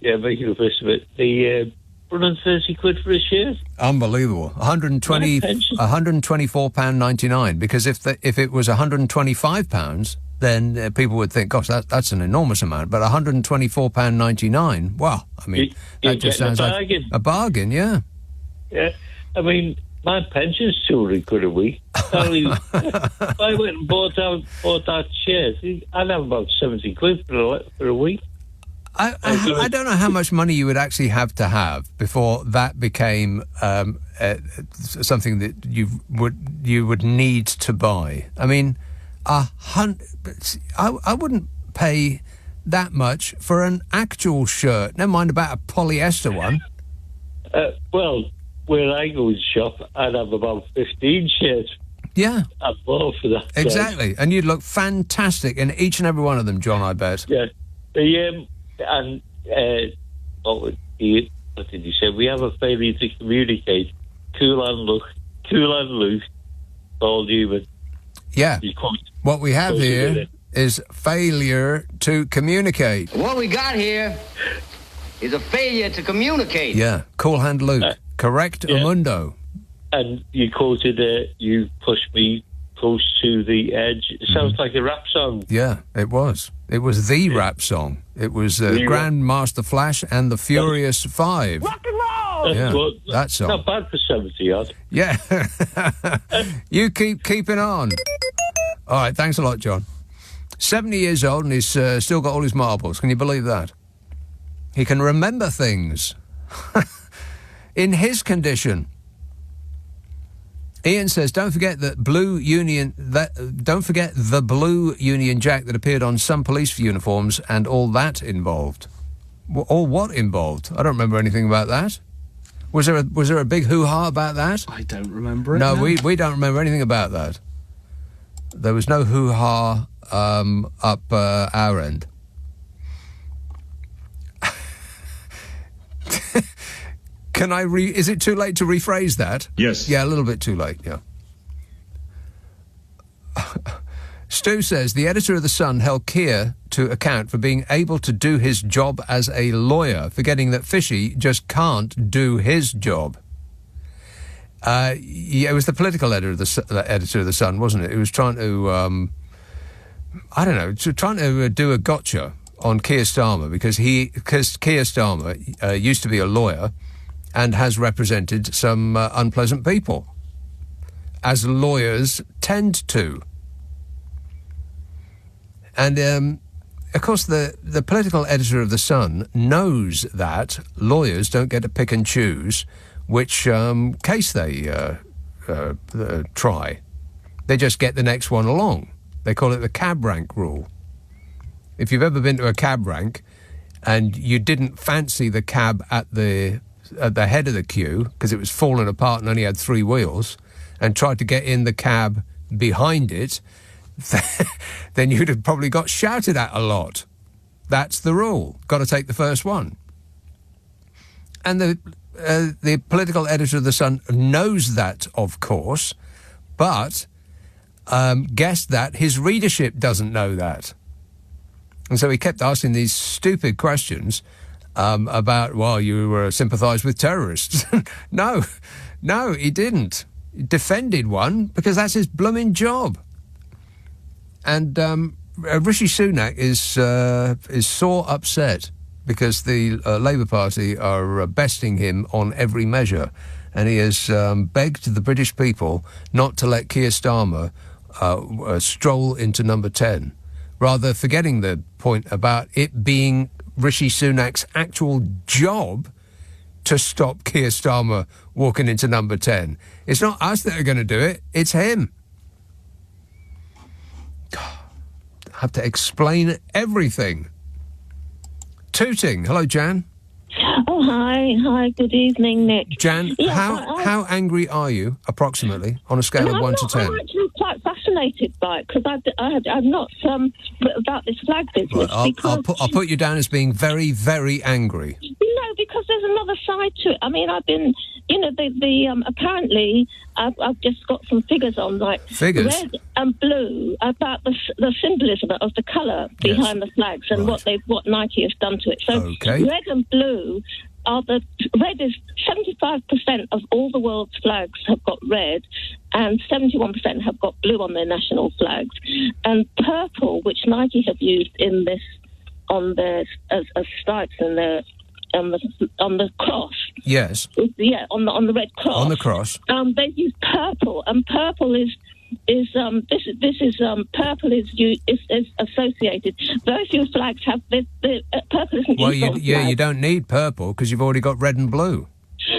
Yeah, making a fist of it. The running 30 quid for a share. Unbelievable. £124.99, because if it was £125, then people would think, gosh, that's an enormous amount. But £124.99, well, I mean, that just sounds like a bargain, yeah. Yeah, I mean, my pension's 200 quid a week. If I went and bought that share, I'd have about 70 quid for a week. I don't know how much money you would actually have to have before that became something that you would need to buy. I mean, I wouldn't pay that much for an actual shirt. Never mind about a polyester one. Well, where I go and shop, I'd have about 15 shirts. Yeah. I'd bought for that. Exactly, and you'd look fantastic in each and every one of them, John, I bet. Yeah. And what did you say? We have a failure to communicate. Cool and loose, all human. Yeah. What we have here is failure to communicate. What we got here is a failure to communicate. Yeah. Cool hand Luke. Correct, yeah. Umundo. And you quoted, you pushed me close to the edge. It sounds like a rap song. Yeah, it was. It was the rap song. It was Grandmaster Flash and the Furious Five. Rock and roll! Yeah, that song. Not bad for 70-odd. Yeah. You keep keeping on. All right, thanks a lot, John. 70 years old and he's still got all his marbles. Can you believe that? He can remember things. In his condition. Ian says, don't forget the blue Union Jack that appeared on some police uniforms and all that involved. All what involved? I don't remember anything about that. Was there a big hoo-ha about that? I don't remember it. No, we don't remember anything about that. There was no hoo-ha up our end. Is it too late to rephrase that? Yes. Yeah, a little bit too late, yeah. Stu says, the editor of The Sun held Keir to account for being able to do his job as a lawyer, forgetting that Fishy just can't do his job. Yeah, it was the political editor of The Sun, wasn't it? It was trying to, trying to do a gotcha on Keir Starmer, because Keir Starmer used to be a lawyer and has represented some unpleasant people. as lawyers tend to. And, of course, the political editor of The Sun knows that lawyers don't get to pick and choose which case they try. They just get the next one along. They call it the cab rank rule. If you've ever been to a cab rank and you didn't fancy the cab at the head of the queue because it was falling apart and only had 3 wheels, and tried to get in the cab behind it, then you'd have probably got shouted at a lot. That's the rule. Got to take the first one. And the political editor of The Sun knows that, of course, but guessed that his readership doesn't know that. And so he kept asking these stupid questions about, well, you sympathised with terrorists. No, he didn't. He defended one because that's his blooming job. And Rishi Sunak is sore upset because the Labour Party are besting him on every measure. And he has begged the British people not to let Keir Starmer stroll into number 10, rather forgetting the point about it being Rishi Sunak's actual job to stop Keir Starmer walking into number 10. It's not us that are going to do it, it's him. I have to explain everything. Tooting. Hello, Jan. Oh, hi, good evening, Nick. Jan, how angry are you, approximately, on a scale of 1 to 10? I'm actually quite fascinated by it, because I'm not about this flag business. Right, I'll put you down as being very, very angry. No, because there's another side to it. I mean, I've been, apparently, I've just got some figures on, like figures? Red and blue, about the symbolism of the colour behind the flags and what Nike has done to it. So red and blue red is 75% of all the world's flags have got red, and 71% have got blue on their national flags. And purple, which Nike have used in this on their as stripes in their on the cross. Yes. Yeah, on the red cross. On the cross. They use purple, and purple is purple is associated. Very few flags have purple isn't well, used on flags. You don't need purple because you've already got red and blue.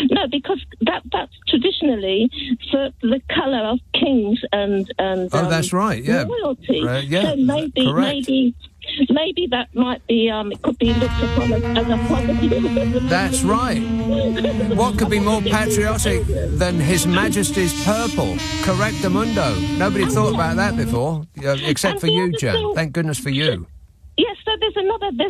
No, because that's traditionally for the colour of kings and that's right. Yeah, royalty. Yeah, so maybe that might be it could be looked upon as a positive. That's right. What could be more patriotic than His Majesty's purple? Correctamundo. Nobody thought about that before, except for you, Jan. Thank goodness for you. Yes, so there's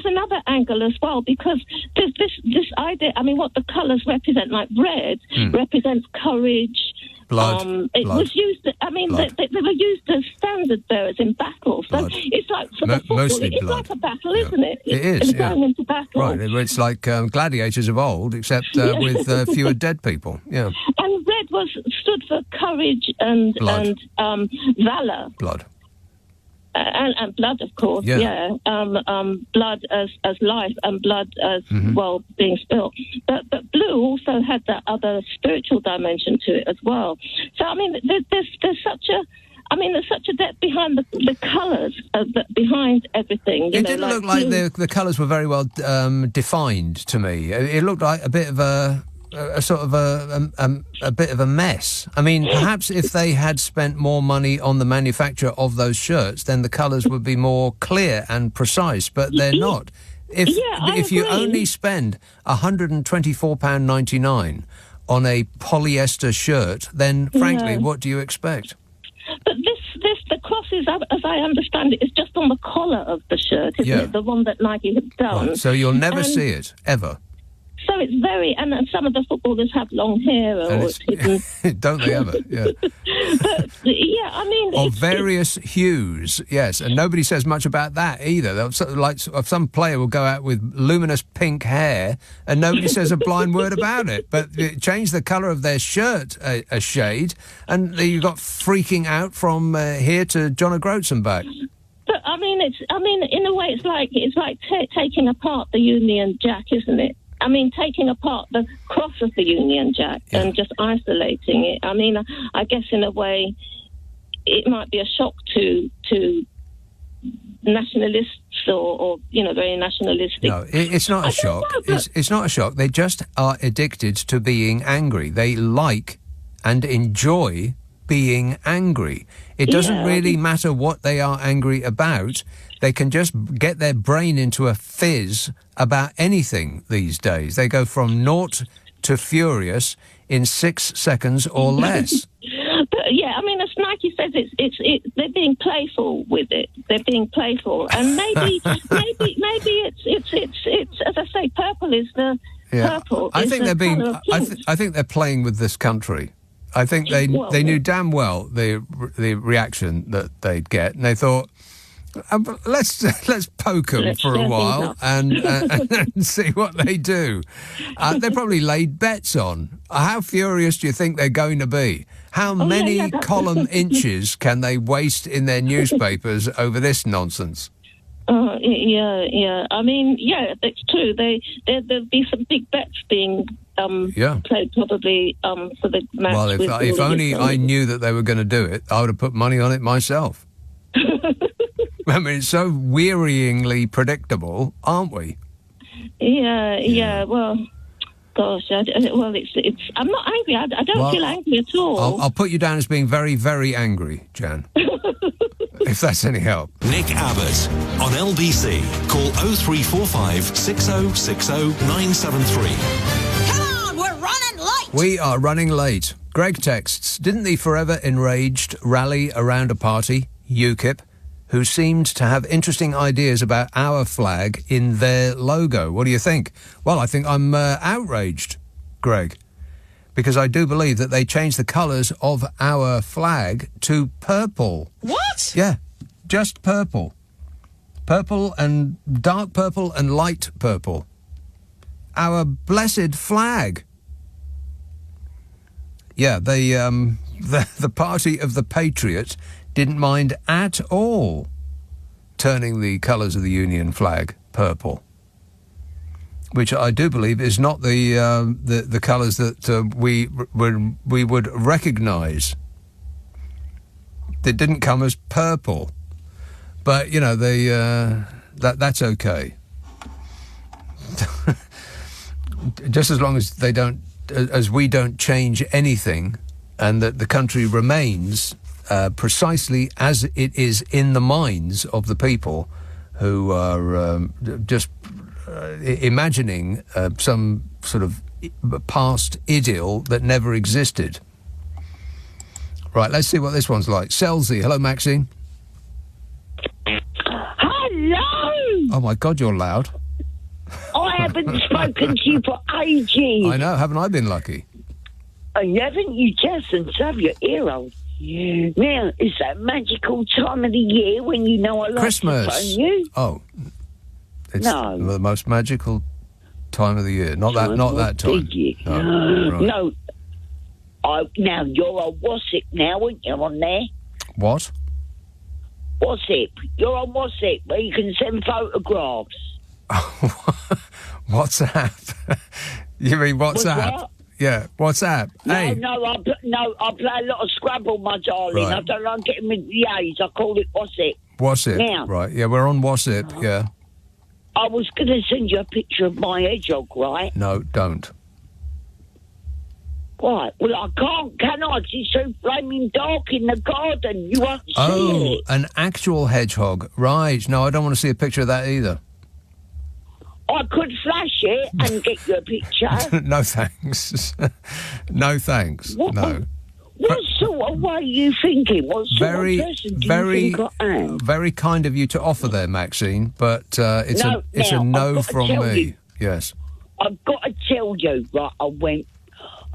another angle as well, because there's this idea. I mean, what the colours represent, like red represents courage. Blood. It was used. I mean, they were used as standard bearers in battles. So it's like for the football, it's like a battle, isn't it? It is. It's going into battle. Right. It's like gladiators of old, except with fewer dead people. Yeah. And red stood for courage and valour. Blood. And blood, of course, blood as life and blood as, being spilt. But blue also had that other spiritual dimension to it as well. So, I mean, there's such a depth behind the colours, behind everything. It didn't look like the colours were very well defined to me. It looked like a bit of a bit of a mess. I mean, perhaps if they had spent more money on the manufacture of those shirts, then the colours would be more clear and precise, but they're not. If you only spend £124.99 on a polyester shirt, then frankly, what do you expect? But the cross is, as I understand it, is just on the collar of the shirt, isn't it? The one that Nike had done. Right, so you'll never see it, ever. So it's very, and some of the footballers have long hair, don't they ever? Yeah. But I mean, of various hues, yes, and nobody says much about that either. Like some player will go out with luminous pink hair, and nobody says a blind word about it. But change the colour of their shirt a shade, and you've got freaking out from here to John O'Groats and back. But in a way, it's like taking apart the Union Jack, isn't it? I mean, taking apart the cross of the Union Jack and just isolating it. I mean, I guess in a way, it might be a shock to nationalists or very nationalistic. No, it's not a shock. It's not a shock. They just are addicted to being angry. They like and enjoy being angry. It doesn't really matter what they are angry about. They can just get their brain into a fizz about anything these days. They go from naught to furious in 6 seconds or less. But yeah, I mean, as Nike says, it's they're being playful with it. They're being playful, and maybe it's as I say, purple is the purple. I think they're being. I think they're playing with this country. I think they knew damn well the reaction that they'd get, and they thought, let's poke them for a while and see what they do. They probably laid bets on how furious do you think they're going to be? How many column inches can they waste in their newspapers over this nonsense? Yeah. I mean, that's true. There'll be some big bets being played probably for the match. Well, if only I knew that they were going to do it, I would have put money on it myself. I mean, it's so wearyingly predictable, aren't we? Yeah. Well, gosh. It's. I'm not angry. I don't feel angry at all. I'll put you down as being very, very angry, Jan. If that's any help. Nick Abbott on LBC. Call 0345 6060 973. Come on, we're running late. We are running late. Greg texts, didn't the forever enraged rally around a party, UKIP, who seemed to have interesting ideas about our flag in their logo? What do you think? Well, I think I'm outraged, Greg, because I do believe that they changed the colours of our flag to purple. What? Yeah, just purple. Purple and dark purple and light purple. Our blessed flag. Yeah, the party of the Patriot didn't mind at all turning the colours of the Union flag purple, which I do believe is not the colours that we would recognise. They didn't come as purple, but that's okay. Just as long as we don't change anything, and that the country remains precisely as it is in the minds of the people who are just imagining some sort of past idyll that never existed. Right, let's see what this one's like. Selzy, hello, Maxine. Hello! Oh, my God, you're loud. I haven't spoken to you for ages. I know, haven't I been lucky? Oh, you haven't? You just have your ear old. Yeah. Now, it's that magical time of the year when you know I like Christmas. to phone you. Oh. It's the most magical time of the year. Not that time. No. Right. No. Now, you're on WhatsApp now, aren't you, on there? What? WhatsApp. You're on WhatsApp where you can send photographs. WhatsApp? You mean WhatsApp? What? Yeah, WhatsApp. Hey. No, I play a lot of Scrabble, my darling. Right. I don't like getting with the A's. I call it WhatsApp. WhatsApp, now, right. Yeah, we're on WhatsApp, yeah. I was going to send you a picture of my hedgehog, right? No, don't. Right, well, I can't, can I? It's so flaming dark in the garden. You won't see it. Oh, an actual hedgehog. Right. No, I don't want to see a picture of that either. I could flash it and get you a picture. No, thanks. No, thanks. What sort of way are you thinking? What sort of person do you think I am? Very kind of you to offer there, Maxine, but it's a no from me. Yes. I've got to tell you, right, I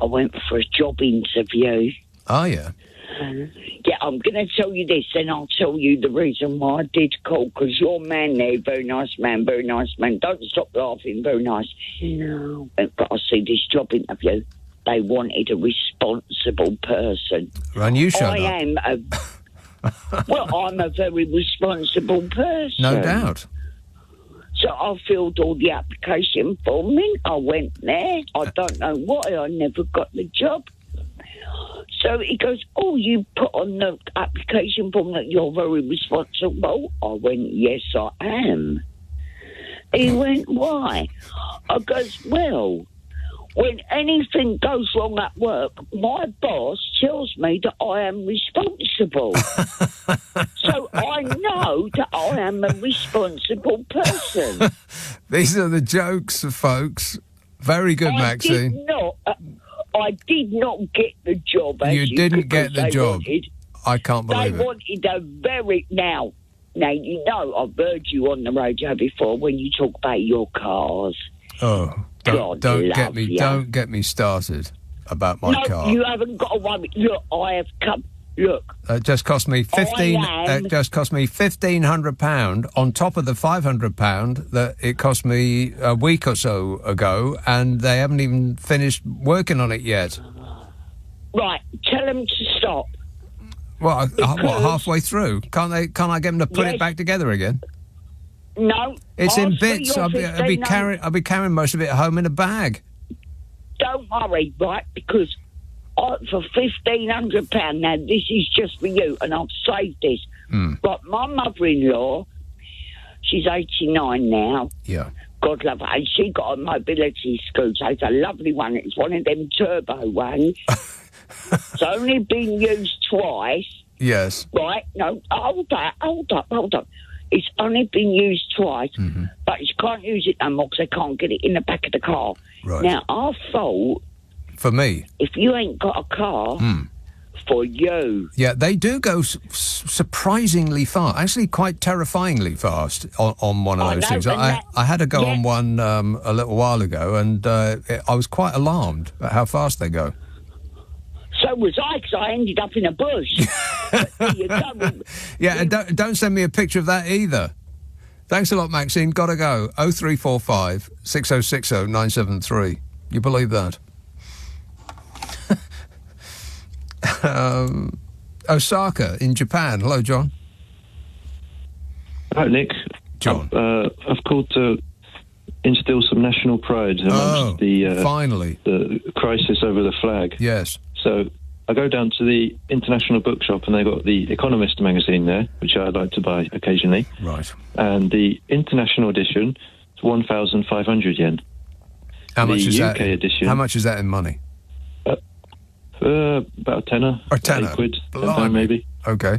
went for a job interview. Oh, yeah. Yeah, I'm going to tell you this, and I'll tell you the reason why I did call, because your man there, very nice man. Don't stop laughing, very nice. No. But I see this job interview, they wanted a responsible person. And you shut up. I'm a very responsible person. No doubt. So I filled all the application form in. I went there. I don't know why I never got the job. So he goes, oh, you put on the application form that you're very responsible. I went, yes, I am. He went, why? I goes, well, when anything goes wrong at work, my boss tells me that I am responsible. So I know that I am a responsible person. These are the jokes, folks. Very good, Maxine. I did not get the job. You didn't get the job. I can't believe it. They wanted a very... Now, you know, I've heard you on the radio before when you talk about your cars. Oh, don't get me started about my car. No, you haven't got to worry. Look, I have come... Look. It just cost me £1,500 on top of the £500 that it cost me a week or so ago, and they haven't even finished working on it yet. Right, tell them to stop. What, halfway through? Can't I get them to put it back together again? No. It's in bits. I'll be carrying most of it home in a bag. Don't worry, right, because... for £1,500, now this is just for you, and I've saved this. But my mother-in-law, she's 89 now. Yeah. God love her. And she got a mobility scooter. It's a lovely one. It's one of them turbo ones. It's only been used twice. Yes. Right? No, hold up. It's only been used twice, but you can't use it no more because they can't get it in the back of the car. Right. Now, I thought... For me? If you ain't got a car, for you. Yeah, they do go surprisingly fast, actually quite terrifyingly fast on one of those things. I had to go on one a little while ago, and I was quite alarmed at how fast they go. So was I, because I ended up in a bush. Yeah, and don't send me a picture of that either. Thanks a lot, Maxine. Gotta go. 0345 6060 973. You believe that? Osaka in Japan. Hello, John. Hi, Nick. John. I've called to instill some national pride amongst finally the crisis over the flag. Yes. So I go down to the International Bookshop and they've got the Economist magazine there, which I like to buy occasionally. Right. And the international edition is 1,500 yen. How much is that? The UK edition. How much is that in money? About a tenner. A tenner? £8, £10 maybe. Okay.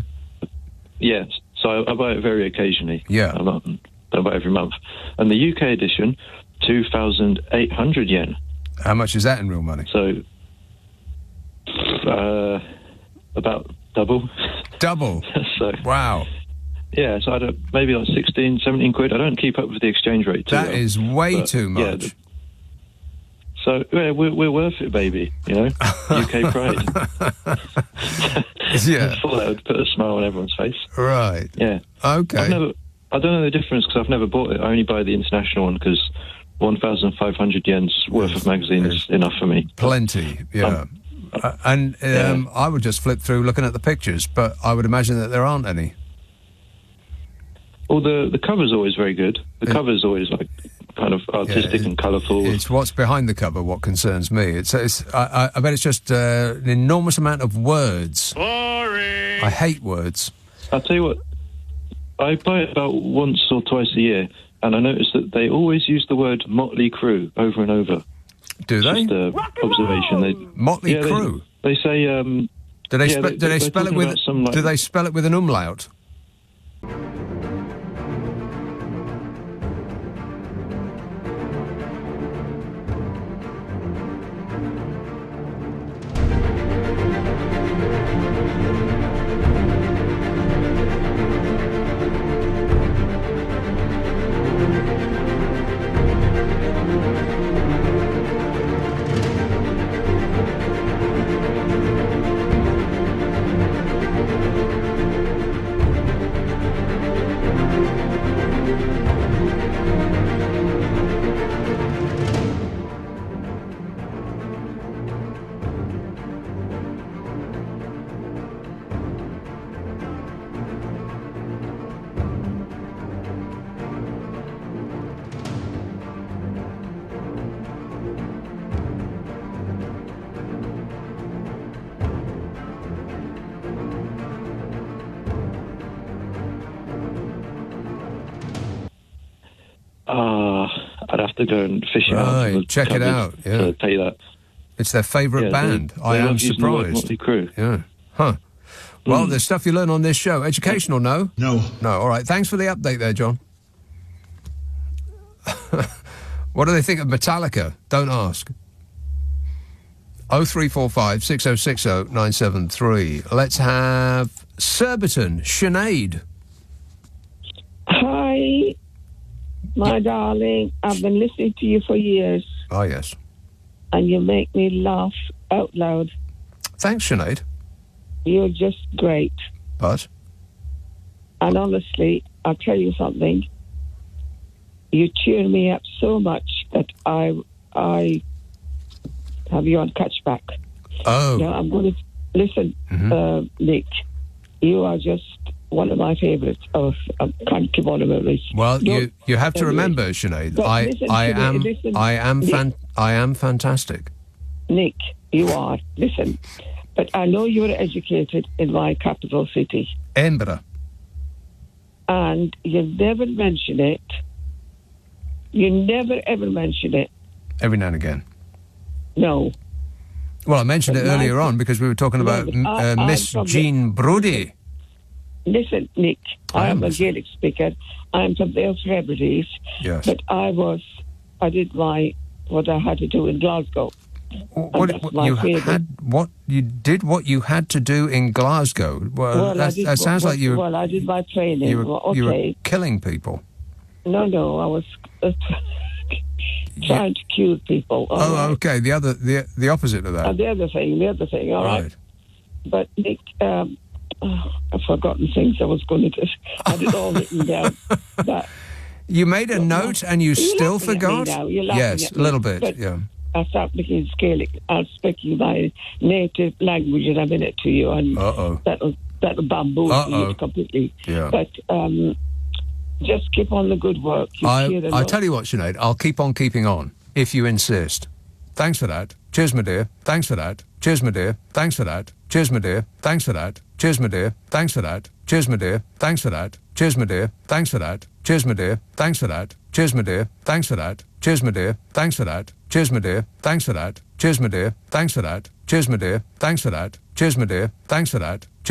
Yes. So I buy it very occasionally. Yeah. I don't buy it every month. And the UK edition, 2,800 yen. How much is that in real money? So, about double. Double? So, wow. Yeah, so I don't, maybe like 16, 17 quid. I don't keep up with the exchange rate too That well, is way but, too much. Yeah, so yeah, we're worth it, baby. You know, UK pride. Yeah, I thought that would put a smile on everyone's face. Right. Yeah. Okay. I don't know the difference because I've never bought it. I only buy the international one because 1,500 yen's worth of magazine is enough for me. Plenty. Yeah. I would just flip through looking at the pictures, but I would imagine that there aren't any. Well, the cover's always very good. The cover's always like kind of artistic and colourful. It's what's behind the cover what concerns me. I bet it's just an enormous amount of words. Boring. I hate words. I'll tell you what, I buy it about once or twice a year, and I notice that they always use the word Motley Crue over and over. Do they? Just an observation. Motley Crue? They say... do they spell it with... do they spell it with an umlaut? I'd have to go and fish it out. Right, check it out. Yeah, to tell you that. It's their favourite band. I am surprised. Motley Crue. Yeah. Huh. Well, there's stuff you learn on this show. Educational, no? No. No, all right. Thanks for the update there, John. What do they think of Metallica? Don't ask. 0345 6060 973. Let's have Surbiton, Sinead. Hi, my darling. I've been listening to you for years. Oh, yes. And you make me laugh out loud. Thanks, Sinead. You're just great. But? And honestly, I'll tell you something. You cheer me up so much that I have you on catchback. Oh. Now, I'm going to listen, Nick. You are just one of my favourites. Oh, I can't give on about this. Well, you have to remember, Sinead, I am fantastic. Nick, you are. Listen, but I know you were educated in my capital city, Edinburgh, and you never mention it. You never ever mention it. Every now and again. No. Well, I mentioned it earlier on because we were talking about Miss Jean Brodie. Listen, Nick, I am a Gaelic speaker. I'm from the Hebrides. Yes. But what I had to do in Glasgow. What you had to do in Glasgow? Well, that sounds like you. Well, I did my training. You were killing people. No, I was trying to cure people. Oh, okay. The opposite of that. The other thing. All right. But Nick, I've forgotten things I was going to do. I had it all written down. But you made a note and you still forgot? Yes, a little bit. But yeah. I started speaking Gaelic. I was speaking my native language in a minute to you, and that'll bamboozle you completely. Yeah. But just keep on the good work. I tell you what, Sinead, I'll keep on keeping on if you insist. Thanks for that. Cheers, my dear. Thanks for that. Cheers, my dear. Thanks for that. Cheers, my dear. Thanks for that. Cheers, my dear. Thanks for that. Cheers, my dear. Thanks for that. Cheers, my dear. Thanks for that. Cheers, my dear. Thanks for that. Cheers, my dear. Thanks for that. Cheers, my dear. Thanks for that. Cheers, my dear. Thanks for that. Cheers, my dear. Thanks for that. Cheers, my dear. Thanks for that. Cheers, my dear. Thanks for that.